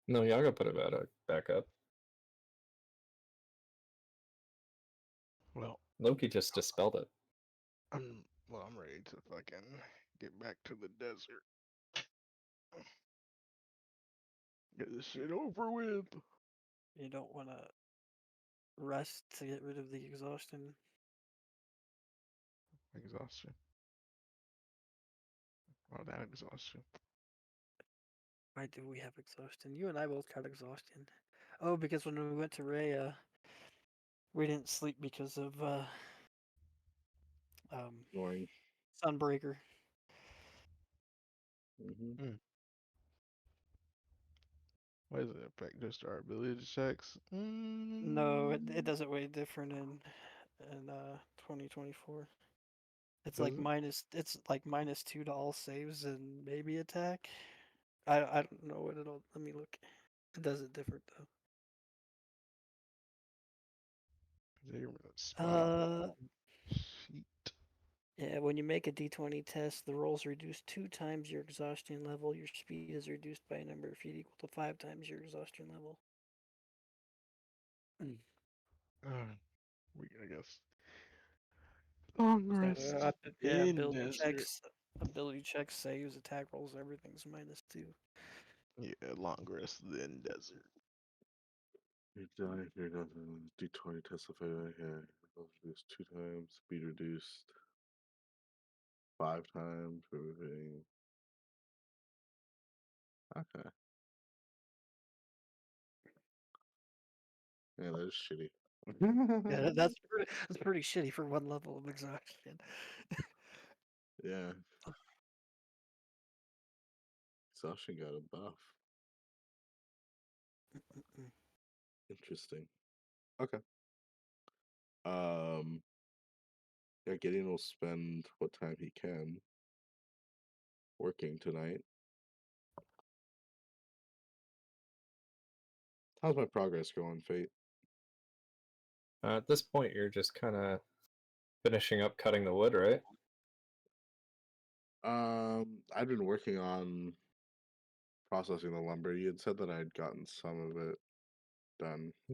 No, Yaga put it back up. Well, Loki just dispelled it. I'm ready to fucking get back to the desert. Get this shit over with. You don't want to rest to get rid of the exhaustion. Exhaustion. Oh, that exhaustion. Why do we have exhaustion? You and I both got exhaustion. Oh, because when we went to Rhea, we didn't sleep because of Ignoring. Sunbreaker. Mm-hmm. What does it affect just our ability checks? No, it does it way different in 2024. It's Does like it? minus 2 to all saves and maybe attack. I don't know what it'll. Let me look. It does it different though. Zero spot. Sheet. Yeah, when you make a d20 test, the rolls reduce 2 times your exhaustion level. Your speed is reduced by a number of feet equal to 5 times your exhaustion level. I guess. Long So, rest yeah, in desert. ability checks, saves, attack rolls, everything's minus 2. Yeah, long rest in desert. You die if you're not D20 testified. Yeah, reduced 2 times, speed reduced 5 times, everything. Okay. Yeah, that is shitty. Yeah, that's pretty shitty for one level of exhaustion. Yeah. Exhaustion got a buff. Interesting. Okay. Yeah, Gideon will spend what time he can working tonight. How's my progress going, Fate? At this point, you're just kind of finishing up cutting the wood, right? I've been working on processing the lumber. You had said that I had gotten some of it done. I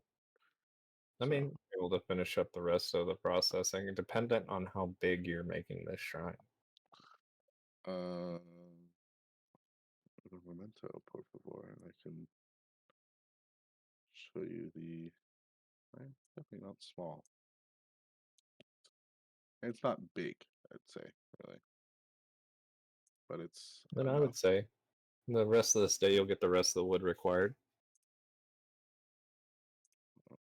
So, mean, able to finish up the rest of the processing, dependent on how big you're making this shrine. un momento, por favor, and I can show you the. Definitely not small. And it's not big, I'd say, really, but it's Then I enough. would say the rest of this day you'll get the rest of the wood required.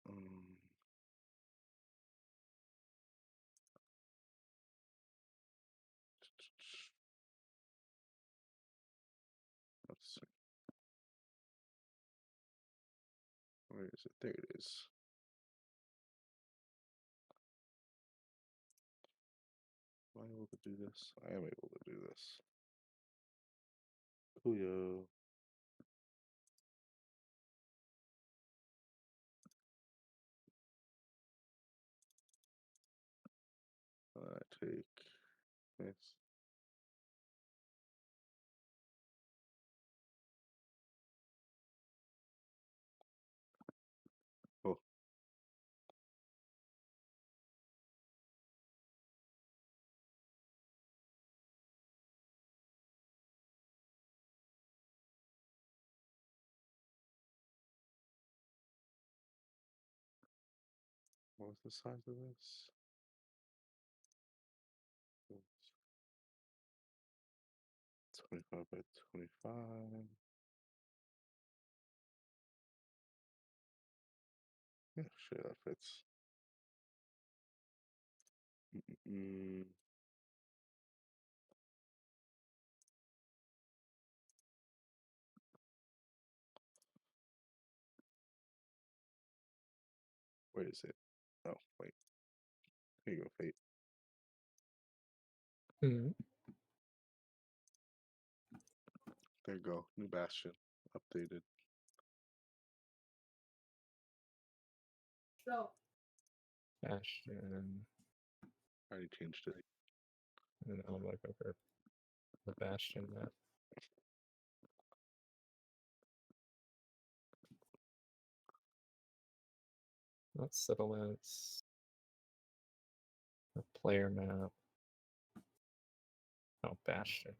Um, let's see. Where is it? There it is. Am I able to do this? I am able to do this. Coolio. I take this. Oh. What was the size of this? 25 by 25. Yeah, sure, that fits. Mm-mm. Where is it? Oh, wait. Here you go, Fate. Mhm. There you go. New Bastion. Updated. Bastion. I already changed it. And I'm like, okay, the Bastion map. Not settlements. A player map. Oh, Bastion.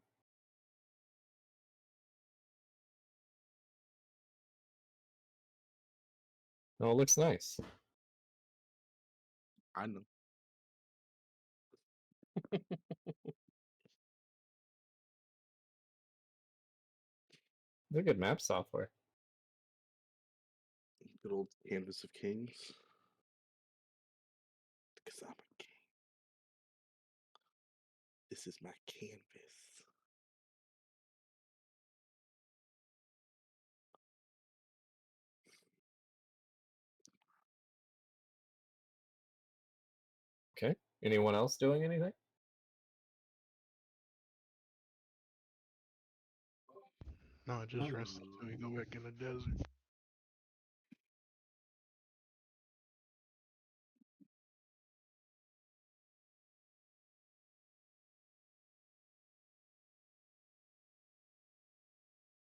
Oh, it looks nice. I know. They're good map software. Good old Canvas of Kings. Because I'm a king. This is my canvas. Okay. Anyone else doing anything? No, I just rest until we go back in the desert.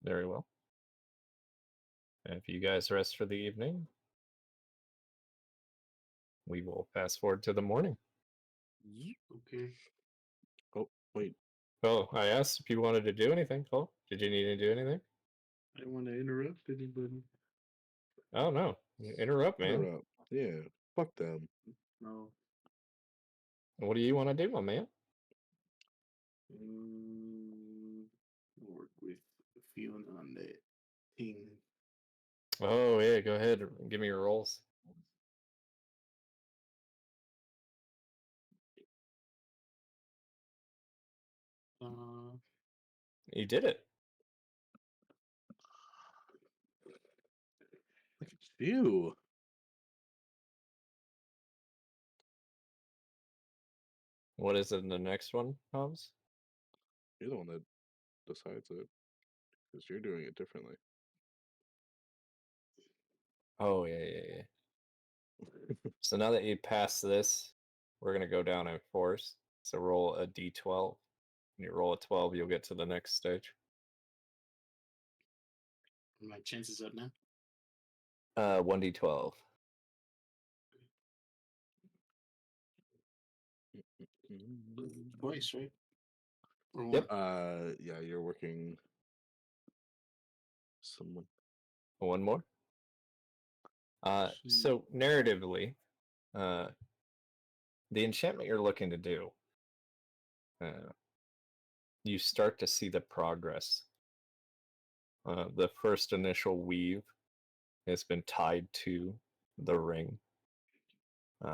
Very well. And if you guys rest for the evening, we will fast forward to the morning. Okay. Oh, wait. Oh, I asked if you wanted to do anything, Cole. Did you need to do anything? I don't want to interrupt anybody. Oh, no. Interrupt, man. Interrupt. Yeah. Fuck them. No. What do you want to do, my man? Work with Fiona on that thing. Oh, yeah, go ahead. Give me your rolls. You did it. Look at you. What is it in the next one, Hobbs? You're the one that decides it. Because you're doing it differently. Oh, yeah. So now that you pass this, we're going to go down in force. So roll a d12. When you roll a 12, you'll get to the next stage. My chances are now. 1d12. Twice, right? Or Yep. one? Yeah, you're working someone. One more. So narratively, the enchantment you're looking to do, you start to see the progress. The first initial weave has been tied to the ring.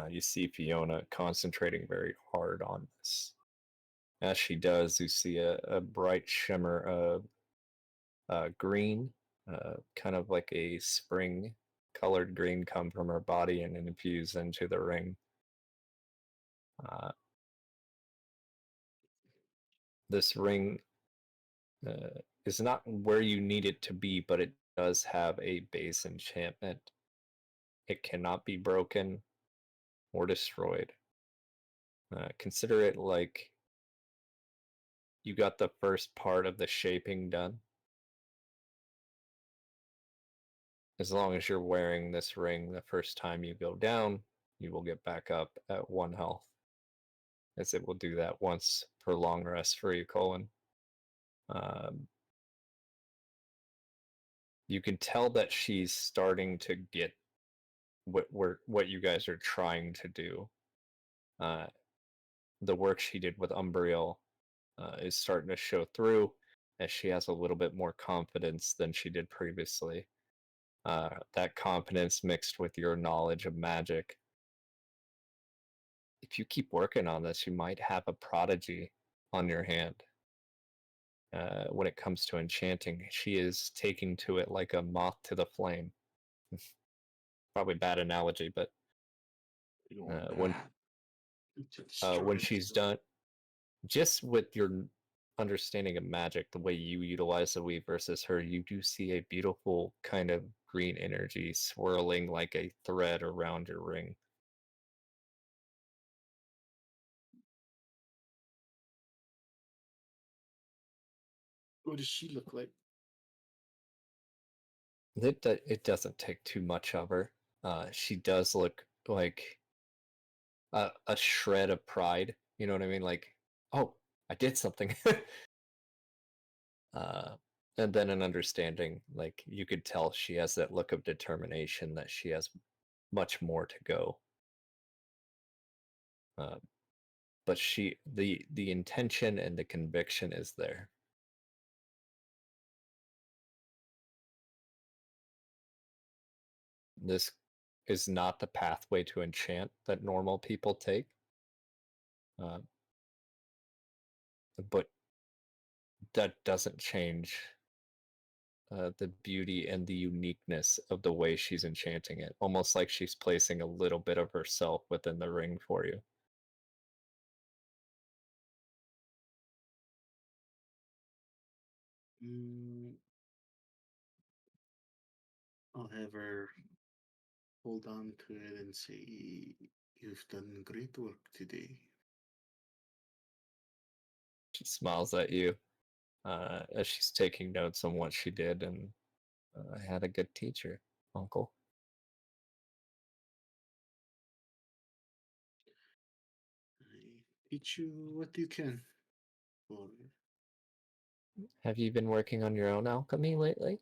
You see Fiona concentrating very hard on this. As she does, you see a bright shimmer of green, kind of like a spring colored green, come from her body and infuse into the ring. This ring is not where you need it to be, but it does have a base enchantment. It cannot be broken or destroyed. Consider it like you got the first part of the shaping done. As long as you're wearing this ring the first time you go down, you will get back up at 1 health, as it will do that once per long rest for you, Colin. You can tell that she's starting to get what you guys are trying to do. The work she did with Umbriel is starting to show through, as she has a little bit more confidence than she did previously. That confidence mixed with your knowledge of magic. If you keep working on this, you might have a prodigy on your hand. When it comes to enchanting, she is taking to it like a moth to the flame. Probably bad analogy, but when she's done, just with your understanding of magic, the way you utilize the weave versus her, you do see a beautiful kind of green energy swirling like a thread around your ring. What does she look like? It doesn't take too much of her. She does look like a shred of pride. You know what I mean? Like, oh, I did something. And then an understanding, like you could tell she has that look of determination that she has much more to go. But the intention and the conviction is there. This is not the pathway to enchant that normal people take. But that doesn't change the beauty and the uniqueness of the way she's enchanting it. Almost like she's placing a little bit of herself within the ring for you. I'll have her hold on to it and say, "You've done great work today." She smiles at you as she's taking notes on what she did, and I had a good teacher, Uncle. I teach you what you can. Or Have you been working on your own alchemy lately?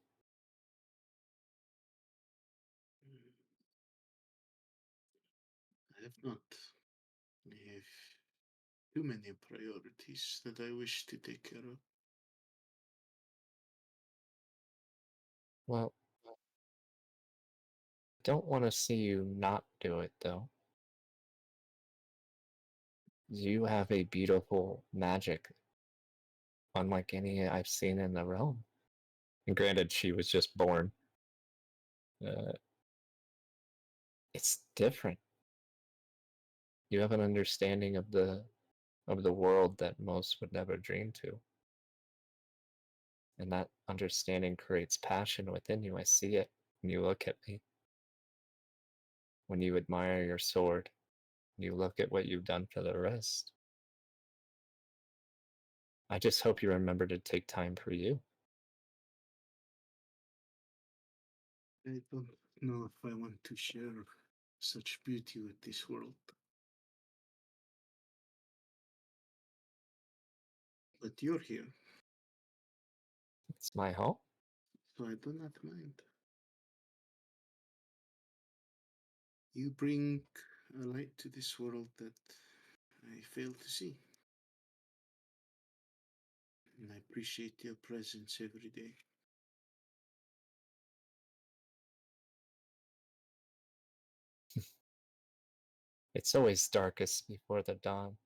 I have not. I have too many priorities that I wish to take care of. Well, I don't want to see you not do it, though. You have a beautiful magic, unlike any I've seen in the realm. And granted, she was just born. Uh, it's different. You have an understanding of the world that most would never dream to. And that understanding creates passion within you. I see it when you look at me. When you admire your sword, you look at what you've done for the rest. I just hope you remember to take time for you. I don't know if I want to share such beauty with this world. But you're here, It's my home. so I do not mind. You bring a light to this world that I fail to see. And I appreciate your presence every day. It's always darkest before the dawn.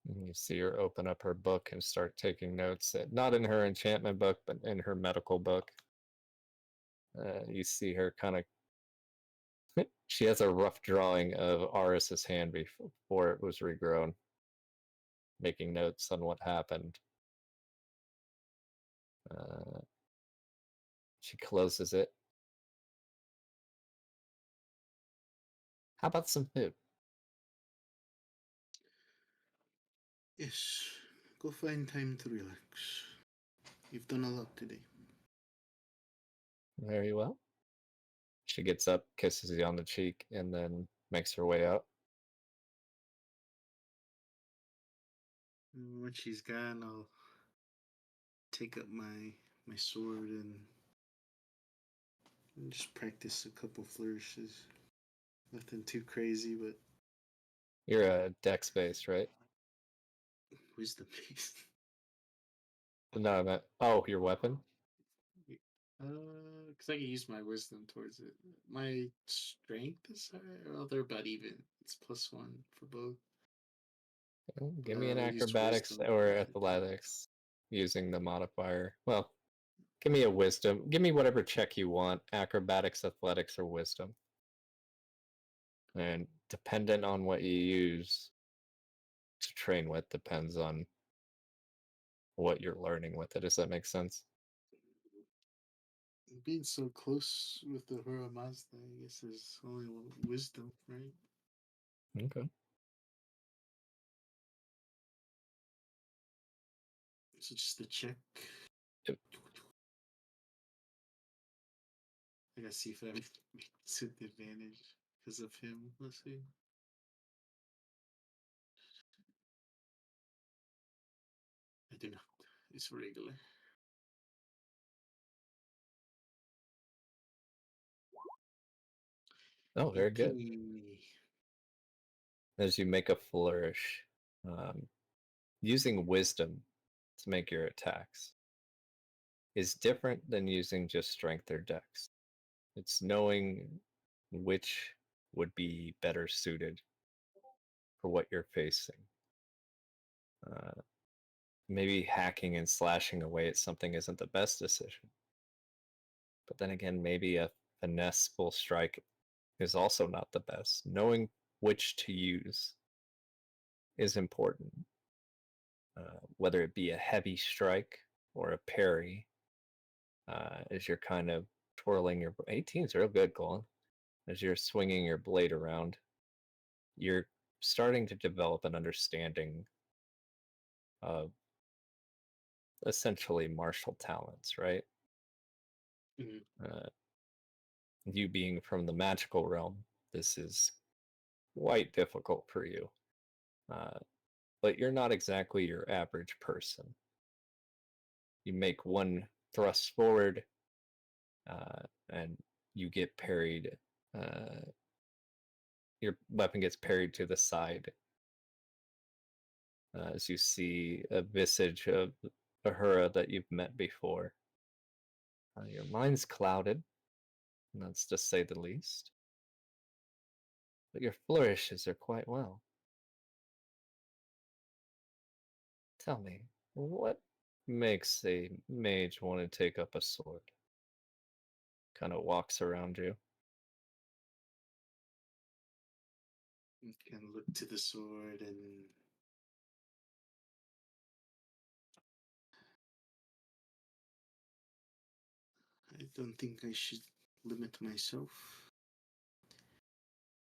And you see her open up her book and start taking notes, not in her enchantment book, but in her medical book. You see her kind of. She has a rough drawing of Aris's hand before it was regrown, making notes on what happened. She closes it. How about some food? Yes, go find time to relax. You've done a lot today. Very well. She gets up, kisses you on the cheek, and then makes her way out. When she's gone, I'll take up my sword and just practice a couple flourishes. Nothing too crazy, but You're a dex based, right? wisdom based. No, I meant. Oh, your weapon? Because I can use my wisdom towards it. My strength is higher. Well, they're about even. It's +1 for both. Give me an I'll use acrobatics wisdom or for the athletics using the modifier. Well, give me a wisdom. Give me whatever check you want. Acrobatics, athletics, or wisdom. And dependent on what you use to train with, depends on what you're learning with it. Does that make sense? being so close with the Hura Mazda, I guess there's only wisdom, right? Okay. So just a check. Yep. I gotta see if I make the advantage because of him. Let's see. I do not. It's regular. Oh, very good. 18. As you make a flourish, using wisdom to make your attacks is different than using just strength or dex. It's knowing which would be better suited for what you're facing. Maybe hacking and slashing away at something isn't the best decision. But then again, maybe a finesseful strike is also not the best. Knowing which to use is important. Whether it be a heavy strike or a parry, as you're kind of twirling your 18's real good, Colin. As you're swinging your blade around, you're starting to develop an understanding of essentially martial talents, right? Mm-hmm. You being from the magical realm, this is quite difficult for you. But you're not exactly your average person. You make one thrust forward, and you get parried. Your weapon gets parried to the side as you see a visage of Ahura that you've met before. Your mind's clouded, and that's to say the least. But your flourishes are quite well. Tell me, what makes a mage want to take up a sword? Kind of walks around you. You can look to the sword and I don't think I should limit myself.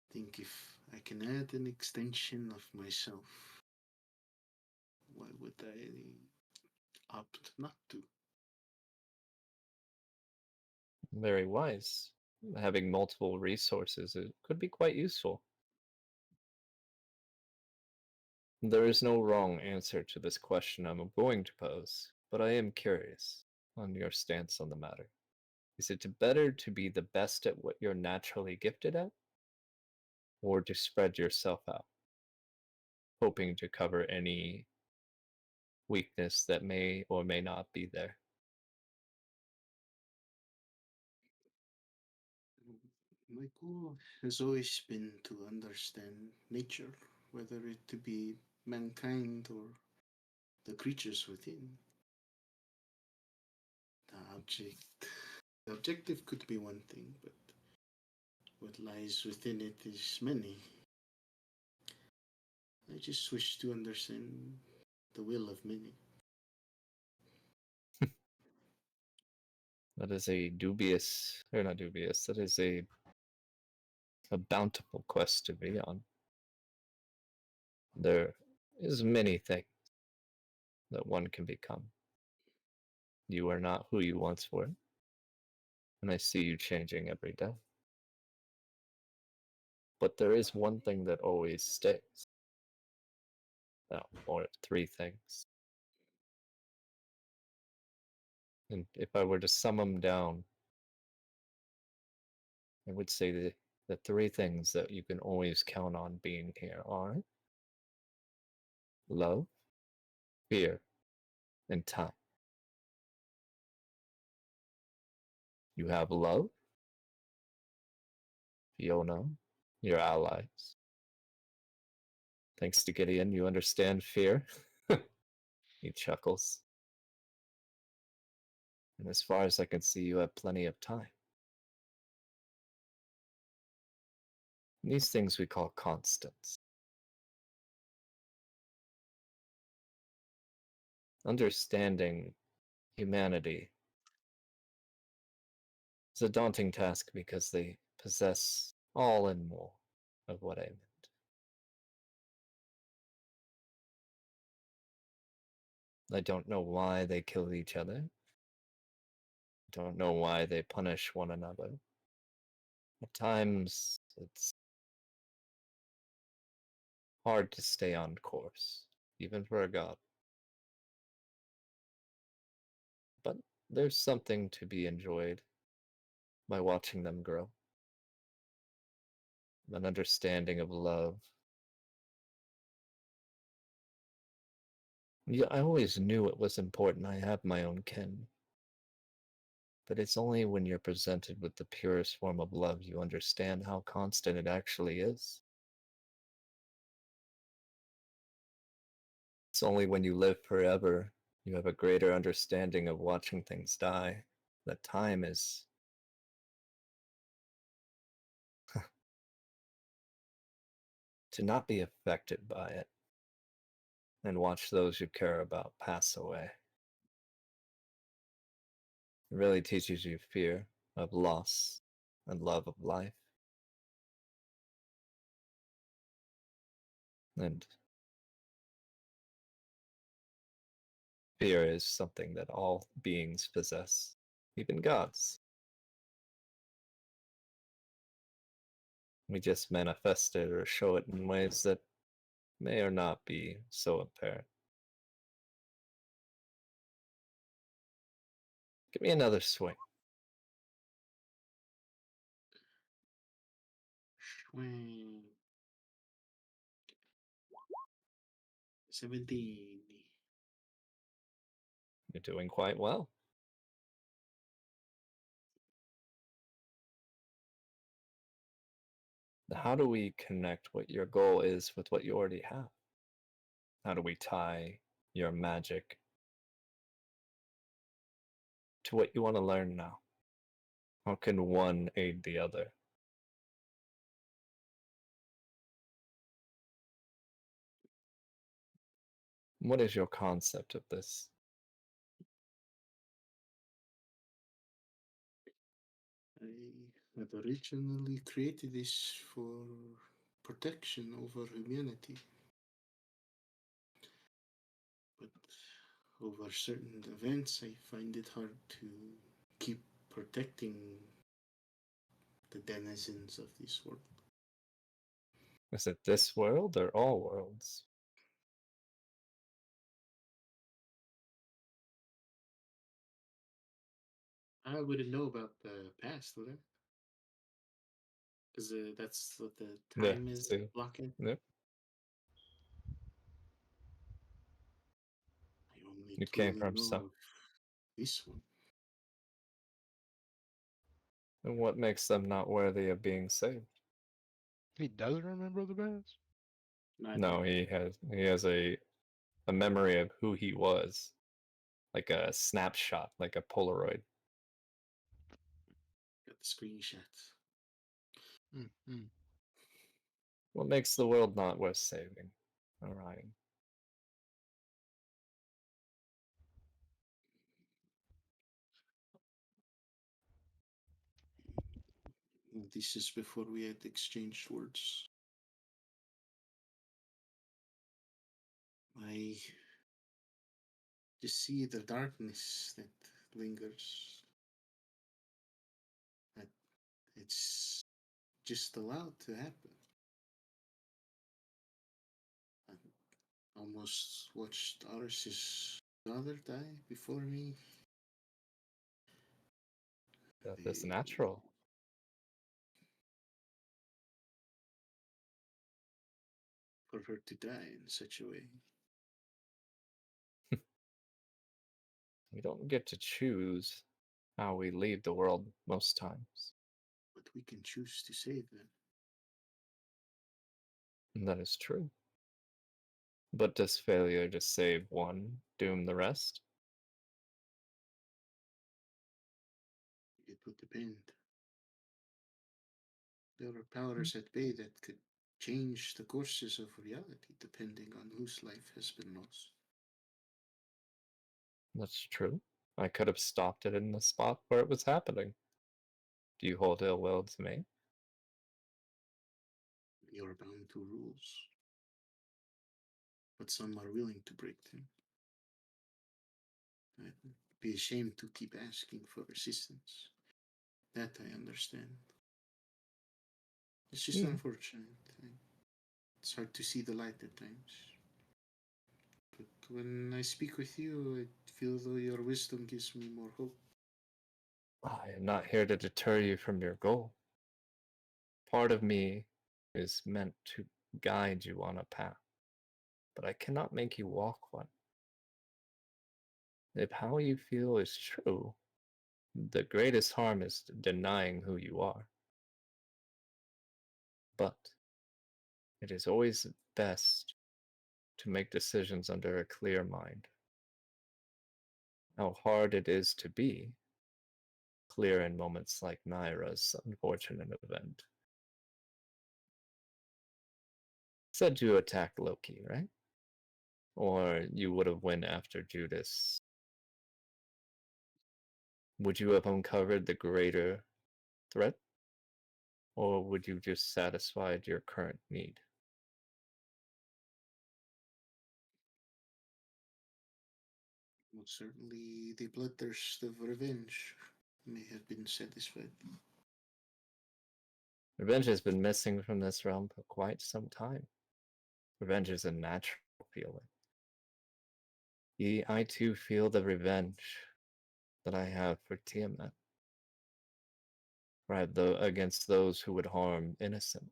I think if I can add an extension of myself why would I opt not to? Very wise. Having multiple resources it could be quite useful. There is no wrong answer to this question I'm going to pose, but I am curious on your stance on the matter. Is it better to be the best at what you're naturally gifted at, or to spread yourself out, hoping to cover any weakness that may or may not be there? My goal has always been to understand nature, whether it to be mankind or the creatures within. The objective could be one thing, but what lies within it is many. I just wish to understand the will of many. That is a dubious, or not dubious, that is a bountiful quest to be on. There is many things that one can become. You are not who you once were, and I see you changing every day. But there is one thing that always stays. Now, or three things. And if I were to sum them down, I would say that the three things that you can always count on being here are love, fear, and time. You have love, Fiona, your allies. Thanks to Gideon, you understand fear. He chuckles. And as far as I can see, you have plenty of time. These things we call constants. Understanding humanity is a daunting task because they possess all and more of what I meant. I don't know why they kill each other. Don't know why they punish one another. At times, it's hard to stay on course, even for a god. But there's something to be enjoyed by watching them grow. An understanding of love. Yeah, I always knew it was important I have my own kin. But it's only when you're presented with the purest form of love you understand how constant it actually is. It's only when you live forever you have a greater understanding of watching things die, that time is to not be affected by it and watch those you care about pass away. It really teaches you fear of loss and love of life. And fear is something that all beings possess, even gods. We just manifest it or show it in ways that may or not be so apparent. Give me another swing. Swing. 17. You're doing quite well. How do we connect what your goal is with what you already have? How do we tie your magic to what you want to learn now? How can one aid the other? What is your concept of this? I had originally created this for protection over humanity. over certain events, I find it hard to keep protecting the denizens of this world. Is it this world or all worlds? I wouldn't know about the past, would I? Because that's what the Yeah, time is see. blocking. Yep. I only You came truly from know some. of this one. And what makes them not worthy of being saved? He doesn't remember the past? Not No, yet. he has a memory of who he was, like a snapshot, like a Polaroid. Got the screenshots. Mm-hmm. What makes the world not worth saving? Orion. This is before we had exchanged words. I just see the darkness that lingers. That it's just allowed to happen. I almost watched Ars's daughter die before me. That is They, natural. for her to die in such a way. We don't get to choose how we leave the world most times. But we can choose to save them. And that is true. But does failure to save one doom the rest? It would depend. There are powers at bay that could change the courses of reality depending on whose life has been lost. That's true. I could have stopped it in the spot where it was happening. Do you hold ill will to me? You're bound to rules, but some are willing to break them. I'd be ashamed to keep asking for assistance. That I understand. It's just unfortunate. It's hard to see the light at times. But when I speak with you, I feel though your wisdom gives me more hope. I am not here to deter you from your goal. Part of me is meant to guide you on a path, but I cannot make you walk one. If how you feel is true, the greatest harm is denying who you are. But it is always best to make decisions under a clear mind. How hard it is to be clear in moments like Naira's unfortunate event. Said you attacked Loki, right? Or you would have went after Judas. Would you have uncovered the greater threat? Or would you just satisfied your current need? Most certainly, the bloodthirst of revenge may have been satisfied. Revenge has been missing from this realm for quite some time. Revenge is a natural feeling. I too feel the revenge that I have for Tiamat, right? Against those who would harm innocent.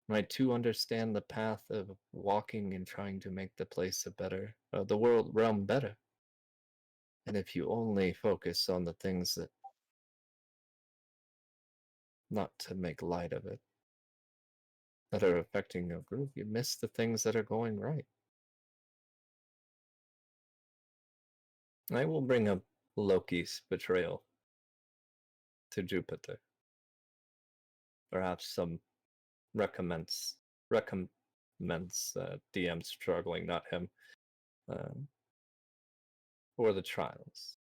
And I too understand the path of walking and trying to make the place a better, the world realm better. And if you only focus on the things that, not to make light of it, that are affecting your group, you miss the things that are going right. I will bring up Loki's betrayal to Jupiter. Perhaps some recommends DM struggling, not him, for the trials.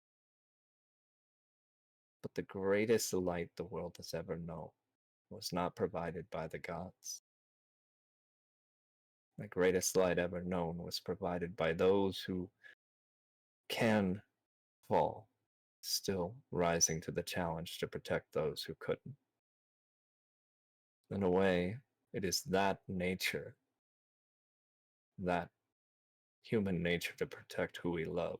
But the greatest light the world has ever known was not provided by the gods. The greatest light ever known was provided by those who can fall, still rising to the challenge to protect those who couldn't. In a way, it is that nature, that human nature to protect who we love,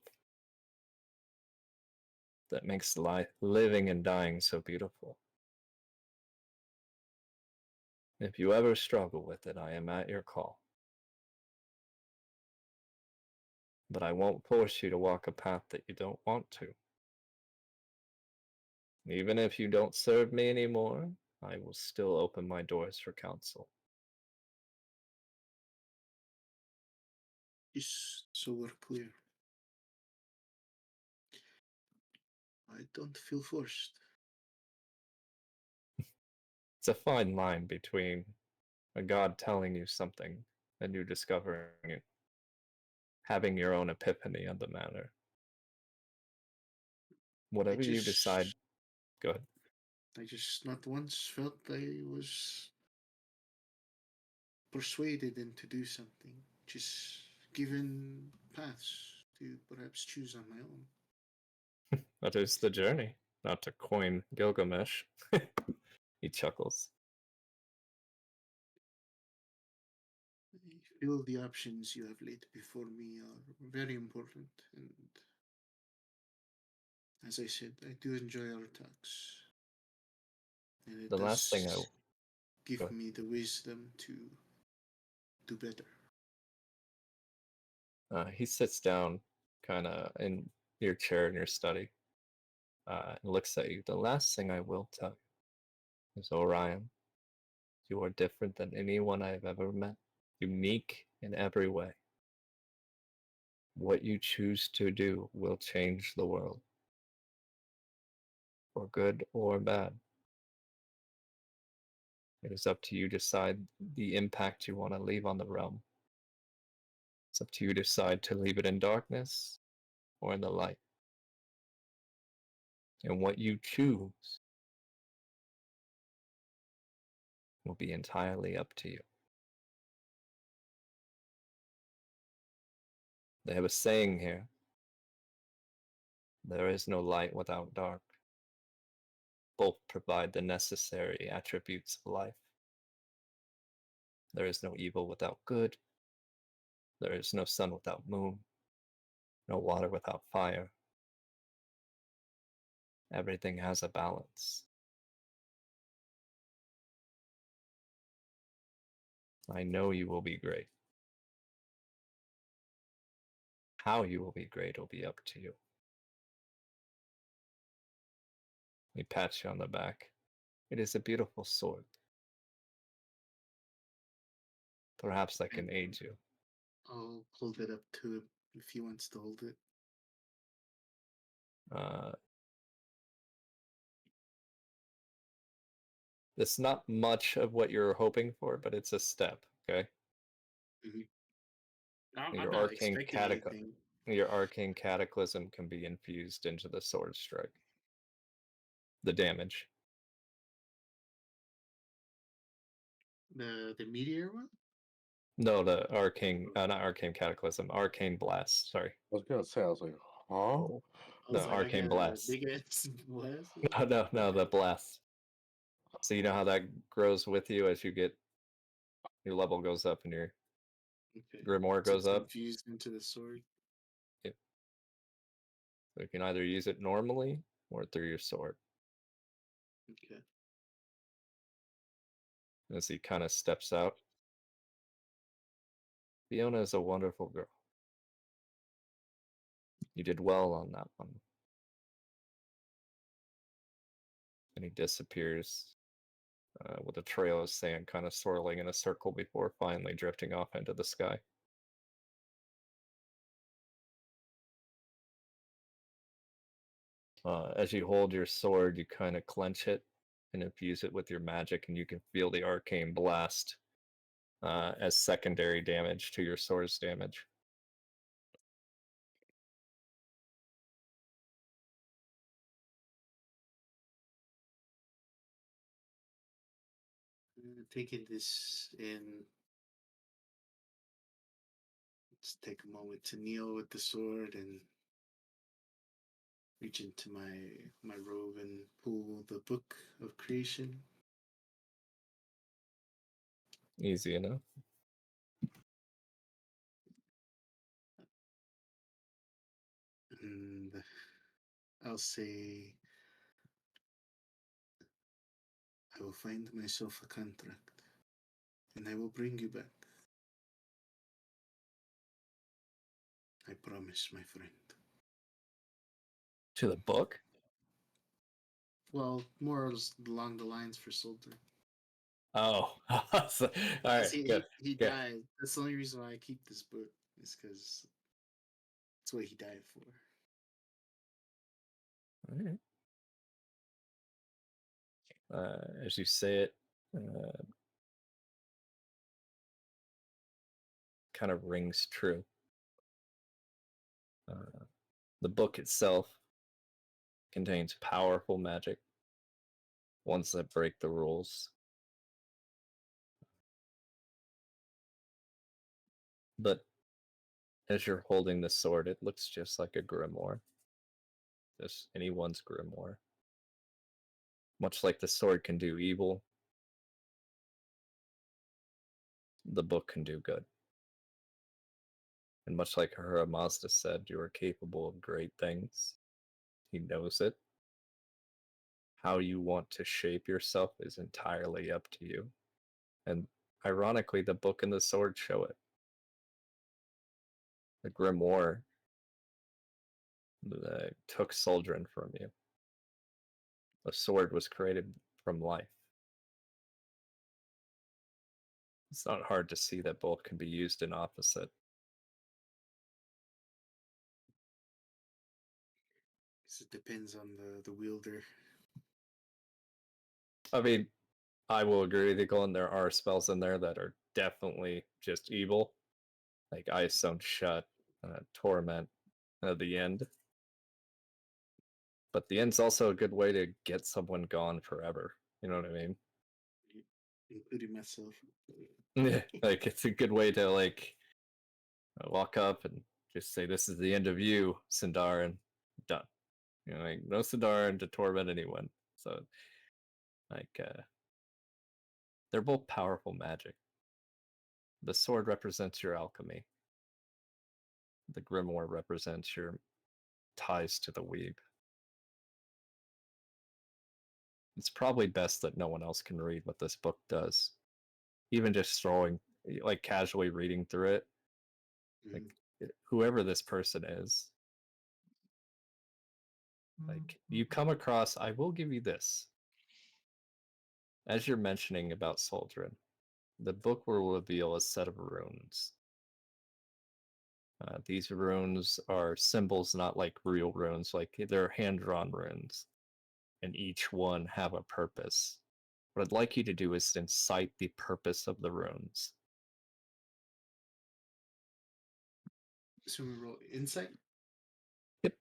that makes life, living and dying so beautiful. If you ever struggle with it, I am at your call. But I won't force you to walk a path that you don't want to. Even if you don't serve me anymore, I will still open my doors for counsel. Just so we're clear, I don't feel forced. It's a fine line between a god telling you something and you discovering it, having your own epiphany on the matter. Whatever you decide, go ahead. I just not once felt I was persuaded into do something, just given paths to perhaps choose on my own. That is the journey, not to coin Gilgamesh. He chuckles. I feel the options you have laid before me are very important, and as I said, I do enjoy our talks, and it The last thing does give go. me the wisdom to do better. He sits down kind of in your chair in your study and looks at you. The last thing I will tell you is, Orion, you are different than anyone I've ever met, unique in every way. What you choose to do will change the world, for good or bad. It is up to you to decide the impact you want to leave on the realm. It's up to you to decide to leave it in darkness or in the light. And what you choose will be entirely up to you. They have a saying here: there is no light without dark. Both provide the necessary attributes of life. There is no evil without good. There is no sun without moon. No water without fire. Everything has a balance. I know you will be great. How you will be great will be up to you. He pats you on the back. It is a beautiful sword. Perhaps I can aid you. I'll hold it up to him if he wants to hold it. It's not much of what you're hoping for, but it's a step, okay? I'm Your not arcane expecting anything. Your arcane cataclysm can be infused into the sword strike. The damage. The meteor one? No, the arcane, not arcane cataclysm, arcane blast. Sorry, I was gonna say, I was like, huh? I was no, like, I arcane got a blast. big ass blast. No, the blast. So you know how that grows with you as you get your level goes up and your Okay. grimoire So goes it's up. infused into the sword. Yeah. So you can either use it normally or through your sword. Okay. As he kind of steps out. Fiona is a wonderful girl. You did well on that one. And he disappears with a trail of sand kind of swirling in a circle before finally drifting off into the sky. As you hold your sword, you kind of clench it and infuse it with your magic, and you can feel the arcane blast as secondary damage to your sword's damage. Taking this in, let's take a moment to kneel with the sword and reach into my robe and pull the book of creation. Easy enough. And I'll say, I will find myself a contract, and I will bring you back. I promise, my friend. To the book? Well, more or less along the lines for Soldier. Oh, so, all right, good. He good. died. That's the only reason why I keep this book, is because it's what he died for. All right. As you say it, kind of rings true. The book itself contains powerful magic, ones that break the rules. But as you're holding the sword, it looks just like a grimoire. Just anyone's grimoire. Much like the sword can do evil, the book can do good. And much like Ahura Mazda said, you are capable of great things. He knows it. How you want to shape yourself is entirely up to you. And ironically, the book and the sword show it. The grimoire took Soldrin from you. The sword was created from life. It's not hard to see that both can be used in opposite. It depends on the wielder. I mean, I will agree with you, Glenn. There are spells in there that are definitely just evil, like Ice Stone Shut, Torment, the End. But the End's also a good way to get someone gone forever. You know what I mean? Including myself. Yeah, like it's a good way to like walk up and just say, "This is the end of you, Sindarin." Done. You know, like no Sindarin to torment anyone. So, like, they're both powerful magic. The sword represents your alchemy. The grimoire represents your ties to the weeb. It's probably best that no one else can read what this book does. Even just throwing, like, casually reading through it, like, whoever this person is, like, you come across, I will give you this. As you're mentioning about Soldrin, the book will reveal a set of runes. These runes are symbols, not like real runes, like they're hand-drawn runes, and each one have a purpose. What I'd like you to do is incite the purpose of the runes. So we roll insight? Yep.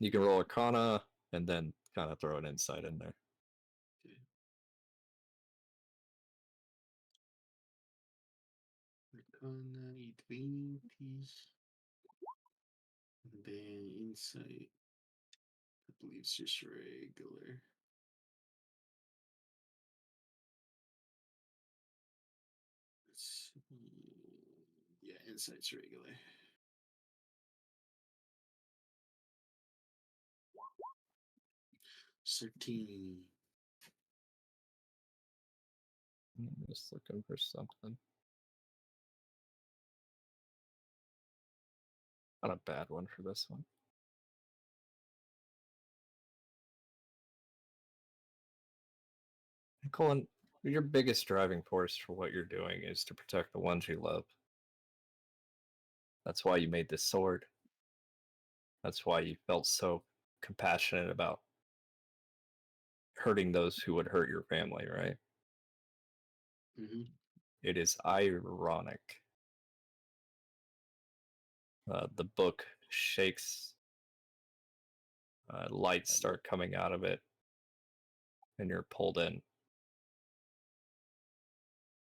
You can roll Arcana, and then kind of throw an insight in there. Okay. Arcana 20. And then insight, I believe it's just regular. Let's see. Yeah, insight's regular. $13. I'm just looking for something. Not a bad one for this one. Colin, your biggest driving force for what you're doing is to protect the ones you love. That's why you made this sword. That's why you felt so compassionate about hurting those who would hurt your family, right? Mm-hmm. It is ironic. The book shakes, lights start coming out of it, and you're pulled in.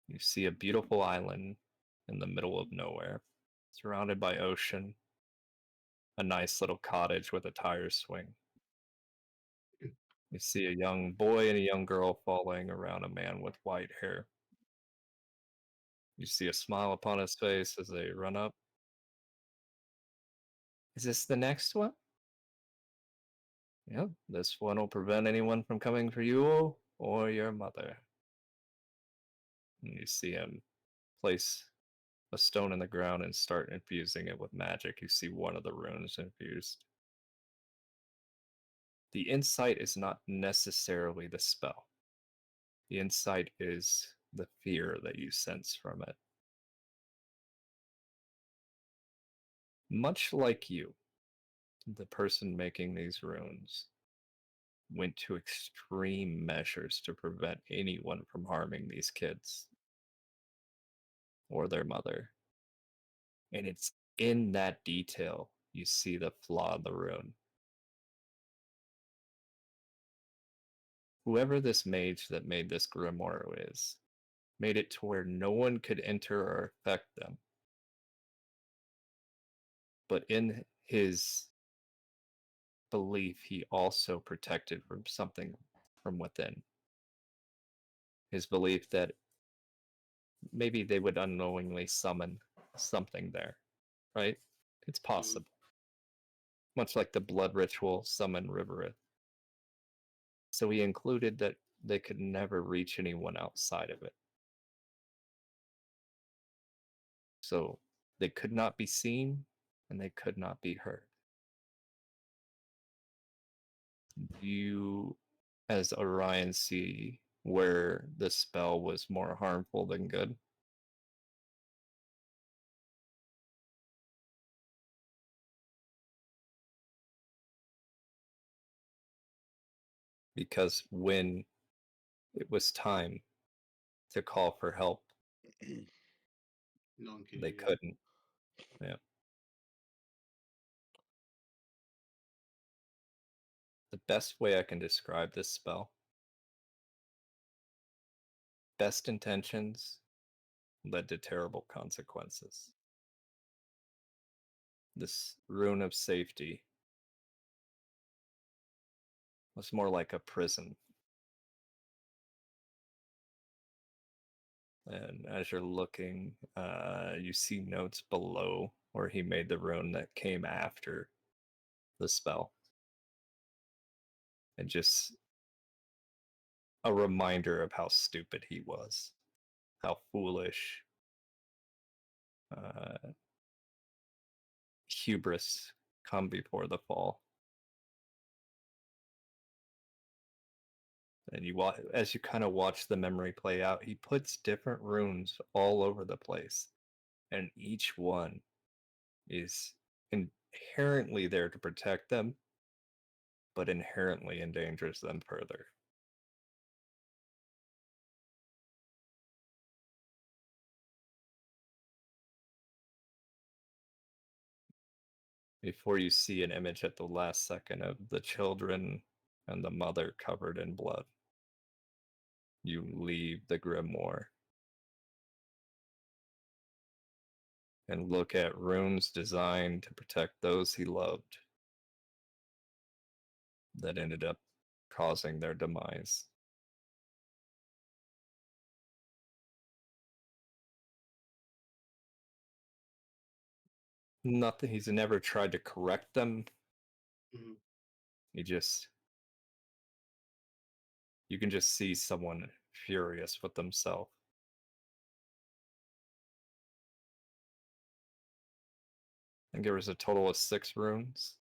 You see a beautiful island in the middle of nowhere, surrounded by ocean, a nice little cottage with a tire swing. You see a young boy and a young girl following around a man with white hair. You see a smile upon his face as they run up. Is this the next one? Yep, this one will prevent anyone from coming for you or your mother. And you see him place a stone in the ground and start infusing it with magic. You see one of the runes infused. The insight is not necessarily the spell. The insight is the fear that you sense from it. Much like you, the person making these runes went to extreme measures to prevent anyone from harming these kids or their mother. And it's in that detail you see the flaw in the rune. Whoever this mage that made this grimoire is, made it to where no one could enter or affect them. But in his belief, he also protected from something from within. His belief that maybe they would unknowingly summon something there, right? It's possible. Much like the blood ritual summon Riverith. So he included that they could never reach anyone outside of it. So they could not be seen and they could not be heard. You, as Orion, see where the spell was more harmful than good? Because when it was time to call for help, No one could they hear. couldn't. Yeah. The best way I can describe this spell: best intentions led to terrible consequences. This rune of safety was more like a prison. And as you're looking, you see notes below where he made the rune that came after the spell. And just a reminder of how stupid he was, how foolish, hubris come before the fall. And as you kind of watch the memory play out, he puts different runes all over the place, and each one is inherently there to protect them, but inherently endangers them further. Before you see an image at the last second of the children and the mother covered in blood, you leave the grimoire and look at runes designed to protect those he loved that ended up causing their demise. Nothing, he's never tried to correct them. Mhm. You can just see someone furious with themselves. I think there was a total of 6 runes.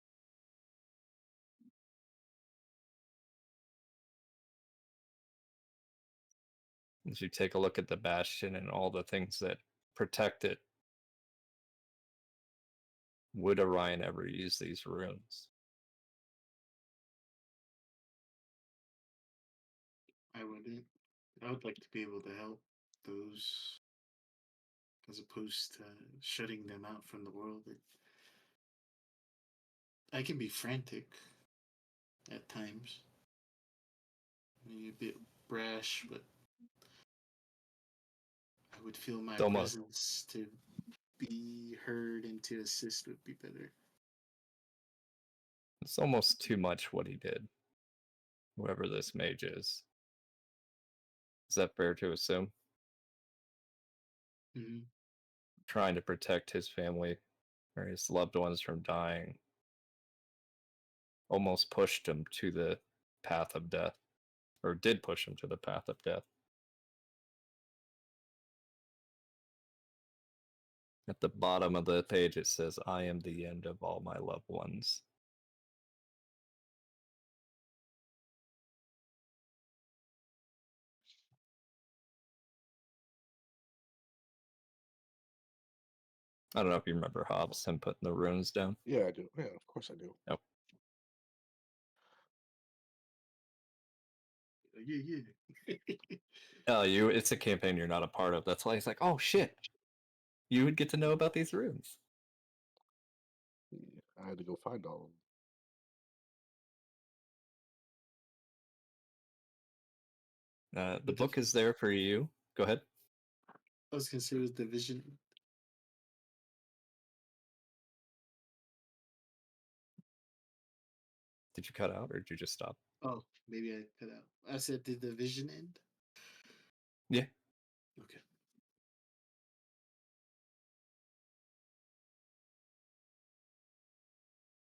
As you take a look at the bastion and all the things that protect it, would Orion ever use these runes? I wouldn't. I would like to be able to help those as opposed to shutting them out from the world. I can be frantic at times, maybe a bit brash, but I would feel my presence to be heard and to assist would be better. It's almost too much what he did. whoever this mage is. Is that fair to assume? Hmm. Trying to protect his family or his loved ones from dying. Almost pushed him to the path of death. Or did push him to the path of death. At the bottom of the page it says, I am the end of all my loved ones. I don't know if you remember Hobbs, him putting the runes down. Yeah, I do. Yeah, of course I do. Oh. Yeah. It's a campaign you're not a part of. That's why he's like, oh shit. You would get to know about these runes. Yeah, I had to go find all of them. The But book is there for you. Go ahead. I was gonna say, was the vision. Did you cut out or did you just stop? Oh, maybe I cut out. I said, did the vision end? Yeah. Okay.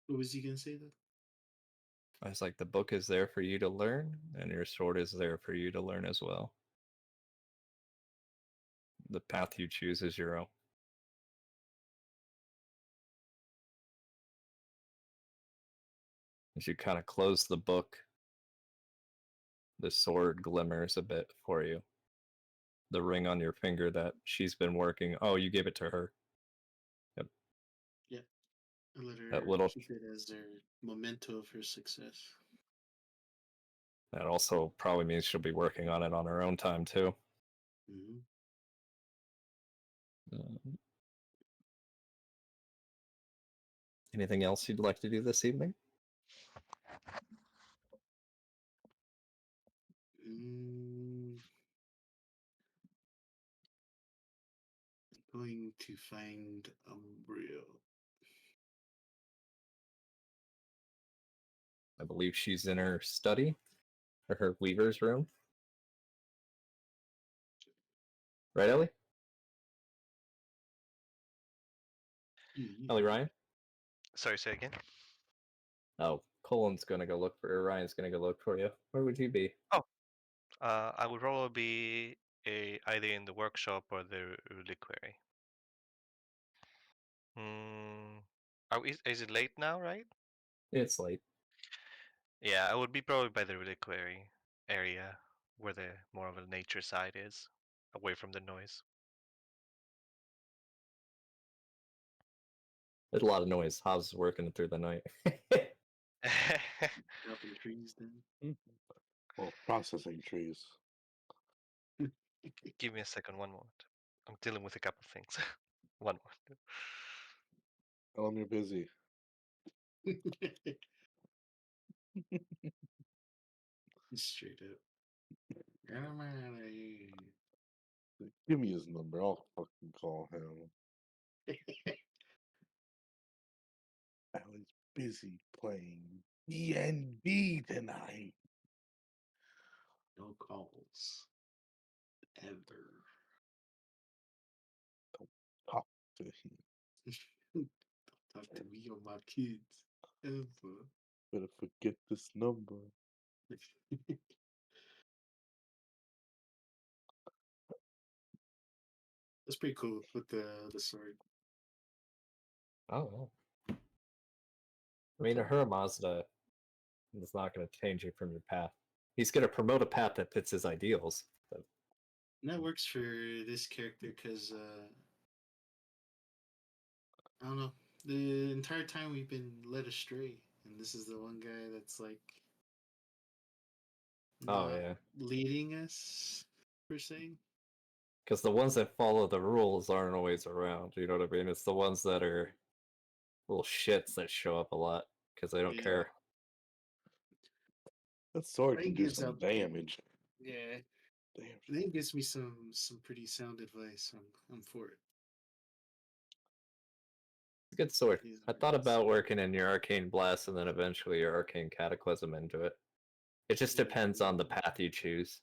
What was he gonna say though? I was like, the book is there for you to learn, and your sword is there for you to learn as well. The path you choose is your own. As you kind of close the book, the sword glimmers a bit for you. The ring on your finger that she's been working. Oh, you gave it to her. Yep. Yeah. I let That her little. keep it as their memento of her success. That also probably means she'll be working on it on her own time too. Mm-hmm. Anything else you'd like to do this evening? Going to find Umbrio. I believe she's in her study, or her weaver's room. Right, Ellie? Mm-hmm. Ellie Ryan? Sorry, say again. Oh, Colin's gonna go look for, or Ryan's gonna go look for you. Where would you be? I would probably be either in the workshop or the reliquary. Is it late now, right? It's late. Yeah, I would be probably by the reliquary area where the more of a nature side is, away from the noise. There's a lot of noise. Hobbs is working through the night. Up in trees then. Well, processing trees. Give me a second, one moment. I'm dealing with a couple things. One moment. Tell them you're busy. Straight up. Get him out of here. Give me his number. I'll fucking call him. Allie's busy playing D&D tonight. No calls. Ever. Talk to him. Don't talk to me or my kids. Ever. Better forget this number. That's pretty cool with the sword. Oh, I mean, a Hura Mazda is not going to change you from your path. He's going to promote a path that fits his ideals. So. And that works for this character because I don't know. The entire time we've been led astray, and this is the one guy that's like Oh, not yeah. leading us per se. Because the ones that follow the rules aren't always around. You know what I mean? It's the ones that are little shits that show up a lot because they don't Yeah. care. That sword Ryan can do gives some up. damage. Yeah. Damn. Ryan gives me some pretty sound advice. I'm for it. It's a good sword. He's I a thought good about sword. working in your Arcane Blast and then eventually your Arcane Cataclysm into it. It just depends on the path you choose,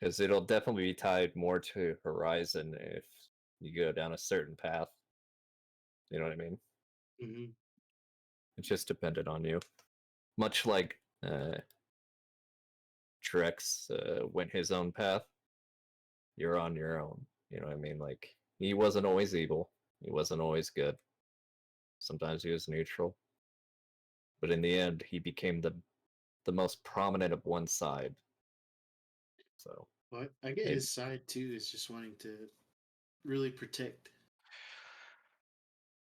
because it'll definitely be tied more to Horizon if you go down a certain path. You know what I mean? Hmm. It just depended on you. Much like Trex went his own path, you're on your own. You know what I mean? Like, he wasn't always evil, he wasn't always good. Sometimes he was neutral. But in the end, he became the most prominent of one side. So Well, I get maybe his side too. Is just wanting to really protect.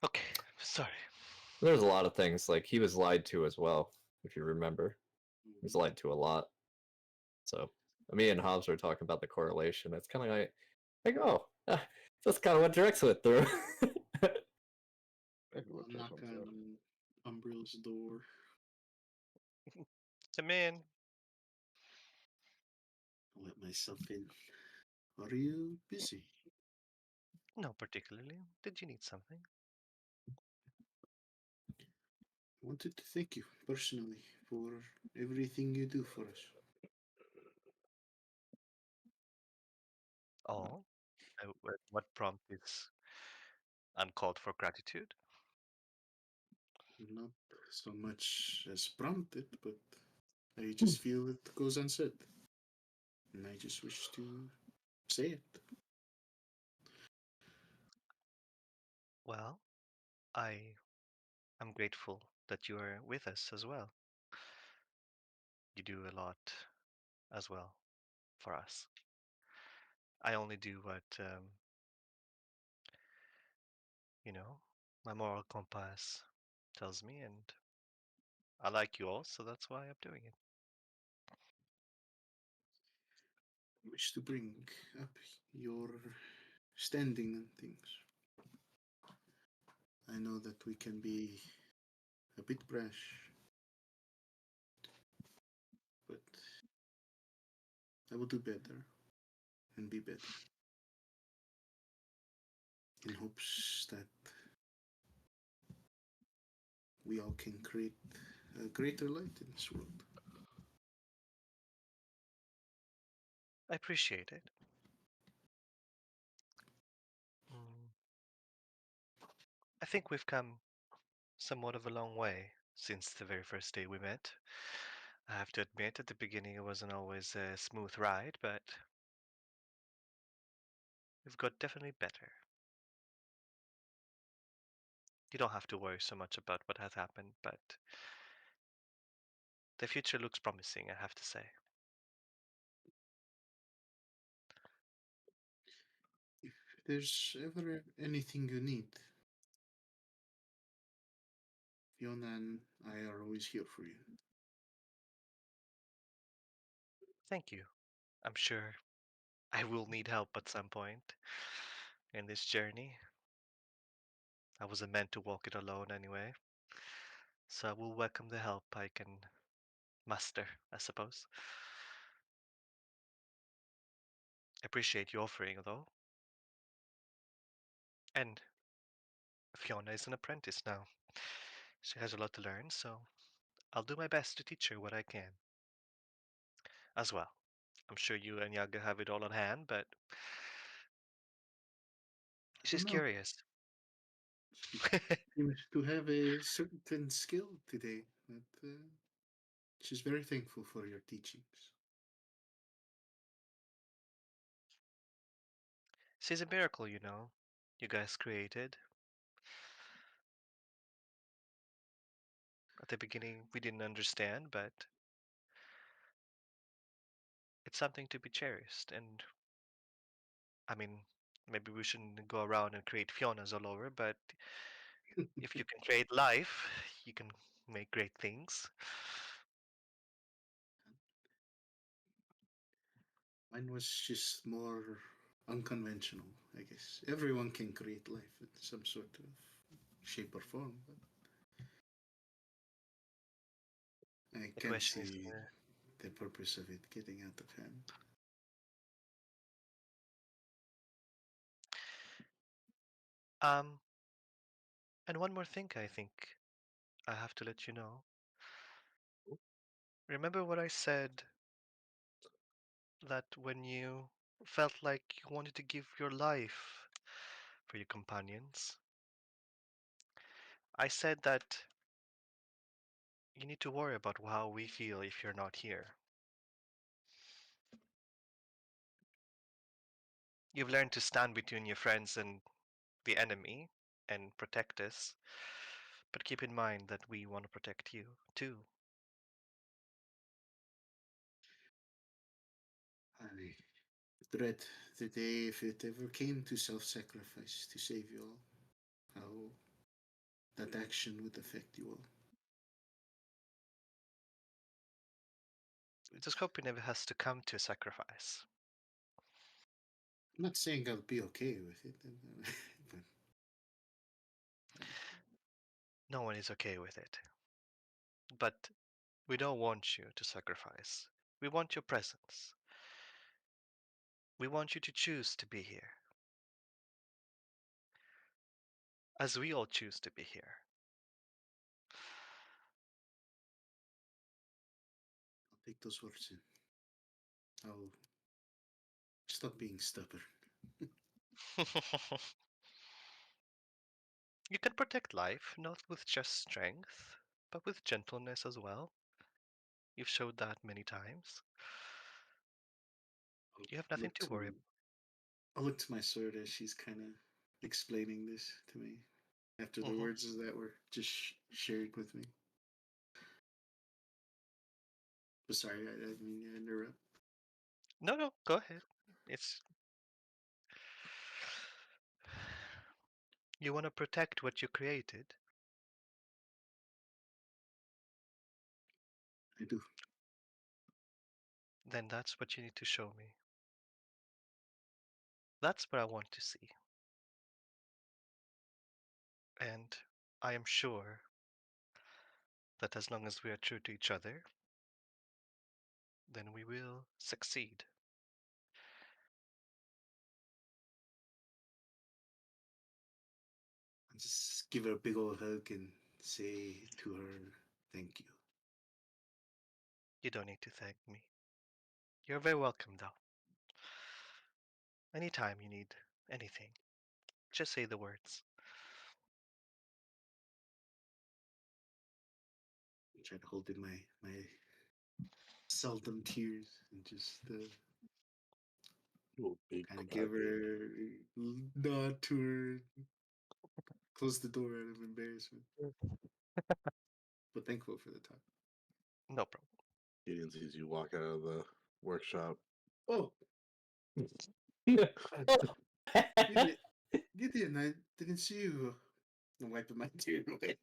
Okay, sorry. there's a lot of things like he was lied to as well, if you remember. He was lied to a lot. So me and Hobbs were talking about the correlation. It's kind of like oh, that's kind of what Drex went through. Exactly what I'll knock Patron said. on Umbrella's door. Come in. I'll let myself in. Are you busy? No, particularly. Did you need something? I wanted to thank you personally for everything you do for us. Oh, what prompt is uncalled for gratitude? Not so much as prompted, but I just feel it goes unsaid. And I just wish to say it. Well, I am grateful that you are with us as well. You do a lot as well for us. I only do what, you know, my moral compass tells me, and I like you all, so that's why I'm doing it. I wish to bring up your standing and things. I know that we can be a bit brash, but I will do better and be better in hopes that we all can create a greater light in this world. I appreciate it. Mm, I think we've come somewhat of a long way since the very first day we met. I have to admit, at the beginning, it wasn't always a smooth ride, but we've got definitely better. You don't have to worry so much about what has happened, but the future looks promising, I have to say. If there's ever anything you need, Fiona and I are always here for you. Thank you. I'm sure I will need help at some point in this journey. I wasn't meant to walk it alone anyway, so I will welcome the help I can muster, I suppose. I appreciate you offering, though. And Fiona is an apprentice now. She has a lot to learn, so I'll do my best to teach her what I can as well. I'm sure you and Yaga have it all on hand, but I she's don't know. curious. She seems to have a certain skill today that she's very thankful for your teachings. She's a miracle, you know, you guys created. At the beginning, we didn't understand, but it's something to be cherished. And I mean, maybe we shouldn't go around and create Fionas all over, but if you can create life, you can make great things. Mine was just more unconventional, I guess. Everyone can create life in some sort of shape or form, but I The can't question is, see the purpose of it getting out of hand. um, and one more thing I think I have to let you know. Remember what I said that when you felt like you wanted to give your life for your companions, I said that you need to worry about how we feel if you're not here. You've learned to stand between your friends and the enemy and protect us, but keep in mind that we want to protect you too. I dread the day if it ever came to self-sacrifice to save you all. How that action would affect you all. I just hope it never has to come to a sacrifice. I'm not saying I'll be okay with it, but No one is okay with it. But we don't want you to sacrifice. We want your presence. We want you to choose to be here, as we all choose to be here. I'll take those words in. I'll stop being stubborn. You can protect life, not with just strength, but with gentleness as well. You've showed that many times. You have nothing to worry about. I'll look to my sword as she's kind of explaining this to me after the words that were just shared with me. But sorry, I didn't mean to interrupt. No, go ahead. It's you want to protect what you created. I do. Then that's what you need to show me. That's what I want to see. And I am sure that as long as we are true to each other, then we will succeed. I'll just give her a big old hug and say to her, thank you. You don't need to thank me. You're very welcome, though. Anytime you need anything, just say the words. I try to hold in my seldom tears and just kind of give her nod to her, close the door out of embarrassment. But thankful for the talk. No problem. Gideon sees you walk out of the workshop. Oh, Gideon, I didn't see you. I'm wiping my tear away.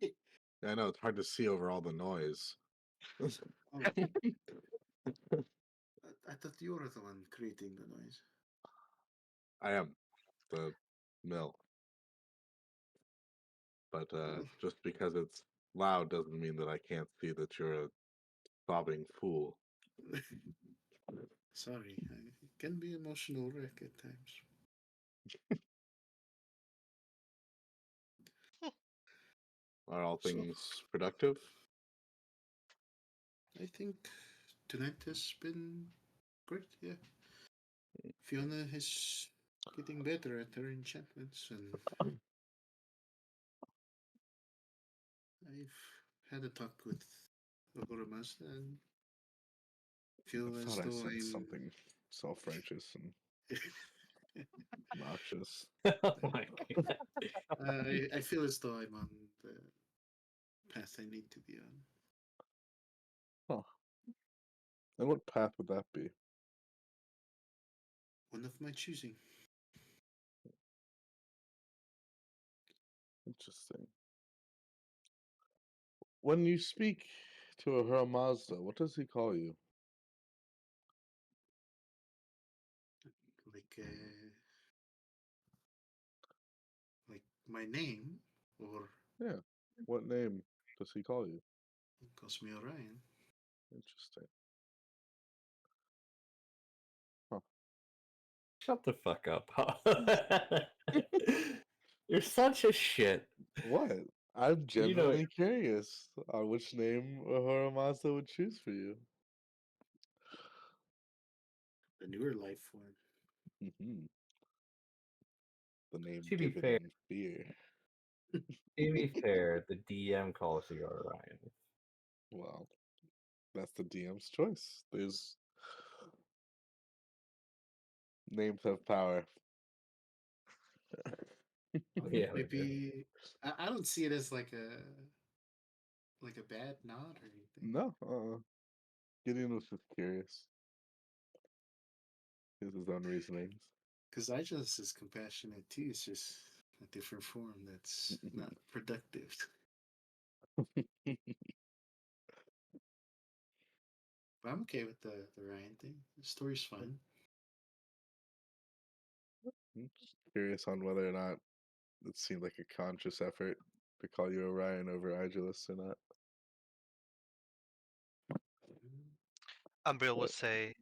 I know it's hard to see over all the noise. Oh, I thought you were the one creating the noise. I am the mill. But just because it's loud doesn't mean that I can't see that you're a sobbing fool. Sorry, I can be emotional wreck at times. Are all So- things productive? I think tonight has been great, yeah. Fiona is getting better at her enchantments, and I've had a talk with Oromas and feel I as thought I though said I'm something self-righteous and obnoxious. Oh my god. I feel as though I'm on the path I need to be on. Huh. And what path would that be? One of my choosing. Interesting. When you speak to a Mazda, what does he call you? Like my name, or Yeah. What name does he call you? he calls me Orion. Interesting. Huh. Shut the fuck up. You're such a shit. What? I'm You know, genuinely curious on which name Ahura Mazda would choose for you. a newer life form. Hmm. The name To be given fair, in fear. the DM calls you Orion. Well, that's the DM's choice. There's names have power. Yeah, they do. Maybe I don't see it as like a bad nod or anything. No, Gideon was just curious. He has his own reasonings. Because Igilus is compassionate too. It's just a different form that's not productive. But I'm okay with the Ryan thing. The story's fun. I'm just curious on whether or not it seemed like a conscious effort to call you Orion over Igilus or not. Umbriel would But say,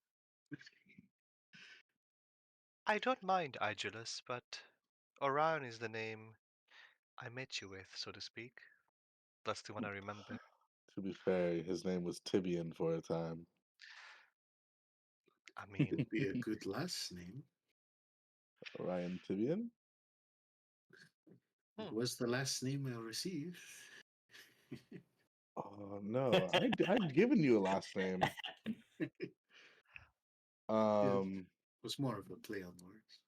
I don't mind Igilus, but Orion is the name I met you with, so to speak. That's the one I remember. to be fair, his name was Tibian for a time. I mean, It'd be a good last name. Orion Tibian? It was the last name I received. Oh no, I'd given you a last name. It Um, was more of a play on words.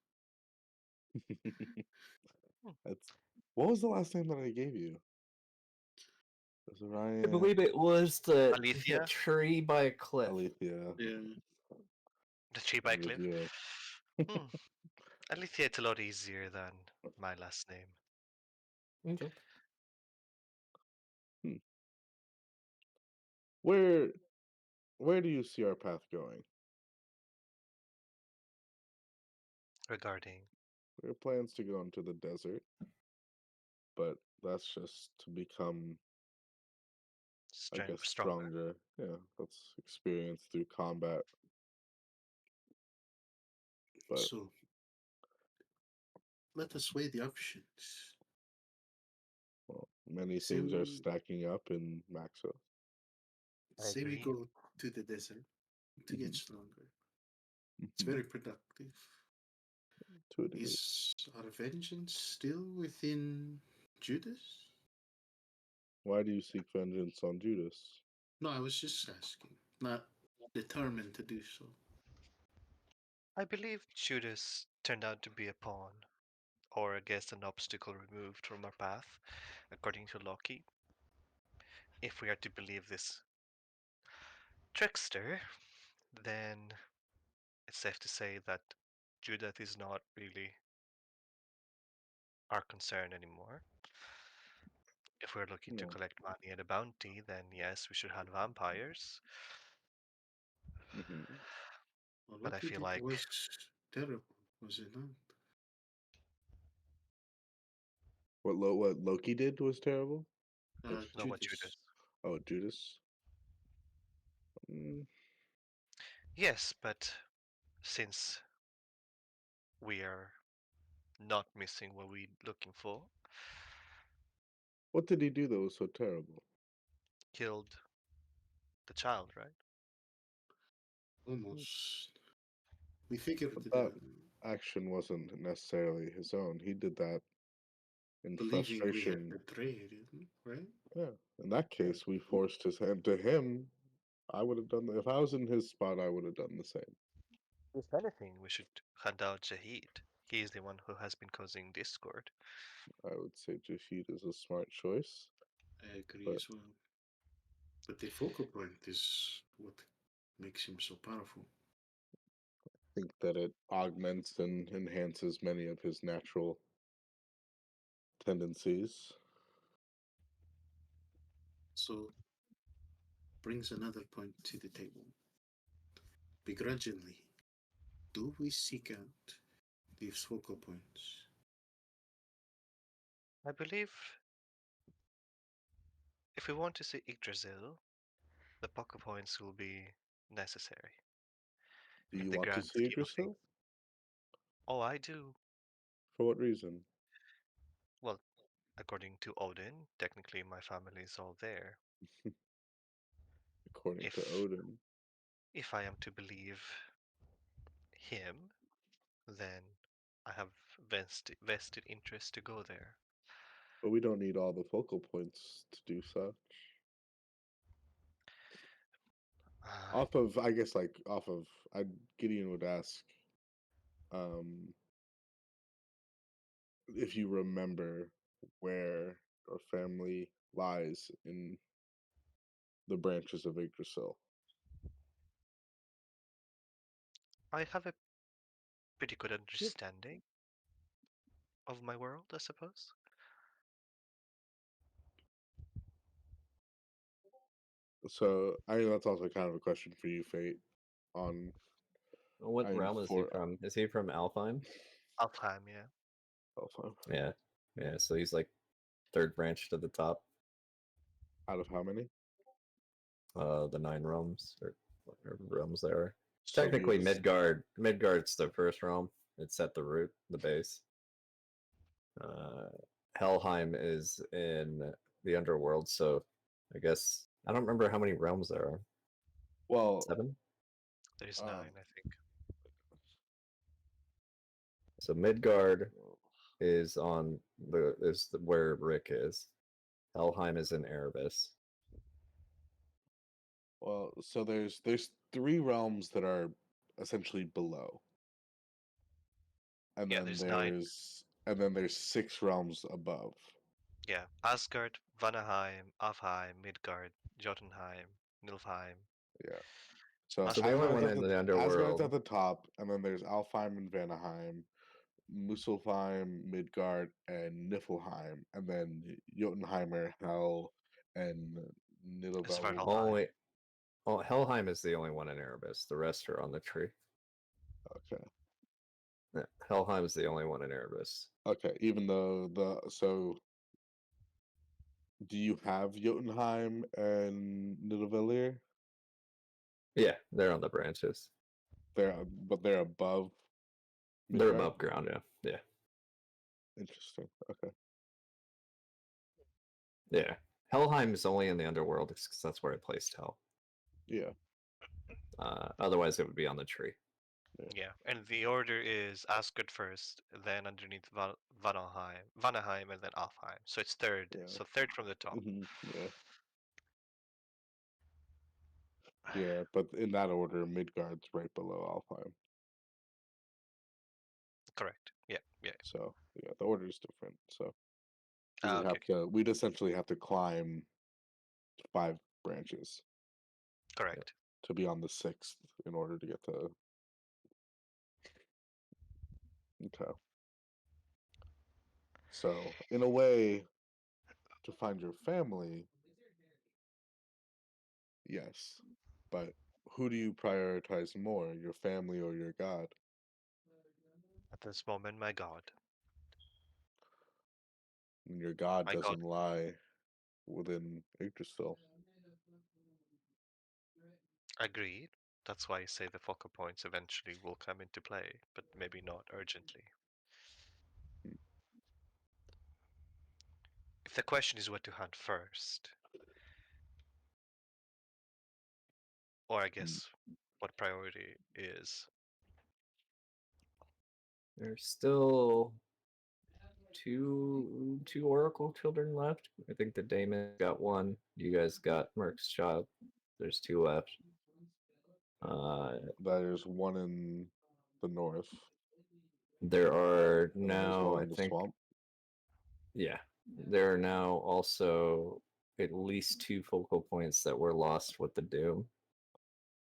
that's what was the last name that I gave you? It was I Orion believe it was the Alethea? tree by a cliff. Alethea. Yeah. The tree I'm by with cliff? you. Hmm. Alethea, it's a lot easier than my last name. Okay. Hmm. Where do you see our path going? Regarding We have plans to go into the desert, but that's just to become, I guess, stronger. stronger. Yeah, that's experience through combat. But So let us weigh the options. well, many Say things are we stacking up in Maxos. I say we agree. go to the desert to get Mhm, stronger. It's mhm, very productive. to a degree. Is our vengeance still within Judas? Why do you seek vengeance on Judas? No, I was just asking. Not determined to do so. I believe Judas turned out to be a pawn, or I guess an obstacle removed from our path, according to Loki. If we are to believe this trickster, then it's safe to say that Judith is not really our concern anymore. If we're looking to No. collect money and a bounty, then yes, we should have vampires. Hmm. Well, But what I he feel did like was terrible, was it not? What Loki did was terrible. no what Judas. Judas. Oh, Judas. Mm, Yes, but since we are not missing what we're looking for, what did he do that was so terrible? killed the child, right? Almost. We figured But it that out, action wasn't necessarily his own. He did that in believing we had frustration. betrayed him, right? Yeah. In that case, we forced his hand to him. I would have done if I was in his spot. I would have done the same. If anything, we should hunt out Jahid. He is the one who has been causing discord. I would say Jafid is a smart choice, I agree but as well. But the focal point is what makes him so powerful. I think that it augments and enhances many of his natural tendencies. So brings another point to the table. Begrudgingly, do we seek out these focal points? I believe if we want to see Yggdrasil, the poker points will be necessary Do in you the want to grand see scheme of things. Yggdrasil? Oh, I do. For what reason? Well, according to Odin, technically my family is all there. According to If Odin. if I am to believe him, then I have vested interest to go there. But we don't need all the focal points to do such. Off of, I guess, like off of, Gideon would ask, um, if you remember where your family lies in the branches of Yggdrasil. I have a pretty good understanding of my world, I suppose. So I think that's also kind of a question for you, Fate. On What I mean, realm is he for from? Is he from Alfheim? Alfheim, yeah. Alpha. Yeah. Yeah, so he's like third branch to the top. Out of how many? The 9 realms, or whatever realms there are. So he Technically, is Midgard's the first realm. It's at the root, the base. Helheim is in the underworld, so I guess I don't remember how many realms there are. well. 7. There's Um, 9, I think. So Midgard is on where Rick is. Helheim is in Erebus. Well, so there's 3 realms that are essentially below, and Yeah, then there's 9. there's 6 realms above. Yeah, Asgard, Vanaheim, Alfheim, Midgard, Jotunheim, Nilfheim. Yeah. So So the only Asgard's one at in the the Asgard's underworld. at the top, and then there's Alfheim and Vanaheim, Muspelheim, Midgard, and Niflheim, and then Jotunheimer, Hel, and Nidhogg. Only, Helheim is the only one in Erebus. The rest are on the tree. Okay. Yeah, Helheim is the only one in Erebus. Okay. Even though do you have Jotunheim and Nidavellir? Yeah, they're on the branches. But they're above They're Midgard. above ground. Yeah, yeah, Interesting. Okay. yeah. Helheim is only in the underworld because that's where I placed Hel. Yeah. Otherwise, it would be on the tree. Yeah, and the order is Asgard first, then underneath Vanaheim, and then Alfheim. So it's third. Yeah. So third from the top. Yeah. Yeah. But in that order, Midgard's right below Alfheim. Correct. Yeah, yeah. So yeah, the order is different. So Okay. we'd essentially have to climb 5 branches Correct. to be on the 6th in order to get to. Okay. So in a way, to find your family, yes, but who do you prioritize more, your family or your god? At this moment, my God. And your god My God. doesn't lie within Yggdrasil. Agreed. That's why I say the focal points eventually will come into play, but maybe not urgently. Hmm. If the question is what to hunt first, or I guess what priority is. There's still two Oracle children left. I think the Daemon got one. You guys got Merc's child. There's 2 left. There's one in the north, There are and then there's now, one I in the think, swamp. yeah, there are now also at least 2 focal points that were lost with the Doom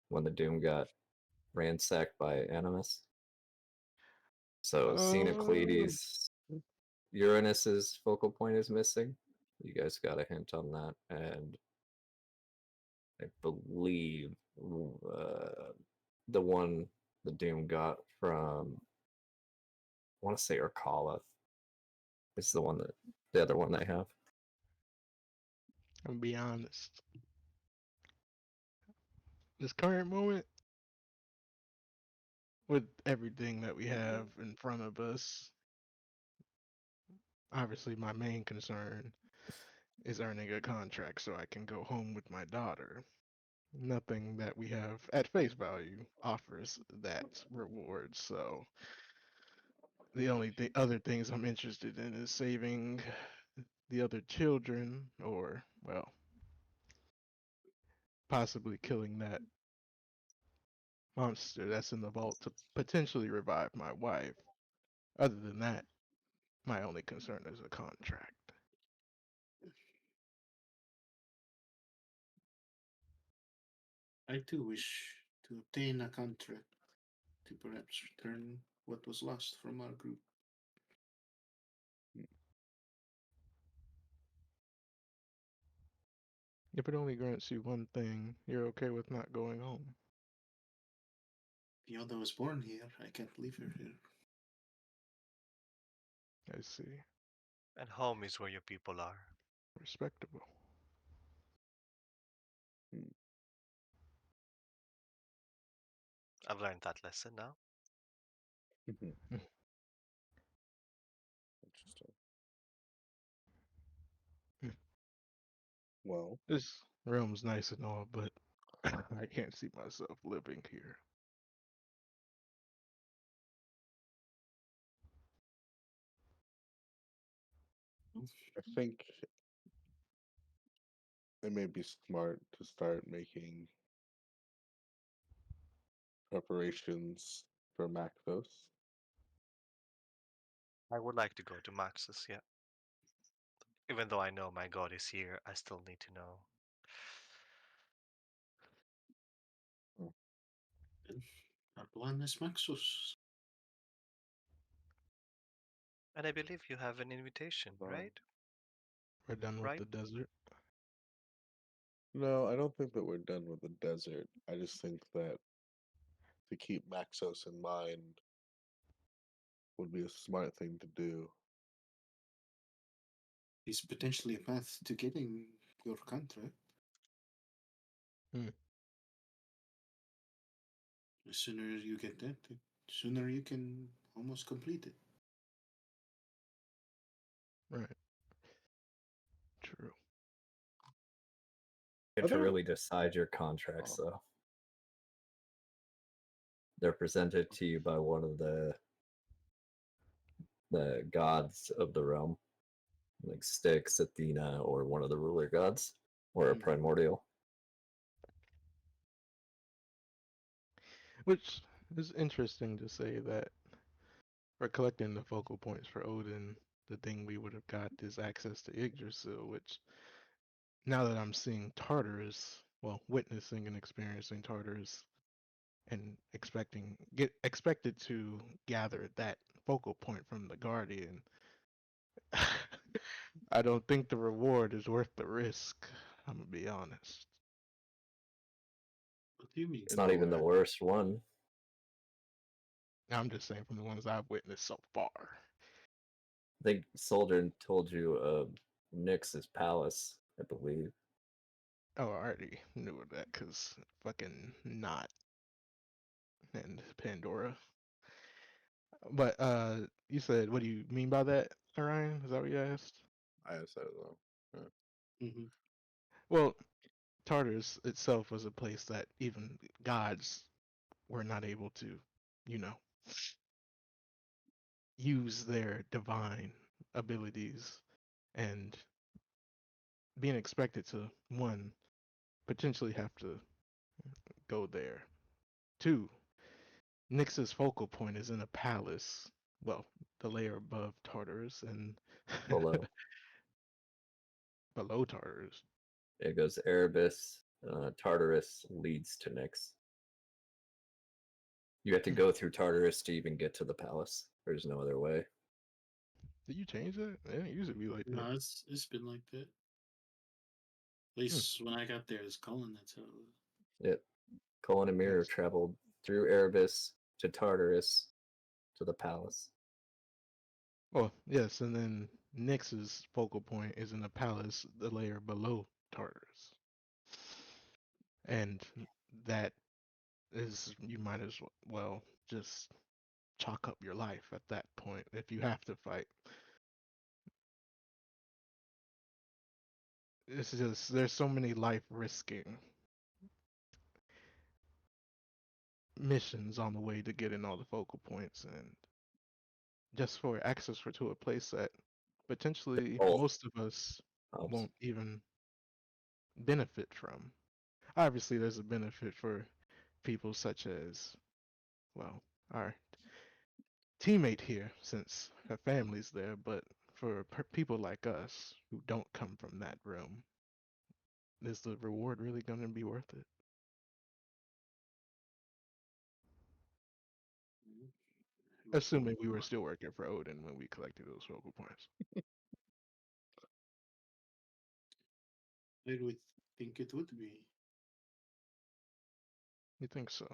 when the Doom got ransacked by Animus. So Xenocleides, Uranus's focal point is missing. You guys got a hint on that, and I believe the one the Doom got from, I want to say Urkala. It's the other one they have. I'm gonna be honest. This current moment, with everything that we have in front of us, obviously my main concern is earning a contract so I can go home with my daughter. nothing that we have at face value offers that reward. So the only other things I'm interested in is saving the other children, or well, possibly killing that monster that's in the vault to potentially revive my wife. Other than that, my only concern is a contract. I too wish to obtain a contract to perhaps return what was lost from our group. If it only grants you one thing, you're okay with not going home. Yoda was born here. I can't leave her here. I see. And home is where your people are. Respectable. I've learned that lesson now. Interesting. Well, This realm's nice and all, but I can't see myself living here. I think it may be smart to start making preparations for Macthos. I would like to go to Max's, yeah. Even though I know my god is here, I still need to know. Then our plan is Maxus. And I believe you have an invitation, right? We're done with Right? the desert. No, I don't think that we're done with the desert. I just think that to keep Maxos in mind would be a smart thing to do. Is potentially a path to getting your contract. Hmm. The sooner you get that, the sooner you can almost complete it. Right. True. You Are have to there? really decide your contracts, Oh, though. They're presented to you by one of the gods of the realm, like Styx, Athena, or one of the ruler gods, or a Hmm. primordial. Which is interesting to say that we're collecting the focal points for Odin. The thing we would have got is access to Yggdrasil, which now that I'm seeing Tartarus, well, witnessing and experiencing Tartarus and expected to gather that focal point from the Guardian, I don't think the reward is worth the risk. I'm gonna be honest. What do you mean? It's not even the worst one. I'm just saying from the ones I've witnessed so far. I think Soldier told you Nyx's palace, I believe. Oh, I already knew of that because fucking Not and Pandora. But you said, what do you mean by that, Orion? Is that what you asked? I said it though. Yeah. Mm-hmm. Well, Tartarus itself was a place that even gods were not able to, you know, use their divine abilities, and being expected to, one, potentially have to go there. Two, Nyx's focal point is in a palace, well, the layer above Tartarus and Below. below Tartarus. It goes Erebus, Tartarus leads to Nyx. You have to go through Tartarus to even get to the palace. There's no other way. Did you change that? It didn't used to be like that. No, it's been like that. At least when I got there as Cullen, that's how it was. Yep. Cullen and Mirror Yes. traveled through Erebus to Tartarus to the palace. Well, yes, and then Nyx's focal point is in the palace, the layer below Tartarus. And that is, you might as well just chalk up your life at that point if you have to fight. It's just, there's so many life risking missions on the way to getting all the focal points, and just for access to a place that potentially Oh, most of us um, won't even benefit from. Obviously, there's a benefit for people such as, well, our teammate here, since her family's there, but for people like us who don't come from that realm, is the reward really going to be worth it? Assuming we were still working for Odin when we collected those focal points. I would think it would be. You think so?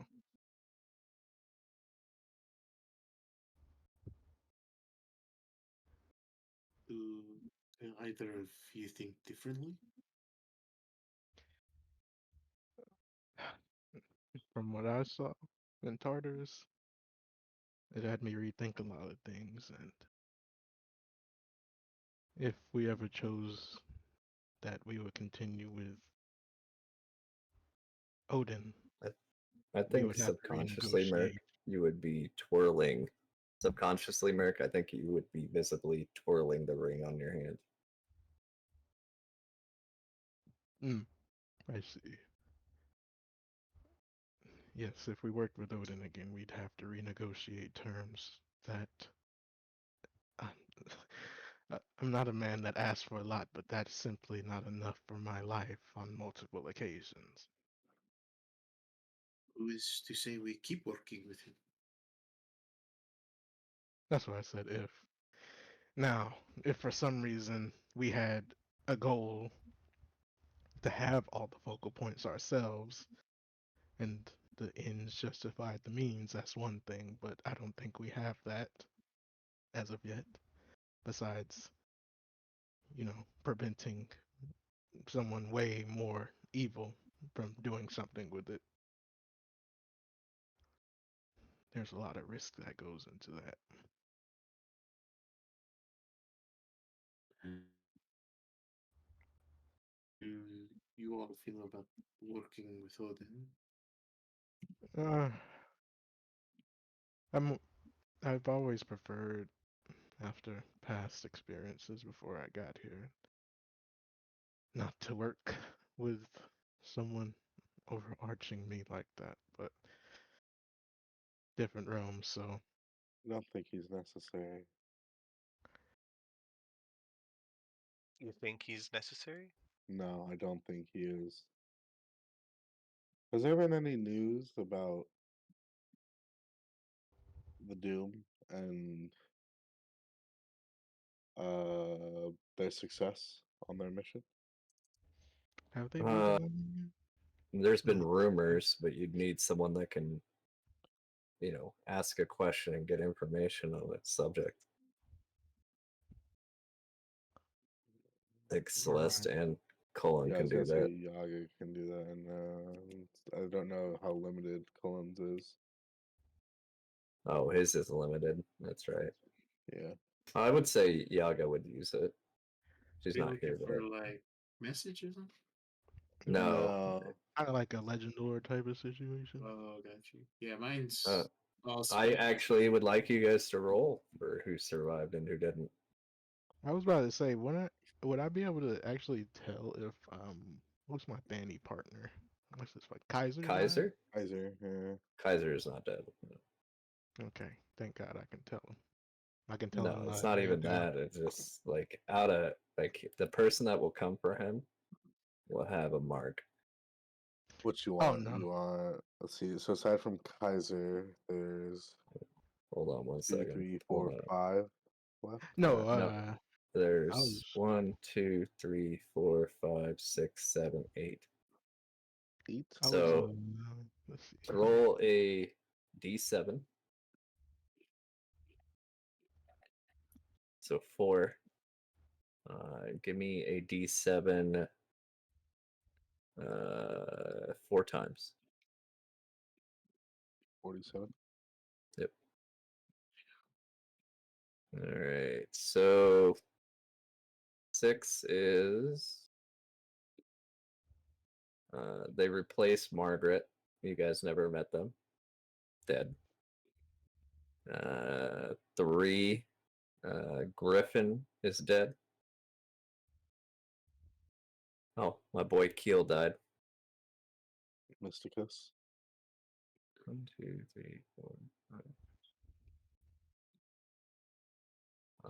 Do either of you think differently? From what I saw in Tartarus, it had me rethink a lot of things, and if we ever chose that we would continue with Odin, I we think would have to subconsciously, Merc, renegotiate. you would be twirling. Subconsciously, Merc, I think you would be visibly twirling the ring on your hand. I see. Yes, if we worked with Odin again, we'd have to renegotiate terms that. Uh, I'm not a man that asks for a lot, but that's simply not enough for my life on multiple occasions. Who is to say we keep working with him? That's why I said if. Now, if for some reason we had a goal to have all the focal points ourselves and the ends justified the means, that's one thing, but I don't think we have that as of yet. Besides, preventing someone way more evil from doing something with it. There's a lot of risk that goes into that. Do you all feel about working with Odin? Uh, I've always preferred, after past experiences before I got here, not to work with someone overarching me like that, but different realms, so I don't think he's necessary. You think he's necessary? No, I don't think he is. Has there been any news about the Doom and their success on their mission? have they really Uh, done there's been that? rumors, but you'd need someone that can, ask a question and get information on its subject. Like Celeste Right. and Cullen Yeah, I can was do gonna say that. Yaga can do that, and I don't know how limited Cullen's is. Oh, his is limited. That's right. Yeah, I would say Yaga would use it. She's You're not looking here for today. like messages? No. no, Kind of like a legend lore type of situation. Oh, got you. Yeah, mine's Uh, all I spec. actually would like you guys to roll for who survived and who didn't. I was about to say, would I be able to actually tell if what's my Fanny partner? What's this like Kaiser's alive? Kaiser? Kaiser. Yeah. Kaiser is not dead. Okay, thank God I can tell him. I can tell No, him it's not they're even good. that. It's just like the person that will come for him will have a mark. What you Oh want? no, You want? Let's see. So aside from Kaiser, there's Hold on one two, second. three, Hold four, on. five left. no. No, I there's was 1, 2, 3, 4, 5, 6, 7, 8. 8. I was So let's see. roll a d7. So 4. Give me a d7 4 times. 47. Yep. All right. So 6 is they replaced Margaret. You guys never met them. dead. 3, Griffin is dead. Oh, my boy Keel died. Mysticus. 1, 2, 3, 4,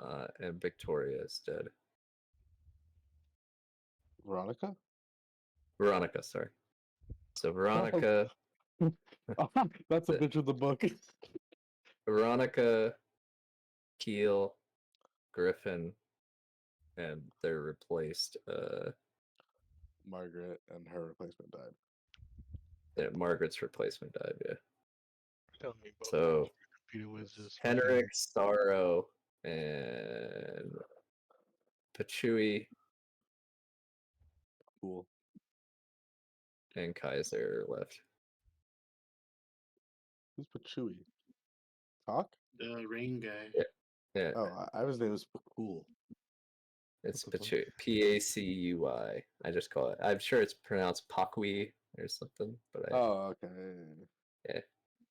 5. And Victoria is dead. Veronica? Veronica, sorry. So Veronica, That's a bitch of the book. Veronica, Keel, Griffin, and they're replaced. Margaret and her replacement died. Margaret's replacement died. Yeah. Telling me both So groups you competed with just fucking- Henrik, Sorrow, and Pachui Cool. and Kaiser left. Who's Pachui? Talk? The rain guy. Yeah, Oh, I was name was Cool. it's What the fuck? Pachui. Pacui. I just call it. I'm sure it's pronounced Pakui or something, but Oh, okay. yeah,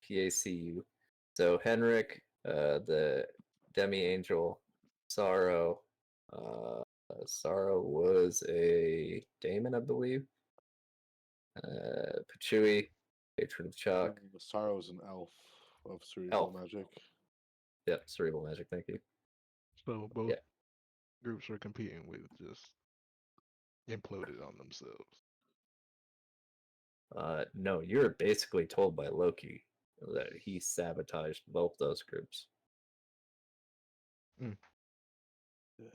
Pacu. So Henrik, the Demi Angel, Sorrow. Sorrow was a daemon, I believe. Pachui, patron of chalk. Sorrow's an elf of cerebral Elf. magic. Yep, cerebral magic. Thank you. So both Yeah. groups were competing with just imploded on themselves. No, you're basically told by Loki that he sabotaged both those groups.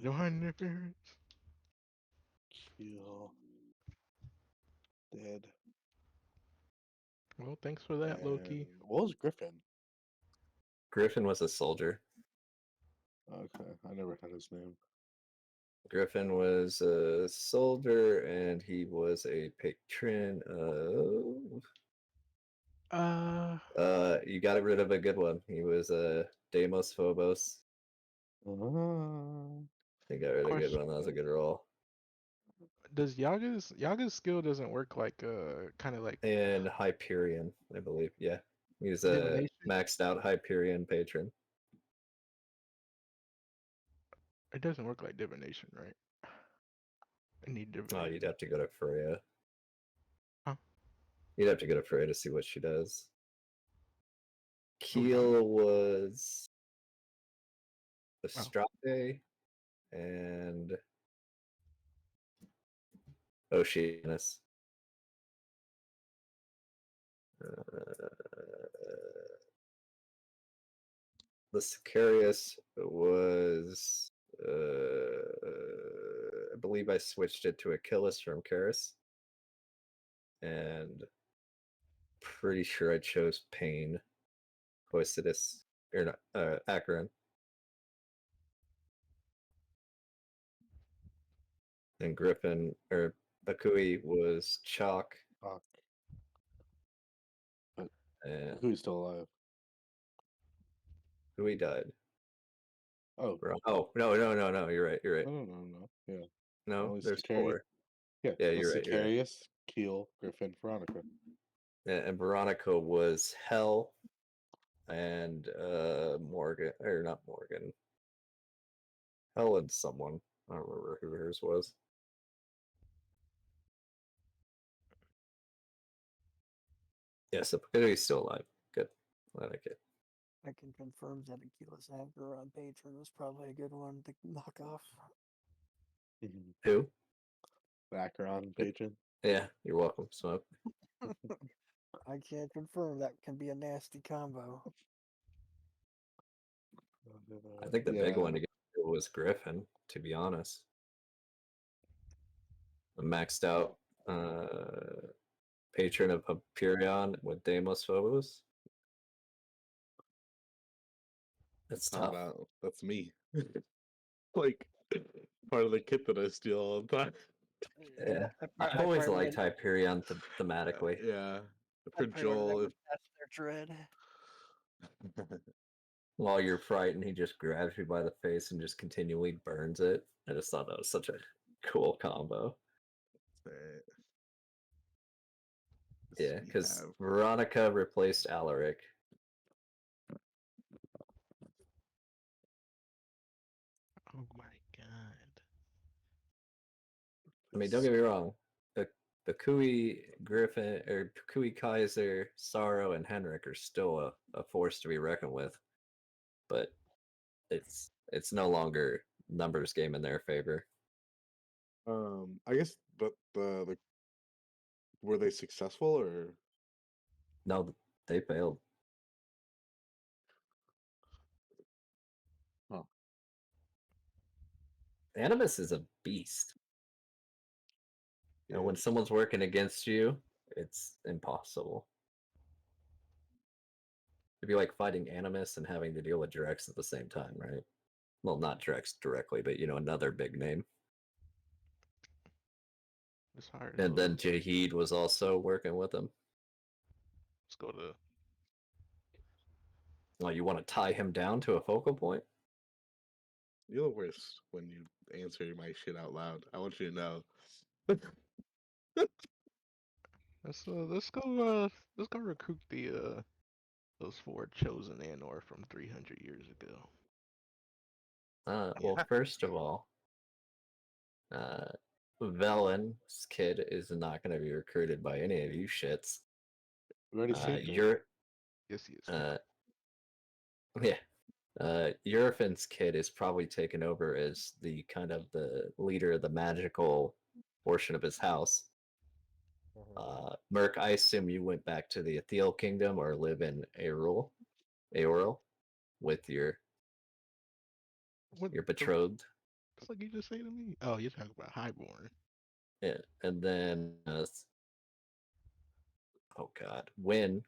Divine interference. Kill. Dead. Well, thanks for that, Loki. And what was Griffin? Griffin was a soldier. Okay, I never had his name. Griffin was a soldier, and he was a patron of. You got rid of a good one. He was a Deimos Phobos. They got rid of a good one. That was a good roll. Does Yaga's skill doesn't work like kind of like And Hyperion, I believe. Yeah, he's a divination? maxed out Hyperion patron. It doesn't work like divination, right? I need Oh, divination. you'd have to go to Freya. Huh? You'd have to go to Freya to see what she does. Oh, yeah. Keel was Astrate and Oceanus. The Sicarius was, I believe I switched it to Achilles from Karis. And pretty sure I chose Pain, Poisitus, or not, Acheron. And Griffin, or Bakui was Chalk. Fuck. But And who's still alive? Bakui died. Oh. Oh, no, you're right. No. Yeah. No, Only there's Sicarius. 4. Yeah, Yeah, the you're right. Sicarius, Keel, Griffin, Veronica. Yeah, and Veronica was Hell, and Morgan, or not Morgan. Hell and someone. I don't remember who hers was. Yeah, so Pacudi's still alive. Good. I like it. I can confirm that Achilles Anchor on Patron was probably a good one to knock off. Who? Acheron patron. Yeah, you're welcome, Smoke. I can't confirm that can be a nasty combo. I think the big one to get was Griffin, to be honest. A maxed out patron of Hyperion with Deimos Phobos. That's tough. That's me. Like part of the kit that I steal all the time. Yeah, I've always liked Hyperion thematically. Yeah, for Joel. That's their dread. While you're frightened, he just grabs you by the face and just continually burns it. I just thought that was such a cool combo. Yeah, because Veronica replaced Alaric. I mean, don't get me wrong. The Kui Griffin or Kui Kaiser, Sorrow, and Henrik are still a force to be reckoned with, but it's no longer numbers game in their favor. I guess, but the were they successful or No, they failed. huh? Animus is a beast. And when Yeah, someone's working against you, it's impossible. It'd be like fighting Animus and having to deal with Drex at the same time, right? Well, not Drex directly, but another big name. It's hard. And then Jahid was also working with him. Let's go to. Well, you want to tie him down to a focal point? you're the worst when you answer my shit out loud. I want you to know. Let's go recruit the those 4 chosen Anor from 300 years ago. Well, Yeah. first of all, Velen's kid is not going to be recruited by any of you shits. We already saved him. You're, Yes, he is. yeah. Eurofen's kid is probably taken over as the kind of the leader of the magical portion of his house. Merc, I assume you went back to the Ethiel Kingdom or live in Aoril with your What the? betrothed. It's like you just say to me. Oh, you're talking about Highborn. Yeah, and then oh god, Win.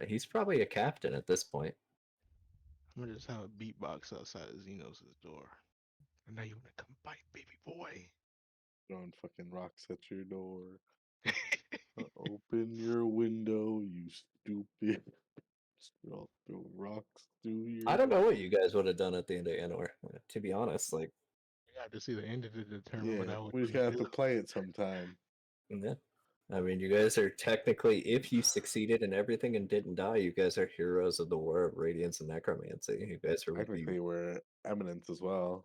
He's probably a captain at this point. I'm gonna just have a beatbox outside of Xenos' door. And now you wanna come bite, baby boy. Throwing fucking rocks at your door. Open your window, you stupid. I'll throw rocks through your I don't door. know what you guys would have done at the end of Anor. To be honest, like, We got to see the end to determine what Yeah, I would we just really gotta have do. to play it sometime. yeah. I mean, you guys are technically, if you succeeded in everything and didn't die, you guys are heroes of the War of Radiance and Necromancy. You guys are Technically, we're eminence as well.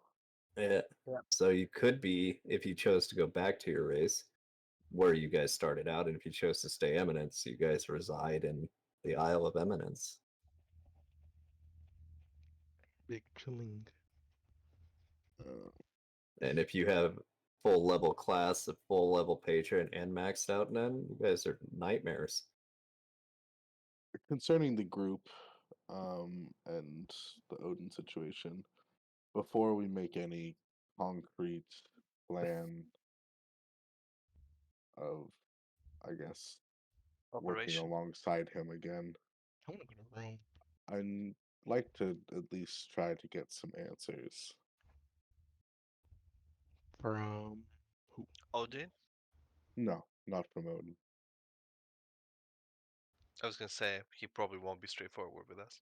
yeah. Yeah. So you could be, if you chose to go back to your race, where you guys started out, and if you chose to stay Eminence, you guys reside in the Isle of Eminence. Big chilling. Uh, And if you have full level class, a full level patron, and maxed out, then you guys are nightmares. concerning the group, and the Odin situation, before we make any concrete plan of, I guess, working Operation. alongside him again, I want to go to Rome. I'd like to at least try to get some answers. From who? Odin? No, not from Odin. I was gonna say he probably won't be straightforward with us.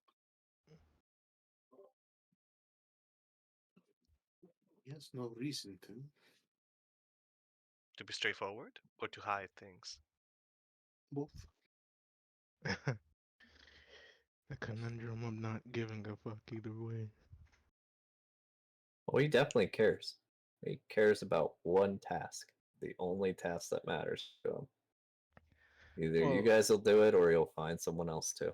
He has no reason to. To be straightforward or to hide things. Both. The conundrum of not giving a fuck either way. Well, he definitely cares. He cares about one task, the only task that matters to him. Either you Well, guys will do it, or he'll find someone else to.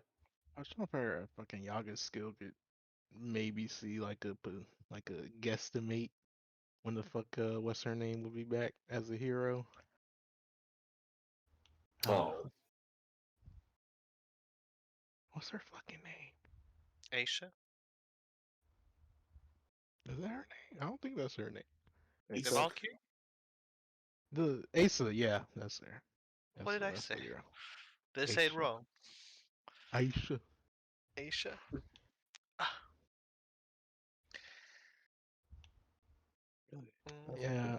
I was trying to figure out if fucking Yaga's skill could maybe see like a guesstimate when the fuck what's her name will be back as a hero. Oh, What's her fucking name? Aisha? Is that her name? I don't think that's her name. The Asa? Valkyrie? The Asa, yeah, that's her. What did I That's say? the girl. Did I say it Aisha. wrong? Aisha. Aisha? Ah. Yeah,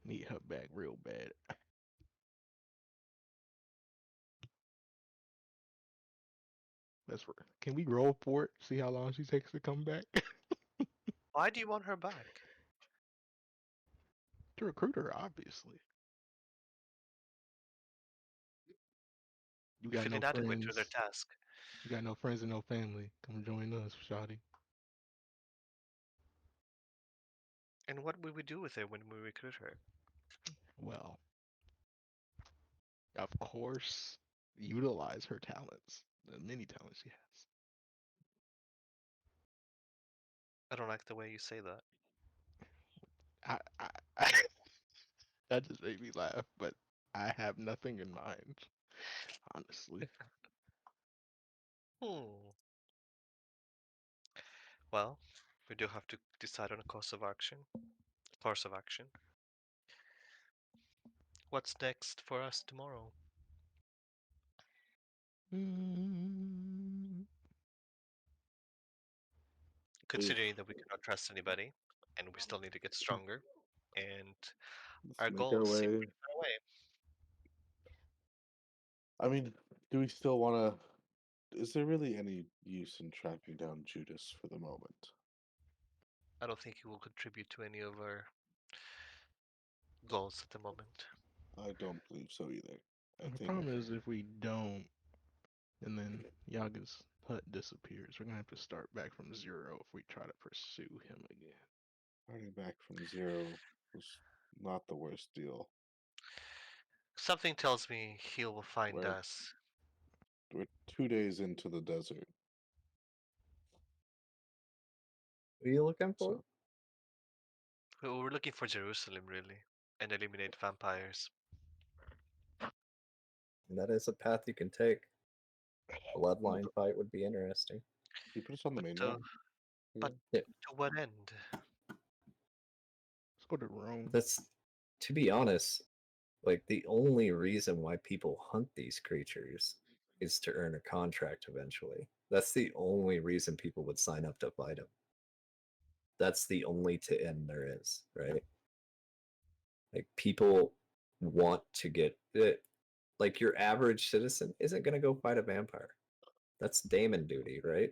need her back real bad. Can we roll for it? See how long she takes to come back? Why do you want her back? To recruit her, obviously. You You got feel no inadequate to their friends. task. You got no friends and no family. Come join us, Shotty. And what will we do with her when we recruit her? Well, of course, utilize her talents, the many talents she has. I don't like the way you say that. I that just made me laugh, but I have nothing in mind, honestly. Hmm. Well, we do have to decide on a course of action. Course of action. What's next for us tomorrow? Mm, Considering that we cannot trust anybody, and we still need to get stronger, and Let's our make our goals seem way. pretty far away. I mean, do we still want to? Is there really any use in tracking down Judas for the moment? I don't think he will contribute to any of our goals at the moment. I don't believe so either. I the think problem is if we don't, and then Yaga's hut disappears, we're gonna have to start back from zero if we try to pursue him again. starting back from zero was not the worst deal. Something tells me he will find We're us. we're 2 days into the desert, What are you looking for? so We're looking for Jerusalem, really, and eliminate vampires. And that is a path you can take. Bloodline fight would be interesting. you put us on the main So, road. but Yeah. to what end? Let's go to Rome. That's, to be honest, like the only reason why people hunt these creatures is to earn a contract eventually. That's the only reason people would sign up to fight them. That's the only to end there is, right? Like people want to get it. Like your average citizen isn't going to go fight a vampire. That's Damon duty, right?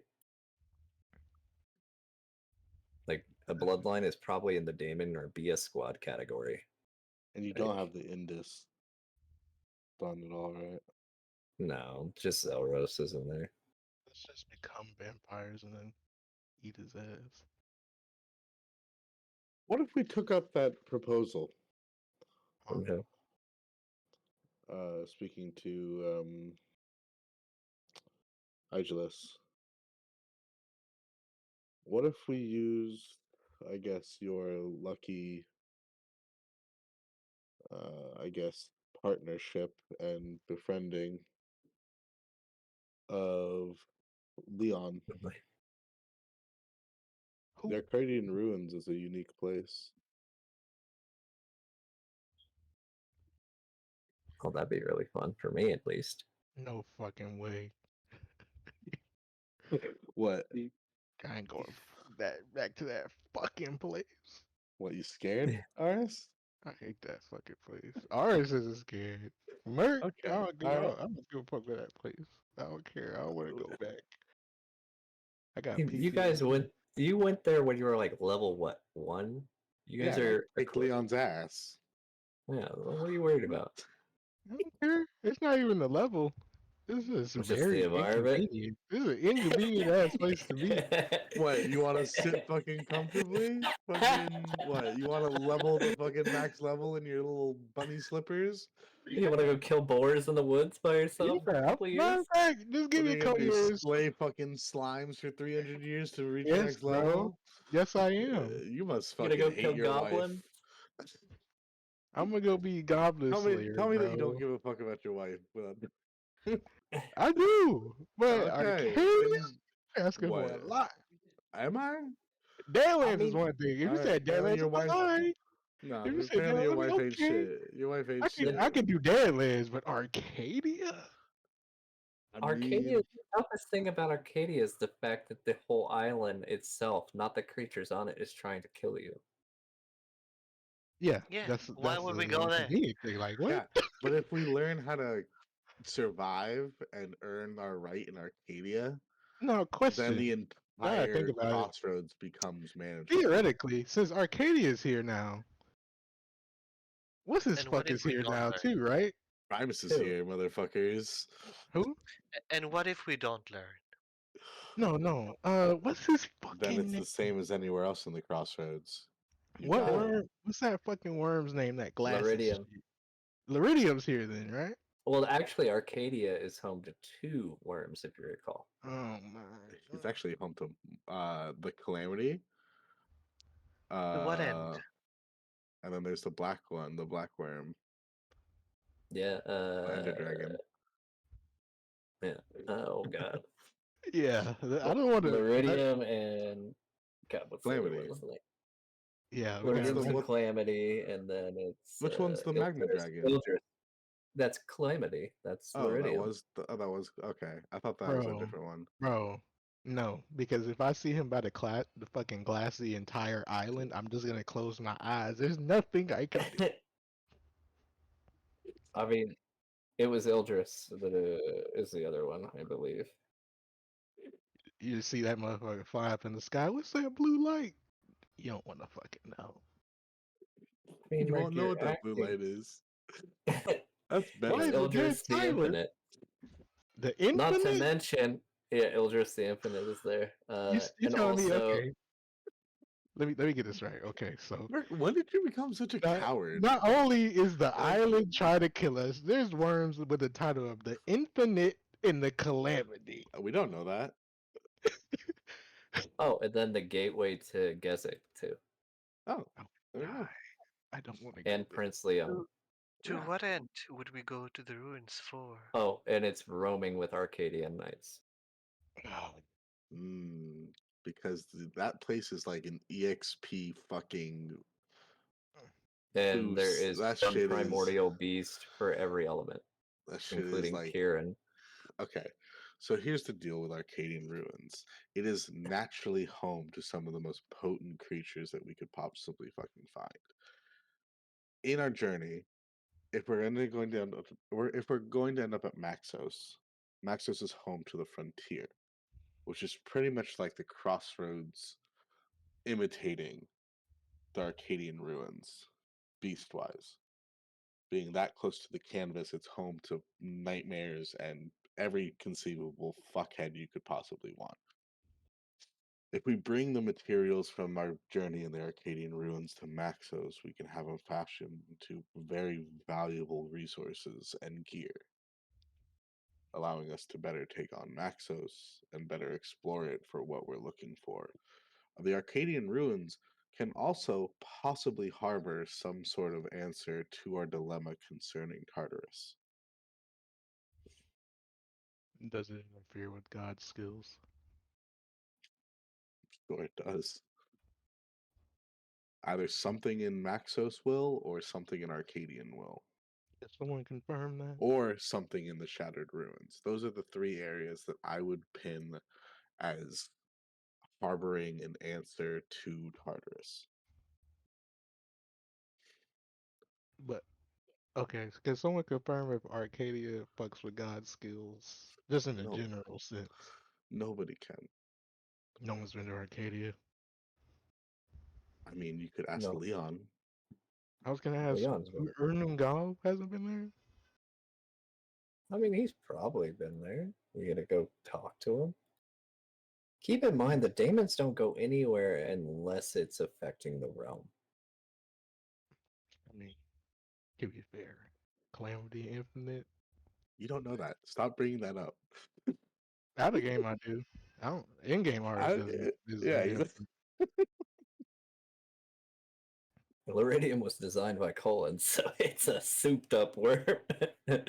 Like a bloodline is probably in the Damon or BS squad category. And you Right. don't have the Indus done at all, right? No, just Elros is in there. Let's just become vampires and then eat his ass. What if we took up that proposal? From who? Speaking to Igilus. What if we use, I guess, your lucky, I guess, partnership and befriending of Leon? Who? The Arcadian Ruins is a unique place. Oh, that'd be really fun for me, at least. No fucking way. What? I ain't going that back to that fucking place. What, you scared, Aris? I hate that fucking place. Ours isn't scared. Merc, Okay, I alright. don't give a fuck with that place. I don't care. I don't want to go back. I got You guys PTSD. you went there when you were like level what, 1? You guys Yeah, are kick Leon's ass. yeah, what are you worried about? I don't care. It's not even the level. This is It's just the very environment. inconvenient. This is an inconvenient ass place to be. What, you want to sit fucking comfortably? Fucking, what, you want to level the fucking max level in your little bunny slippers? You want to go kill boars in the woods by yourself for a Yeah, couple matter years? of fact, just give What me are a you gonna couple do, years. slay fucking slimes for 300 years to reach Yes, next bro. level? Yes, I am. You must You gonna fucking go kill hate your wife. goblins? I'm gonna go be Goblin Slayer, Tell me that you bro. don't give a fuck about your wife. I do, but Okay, Arcadia then asking for what? a lot. Am I? Deadlands is mean, one thing. If you alright, said apparently Deadlands, your I'm like, wife. alright. No, If you said apparently your Deadlands, wife ain't okay. shit. Your wife ain't I shit. can do Deadlands, but Arcadia? Arcadia, the toughest thing about Arcadia is the fact that the whole island itself, not the creatures on it, is trying to kill you. Yeah, Yeah, that's why would we the go there? inconvenient thing. Like what? Yeah, but if we learn how to survive and earn our right in Arcadia, No then question. the Now that I think entire about it, crossroads becomes manageable. theoretically, since Arcadia is here now, what's his And what fuck if is we here don't now learn? too, right? Primus is Who? here, motherfuckers. Who? And what if we don't learn? No. What's his Then fucking it's name? the same as anywhere else in the crossroads. You What got it. worm? What's that fucking worm's name? That glasses Liridium. shit? Liridium's here then, right? Well, actually, Arcadia is home to 2 worms, if you recall. Oh my. He's actually home to the Calamity. To what end? And then there's the black one, the black worm, Yeah. Lander Dragon. Yeah. Oh god. Yeah, I don't want to. Liridium and God, what's the other Calamity. one's name? Yeah, we What's got Liridium's the what- Calamity, and then it's Which one's the Magna Dragon? Ildris. That's Calamity. That's Oh, Liridium. that was okay. I thought that was a different one. bro. No, because if I see him by the fucking glass the entire island, I'm just gonna close my eyes. There's nothing I can do. I mean, it was Ildris that is the other one, I believe. You just see that motherfucker fly up in the sky. What's that blue light? You don't want to fucking know. I mean, You like, won't know you're what that blue acting- light is. That's It's better. Ildris the Tyler. Infinite. The infinite. Not to mention, yeah, Ildris the Infinite is there. You And telling me? also, Okay. Let me get this right. Okay, so Rick, when did you become such a coward? not only is the island trying to kill us, there's worms with the title of the Infinite and the Calamity. We don't know that. oh, and then the gateway to Gesek too, Oh, there you go. I don't want to. and Prince Leon. To Yeah. what end would we go to the ruins for? Oh, and it's roaming with Arcadian Knights. Because that place is like an EXP fucking. And there boost. is That one shit primordial beast for every element, That shit including is like. Kieran. Okay, so here's the deal with Arcadian Ruins. It is naturally home to some of the most potent creatures that we could possibly fucking find. In our journey, if we're going to end up, if we're going to end up at Maxos, Maxos is home to the frontier, which is pretty much like the crossroads, imitating the Arcadian Ruins, beast-wise. Being that close to the canvas, it's home to nightmares and every conceivable fuckhead you could possibly want. If we bring the materials from our journey in the Arcadian Ruins to Maxos, we can have them fashioned into very valuable resources and gear, allowing us to better take on Maxos and better explore it for what we're looking for. The Arcadian Ruins can also possibly harbor some sort of answer to our dilemma concerning Tartarus. Does it interfere with God's skills? Sure, it does. Either something in Maxos will, or something in Arcadian will, Did someone confirm that? or something in the Shattered Ruins. Those are the 3 areas that I would pin as harboring an answer to Tartarus. But okay, can someone confirm if Arcadia fucks with God's skills? Just in a No. general sense. Nobody can. No one's been to Arcadia. I mean, you could ask No. Leon. I was gonna ask Leon's been. Ernungal hasn't been there? I mean, he's probably been there. You gonna go talk to him? Keep in mind, the daemons don't go anywhere unless it's affecting the realm. I mean, to be fair, Calamity Infinite. You don't know that. Stop bringing that up. Out of game, I do. I don't. In game art Yeah, is Liridium was designed by Colin, so it's a souped-up worm. yeah.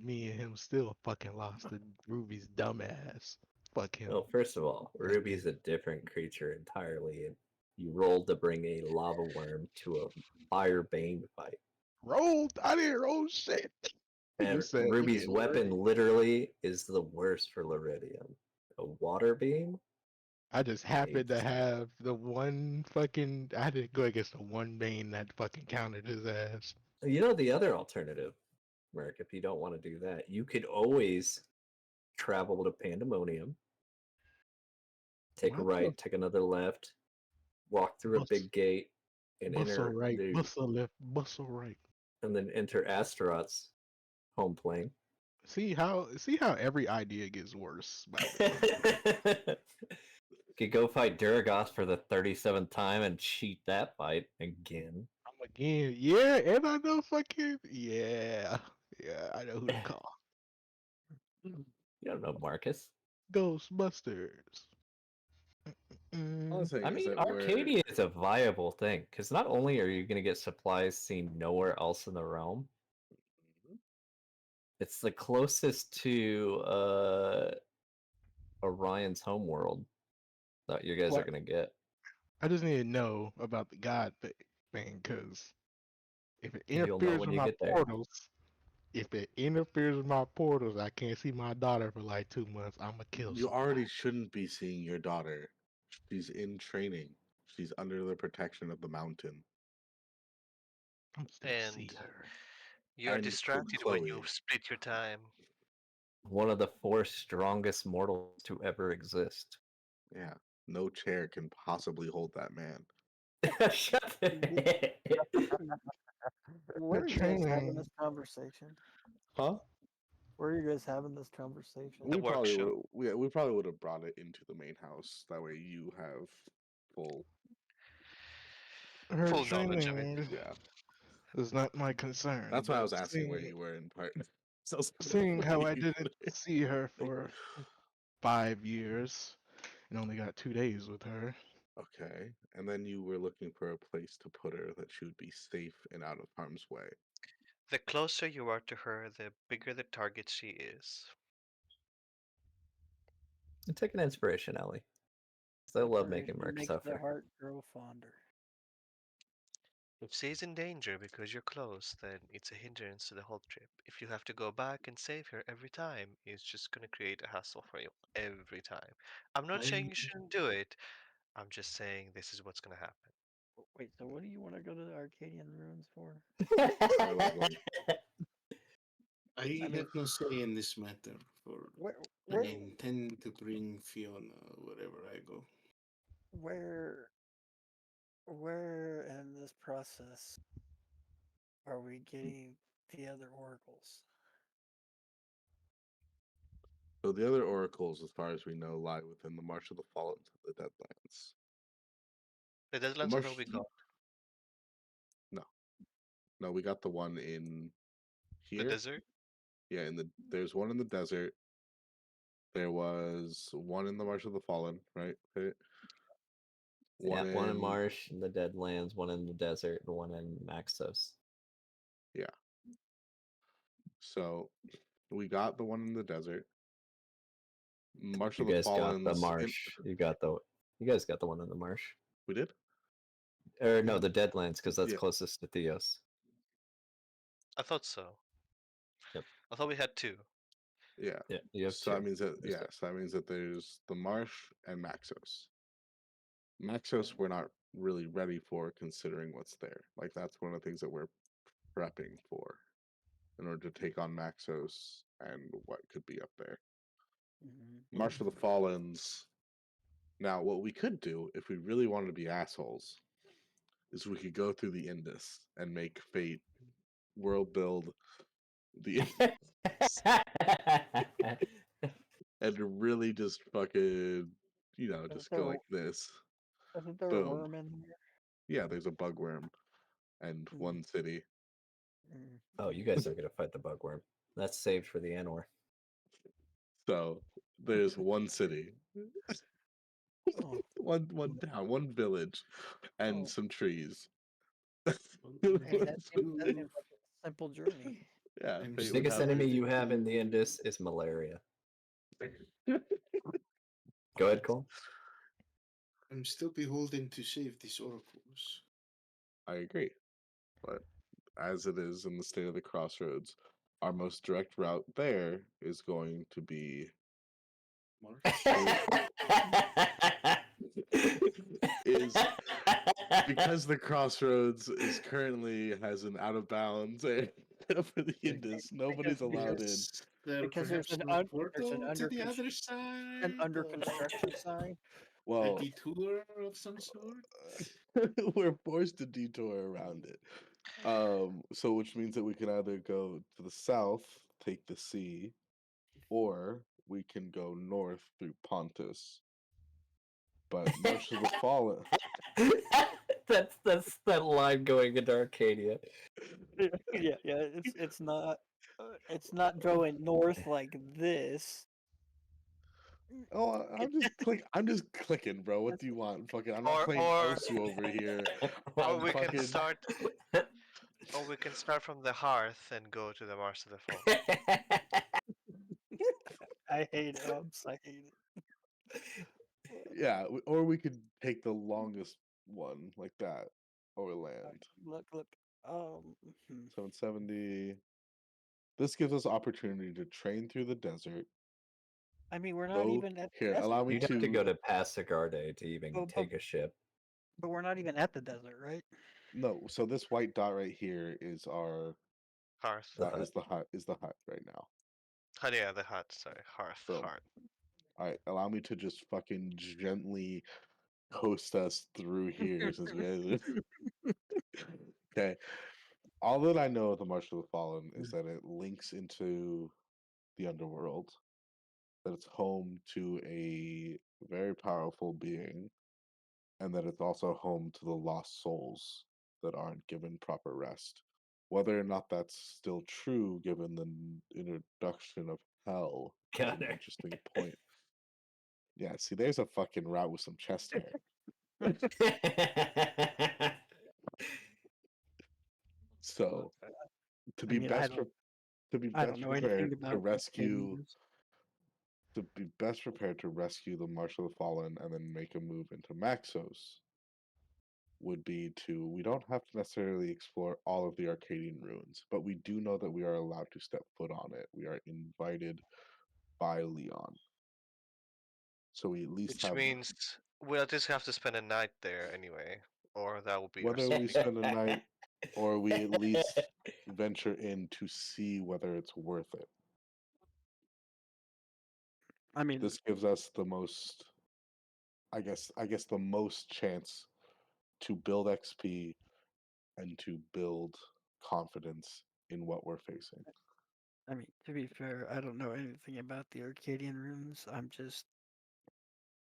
Me and him still fucking lost to Ruby's dumbass. Fuck him. Well, first of all, Ruby's a different creature entirely, and you rolled to bring a lava worm to a fire bane fight. Rolled. I didn't roll shit. And Just said, Ruby's "Look at weapon literally is the worst for Liridium. A water beam? I just happened to have the one fucking. I had to go against the one bane that fucking countered his ass. You know the other alternative, Merc, if you don't want to do that, you could always travel to Pandemonium, take a right, take another left, walk through a big gate, and enter right, bustle left, bustle right. And then enter Astaroth's home plane. See how every idea gets worse. Could go fight Duragoth for the 37th time and cheat that fight again. Again, yeah, and I know fucking yeah, I know who to call. You don't know Marcus. Ghostbusters. All I'm saying I is mean, that Arcadia is a viable thing because not only are you going to get supplies seen nowhere else in the realm, it's the closest to Orion's homeworld that you guys are What? going to get. I just need to know about the God thing, because if it You'll know interferes when with you my get there. portals, I can't see my daughter for like 2 months. I'ma kill you somebody. already shouldn't be seeing your daughter. She's in training. She's under the protection of the mountain. I'm still see And her. you're And distracted when you Chloe. split your time. One of the 4 strongest mortals to ever exist. Yeah. No chair can possibly hold that man. Shut the Where are you guys having this conversation? Huh? Where are you guys having this conversation? The We probably workshop. we probably would have brought it into the main house. That way you have full Her Full knowledge of it. training yeah. is not my concern. That's why I But was asking where you were in part. So I was like, seeing how where I you didn't were. see her for 5 years and only got 2 days with her. Okay. And then you were looking for a place to put her that she would be safe and out of harm's way. The closer you are to her, the bigger the target she is. Take an inspiration, Ellie. 'Cause I love making Preparation Merc makes the suffer. heart grow fonder. If she's in danger because you're close, then it's a hindrance to the whole trip. If you have to go back and save her every time, it's just going to create a hassle for you every time. I'm not saying you shouldn't do it. I'm just saying this is what's going to happen. Wait, so what do you want to go to the Arcadian ruins for? I love them. I mean- have no say in this matter. I Where, intend to bring Fiona wherever I go. where in this process are we getting the other oracles? So the other oracles, as far as we know, lie within the Marsh of the Fallen to the Deadlands. The The Deadlands are Marsh, where we got. no, we got the one in The here. desert? Yeah, there's one in the desert. There was one in the Marsh of the Fallen, right? Okay. Yeah, one in Marsh, in the Deadlands, one in the desert, and one in Maxos. Yeah. So we got the one in the desert. Marsh You of the guys got the Fallen's Marsh. You guys got the one in the Marsh. We did? Or no, the Deadlands, because that's Yeah. closest to Theos. I thought so. Yep. I thought we had two. Yeah. Yeah, you have So two. that means that There's so that means that there's the Marsh and Maxos. Maxos we're not really ready for considering what's there. Like that's one of the things that we're prepping for in order to take on Maxos and what could be up there. Marsh of the Fallens. Now, what we could do if we really wanted to be assholes is we could go through the Indus and make Fate world build the and really just fucking, just go like this. Isn't there a Boom. worm in here? Yeah, there's a bugworm and one city. Oh, you guys are gonna fight the bugworm. That's saved for the Anor. So there's one city. Oh. one town, one village, and some trees. Hey, that seems like a simple journey. Yeah, I'm Fate The would biggest have enemy it. you have in the Indus is malaria. Go ahead, Cole. I'm still beholden to save these oracles. I agree. But as it is in the state of the crossroads, our most direct route there is going to be is because the crossroads is currently has an out of bounds area for the Indus. Nobody's allowed in. Because there's an to the other side. an under construction sign. Well, A detour of some sort. we're forced to detour around it. So which means that we can either go to the south, take the sea, or we can go north through Pontus But March of the Fallen. That's that line going into Arcadia. Yeah, it's not going north like this. Oh, I'm just clicking, bro. What do you want? Fucking, I'm not Or playing or Osu over here. or I'm we can fucking. start or we can start from the hearth and go to the Mars of the Fall. I hate Elms. I hate it. Yeah, or we could take the longest one like that, or land. Look. Hmm. 770. This gives us opportunity to train through the desert. I mean, we're not Go even at the here. desert. Allow me You'd have to to. go to Pasagarde to even But, take a ship. but we're not even at the desert, right? No, so this white dot right here is our. Hearth. The That hut. is the hut. Is the hut right now. Oh yeah, the hut. Sorry, hearth. Boom. Hearth. All right, allow me to just fucking gently coast us through here since we guys. Okay. All that I know of the March of the Fallen is that it links into the underworld, that it's home to a very powerful being, and that it's also home to the lost souls that aren't given proper rest. Whether or not that's still true, given the introduction of hell, is Got an her. interesting point. Yeah, see, there's a fucking rat with some chest hair. So, to I be mean, best to be I don't best know anything prepared to about rescue Arcadians. to be best prepared to rescue the March of the Fallen and then make a move into Maxos would be to we don't have to necessarily explore all of the Arcadian ruins, but we do know that we are allowed to step foot on it. We are invited by Leon. So we at least Which have means we'll just have to spend a night there anyway, or that will be our whether we sleeping. spend a night or we at least venture in to see whether it's worth it. I mean, This gives us the most I guess the most chance to build XP and to build confidence in what we're facing. to be fair, I don't know anything about the Arcadian runes. I'm just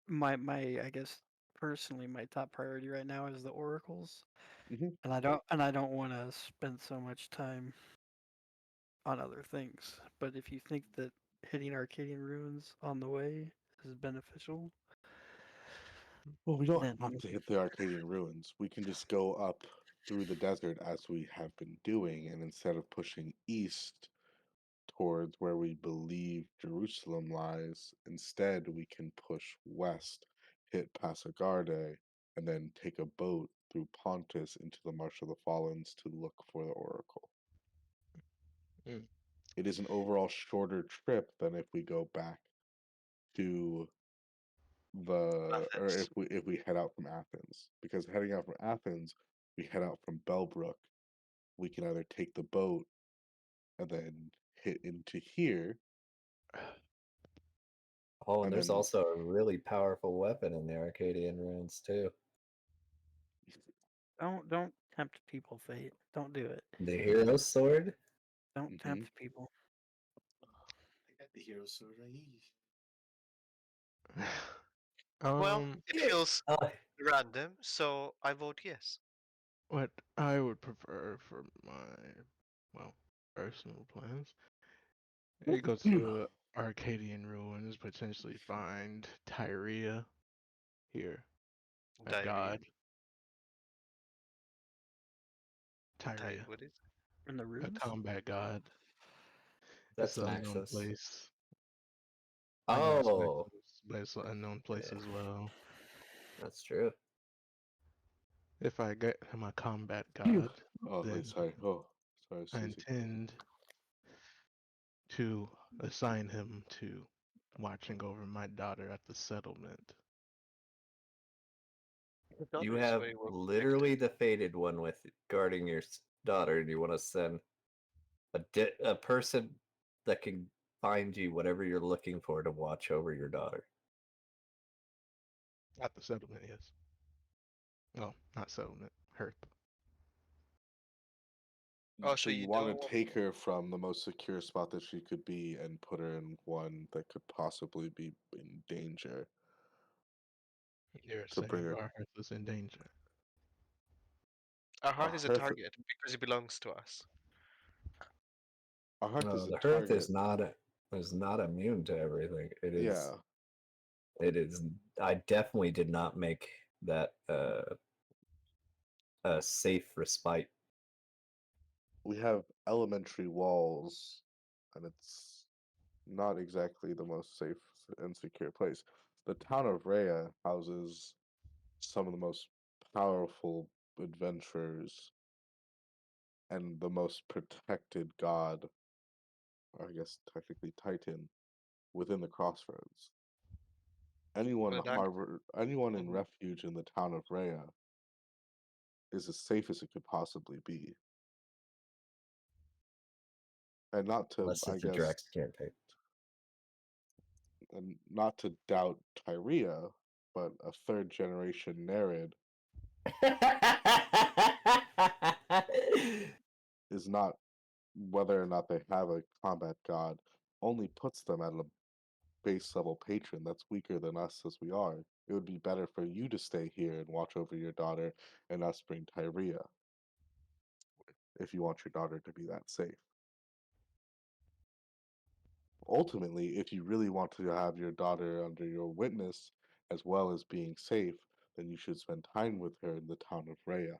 my I guess personally my top priority right now is the oracles, Mhm. and I don't want to spend so much time on other things. But if you think that hitting Arcadian runes on the way is beneficial, Well, we don't then have to hit the Arcadian ruins. We can just go up through the desert as we have been doing, and instead of pushing east towards where we believe Jerusalem lies, instead we can push west, hit Pasagarde, and then take a boat through Pontus into the Marsh of the Fallens to look for the Oracle. Mm. It is an overall shorter trip than if we go back to or Athens. if we head out from Athens. Because heading out from Athens, we head out from Bellbrook. We can either take the boat and then hit into here, Oh, and and there's then also a really powerful weapon in the Arcadian ruins too. don't tempt people, Fate. Don't do it. The hero sword. Don't Mhm. tempt people. I got the hero sword right here. Well, it feels Oh, random, so I vote yes. What I would prefer for my, well, personal plans, you go to Arcadian ruins, potentially find Tyria here, a Diarrhea. god. Tyria, What is it? In the a runes? combat god. It's that's an unknown Maxis. place. I know it's Oh, Maxis, but it's an unknown place yeah, as well. that's true. If I get him a combat god, oh, then wait, sorry. Oh, sorry, I Susie. intend to assign him to watching over my daughter at the settlement. The You daughter is have very well protected. literally the fated one with guarding your daughter, and you want to send a person that can find you whatever you're looking for to watch over your daughter. At the settlement, yes. Well, not settlement, Hearth. Oh, So so you you want don't to want. take her from the most secure spot that she could be and put her in one that could possibly be in danger. You're to bring saying her. our hearth is in danger. Our hearth is a hearth, target because it belongs to us. our hearth is a The hearth target. is not immune to everything. It is. Yeah, It is. I definitely did not make that a safe respite. we have elementary walls, and it's not exactly the most safe and secure place. The town of Rhea houses some of the most powerful adventurers and the most protected god, or I guess technically Titan, within the crossroads. Anyone But anyone in Mhm. refuge in the town of Rhea is as safe as it could possibly be. And not to, Unless I it's a guess, Drex campaign. and not to doubt Tyria, but a third generation Nerid is not, whether or not they have a combat god, only puts them at a base level patron that's weaker than us as we are. It would be better for you to stay here and watch over your daughter and us bring Tyria if you want your daughter to be that safe. Ultimately, if you really want to have your daughter under your witness as well as being safe, then you should spend time with her in the town of Rhea.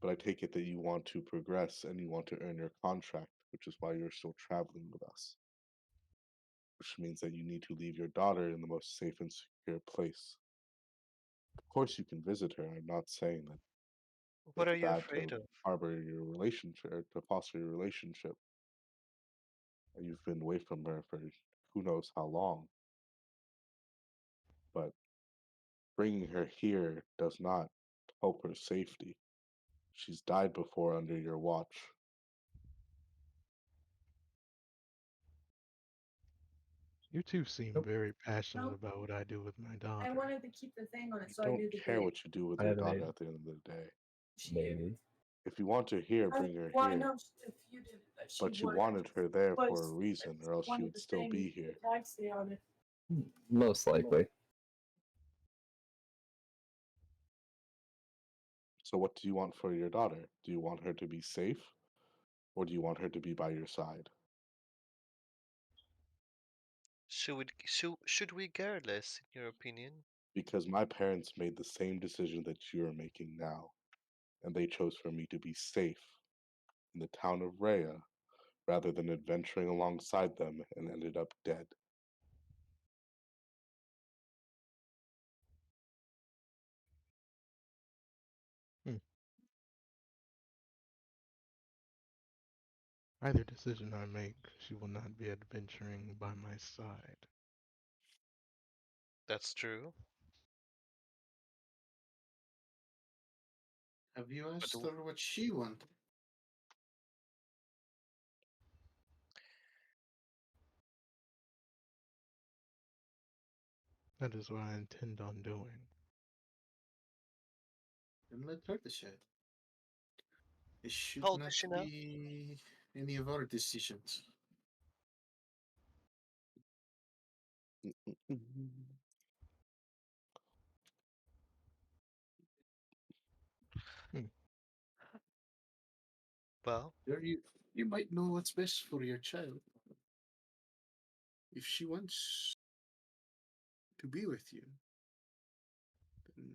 But I take it that you want to progress and you want to earn your contract, which is why you're still traveling with us. Which means that you need to leave your daughter in the most safe and secure place. Of course, you can visit her. I'm not saying that What are it's you bad afraid to of? harbor your relationship or to foster your relationship. You've been away from her for who knows how long. But bringing her here does not help her safety. She's died before under your watch. You two seem Nope. very passionate Nope. about what I do with my I daughter. wanted to keep the thing on it You so I don't knew the care date. what you do with I your have daughter a at the end of the day. maybe. If you want her here, bring her Well, I here. know if you did it, but she But you wanted wanted her there for a was reason, or else she wanted would the still thing, be here. the taxi on it. Most likely. So, what do you want for your daughter? Do you want her to be safe, or do you want her to be by your side? Should we care less, in your opinion? Because my parents made the same decision that you're making now, and they chose for me to be safe in the town of Rhea rather than adventuring alongside them and ended up dead. Hmm. Either decision I make, she will not be adventuring by my side. That's true. Have you But asked w- her what she wanted? That is what I intend on doing. Then let her decide. It how should old not is she now? be any of our decisions. Hmm. Well, You might know what's best for your child. If she wants to be with you, then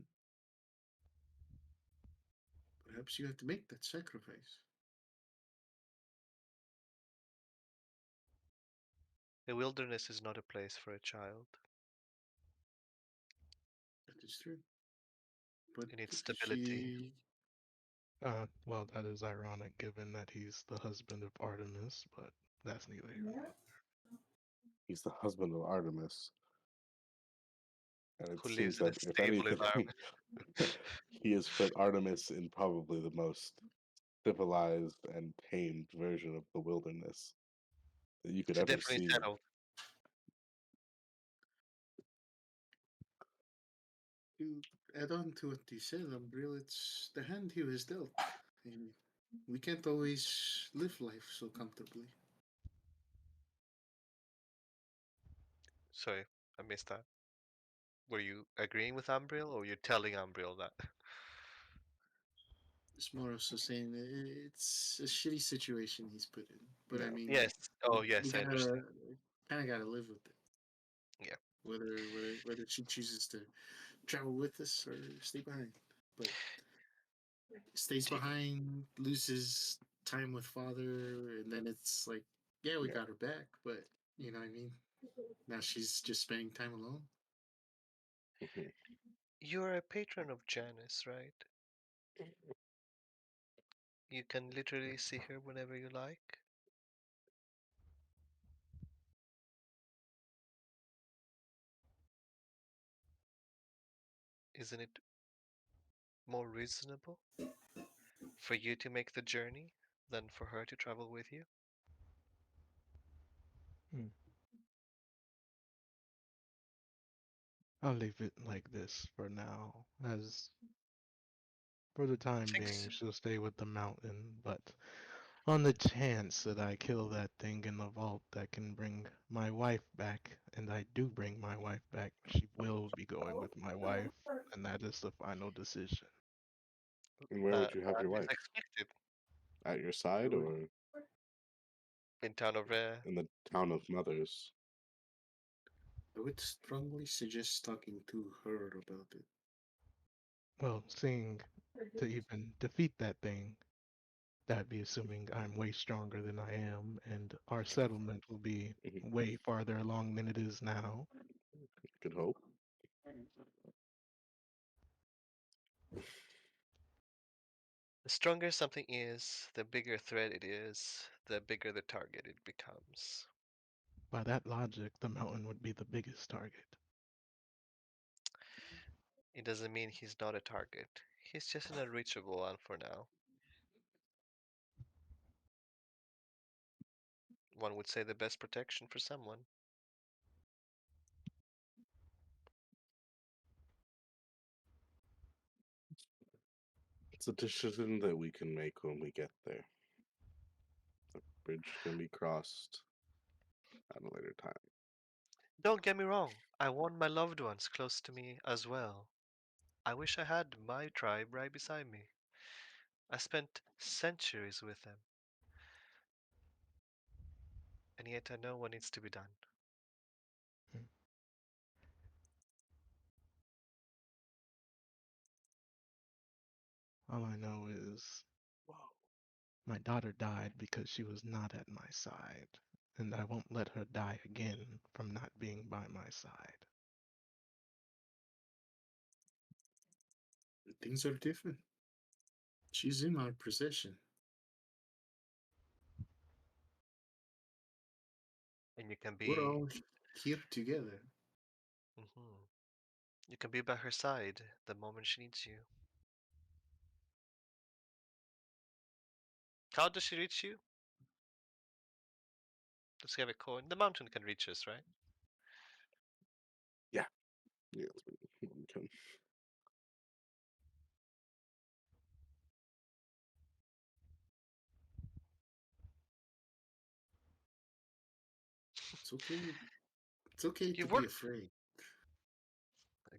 perhaps you have to make that sacrifice. the wilderness is not a place for a child. That is true. But It needs if stability. she Well, that is ironic given that he's the husband of Artemis, but that's neither here nor there. He's the husband of Artemis, and it Who seems lives in a that if stable anything, environment. he has put Artemis in probably the most civilized and tamed version of the wilderness that you could She ever definitely see. settled. to add on to what you said, Umbril, it's the hand he was dealt. And we can't always live life so comfortably. Sorry, I missed that. Were you agreeing with Umbriel, or you're telling Umbriel that? It's more of so saying it's a shitty situation he's put in. But I Yeah. mean, Yes. Oh, we yes, I understand. kind of gotta live with it. Yeah. Whether she chooses to travel with us or stay behind, but stays Do you- behind, loses time with father, and then it's like, yeah, we Yeah. got her back, but you know what I mean. Now she's just spending time alone. Mhm. You're a patron of Janice, right? You can literally see her whenever you like. Isn't it more reasonable for you to make the journey than for her to travel with you? I'll leave it like this for now, as for the time being, Thanks. she'll stay with the mountain, but on the chance that I kill that thing in the vault that can bring my wife back, and I do bring my wife back, she will be going with my wife, and that is the final decision. And where would you have That your is wife? expected At your side Sure. or in town of in the town of mothers? I would strongly suggest talking to her about it. Well, seeing to even defeat that thing, that'd be assuming I'm way stronger than I am, and our settlement will be Mhm. way farther along than it is now. Good hope. The stronger something is, the bigger threat it is, the bigger the target it becomes. By that logic, the mountain would be the biggest target. It doesn't mean he's not a target. He's just an unreachable one for now. One would say the best protection for someone. It's a decision that we can make when we get there. The bridge can be crossed at a later time. Don't get me wrong, I want my loved ones close to me as well. I wish I had my tribe right beside me. I spent centuries with them, and yet I know what needs to be done. Hmm. All I know is my daughter died because she was not at my side, and I won't let her die again from not being by my side. Things are different. She's in our possession. And you can We're be, all here together. mhm, you can be by her side the moment she needs you. How does she reach you? Does she have a coin? The mountain can reach us, right? Yeah. Yeah. We can. It's okay. It's okay to You've be worked. afraid,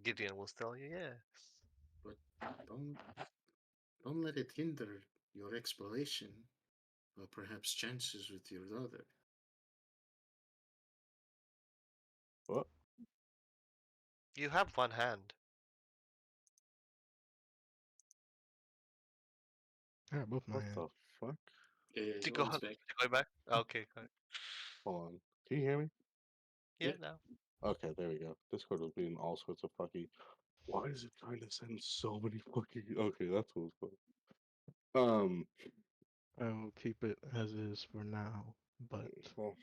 Gideon will tell you, yeah. but don't don't let it hinder your exploration or perhaps chances with your daughter. What? You have one hand. I got both my What hands. the fuck? To go, One's to back. go back. Okay, got it. Hold on. Can you hear me? Yeah, Yep. now. Okay, there we go. Discord was being all sorts of fucky. Why is it trying to send so many fucking? Okay, that's what was going. I will keep it as is for now, but Well,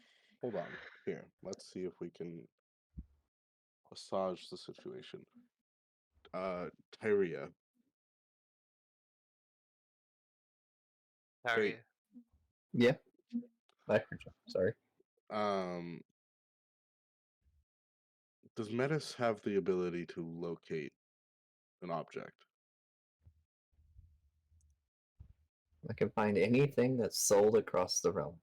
hold on. Here, let's see if we can massage the situation. Tyria. Harry. Hey, Yeah, I heard you. Sorry. um, does Metis have the ability to locate an object? I can find anything that's sold across the realm.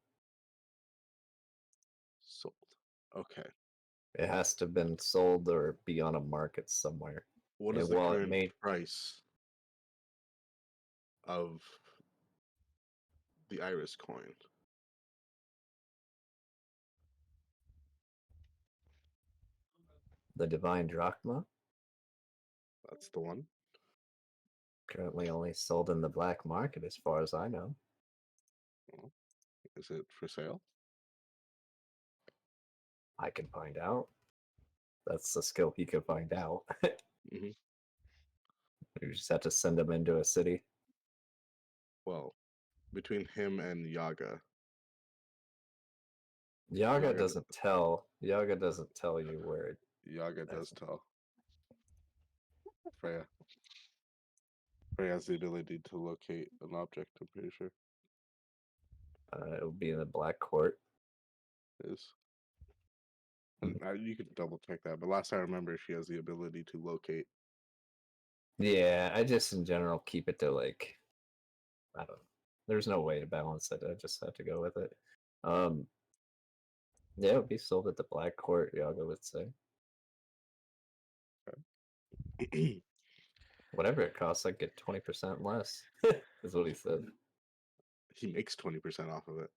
Sold. Okay. It has to have been sold or be on a market somewhere. What And is the while it current may price of the Iris coin? the divine drachma That's the one. currently only sold in the black market, as far as I know. Well, is it for sale? I can find out. That's the skill he could find out. Hmm. You just have to send him into a city. Well, between him and Yaga. Yaga Yaga, doesn't tell. Yaga doesn't tell you where it. Yaga does tell Freya. Freya has the ability to locate an object, I'm pretty sure. It will be in the black court. It is. And you could double check that, but last I remember, she has the ability to locate. Yeah, I just in general keep it to like. I don't know. There's no way to balance it. I just have to go with it. Yeah, it would be sold at the black court. Yaga would say. Whatever it costs, I get 20% less. Is what he said. He makes 20% off of it.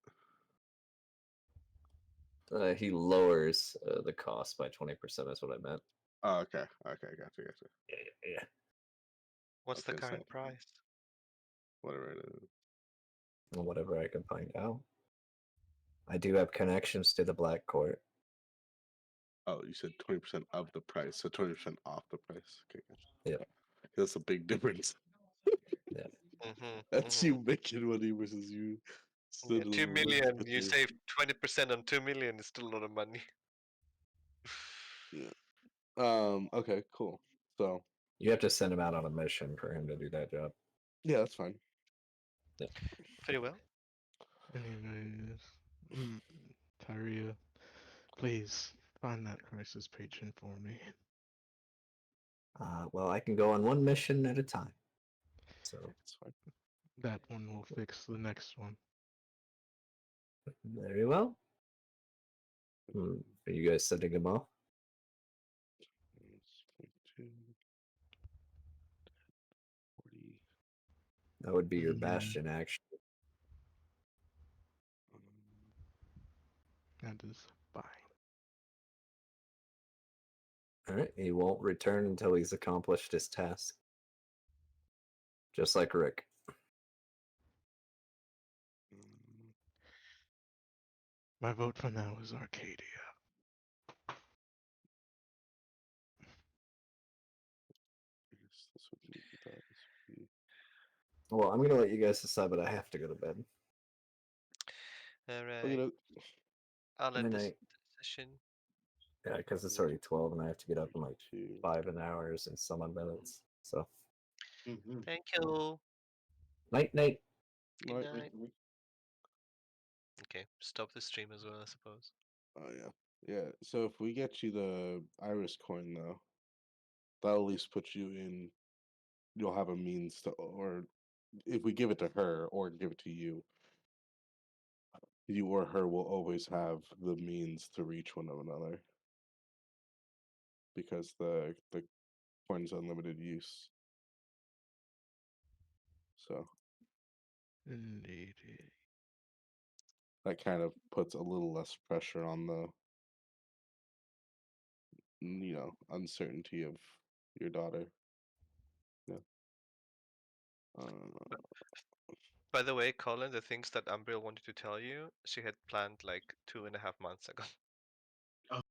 He lowers the cost by 20%. That's what I meant. Oh, okay. Okay, gotcha. Yeah. What's the Okay, so current price? whatever it is. Well, whatever I can find out. I do have connections to the black court. Oh, you said 20% of the price, so 20% off the price. Okay, gotcha. Yep. That's a big difference. Yeah. That's you making money versus you. Yeah, 2 million. You Your... save 20% on 2 million. Is still a lot of money. Yeah. Okay, cool. So You have to send him out on a mission for him to do that job. yeah, that's fine. Yeah. Very well. Anyways, Tyria, please find that crisis patron for me. Well, I can go on one mission at a time. So That's fine. That one will fix the next one. very well. Are you guys sending him off? 40. That would be your Mhm. bastion action. That is fine. All right. He won't return until he's accomplished his task. Just like Rick. My vote for now is Arcadia. This would be that. This would be... Well, I'm gonna let you guys decide, but I have to go to bed. All Look right. at it. I'll Good end this night. session. Yeah, because it's already 12 and I have to get up in like 2. 5 hours and some odd minutes. So, Thank you. night, night. Good Right. night. Okay, stop the stream as well, I suppose. Oh yeah. Yeah. So if we get you the Iris coin though, that'll at least put you in, you'll have a means to, or if we give it to her or give it to you, you or her will always have the means to reach one of another. Because the coin's unlimited use. So Indeed. that kind of puts a little less pressure on the uncertainty of your daughter. Yeah. By the way, Colin, the things that Umbriel wanted to tell you, she had planned like 2.5 months ago.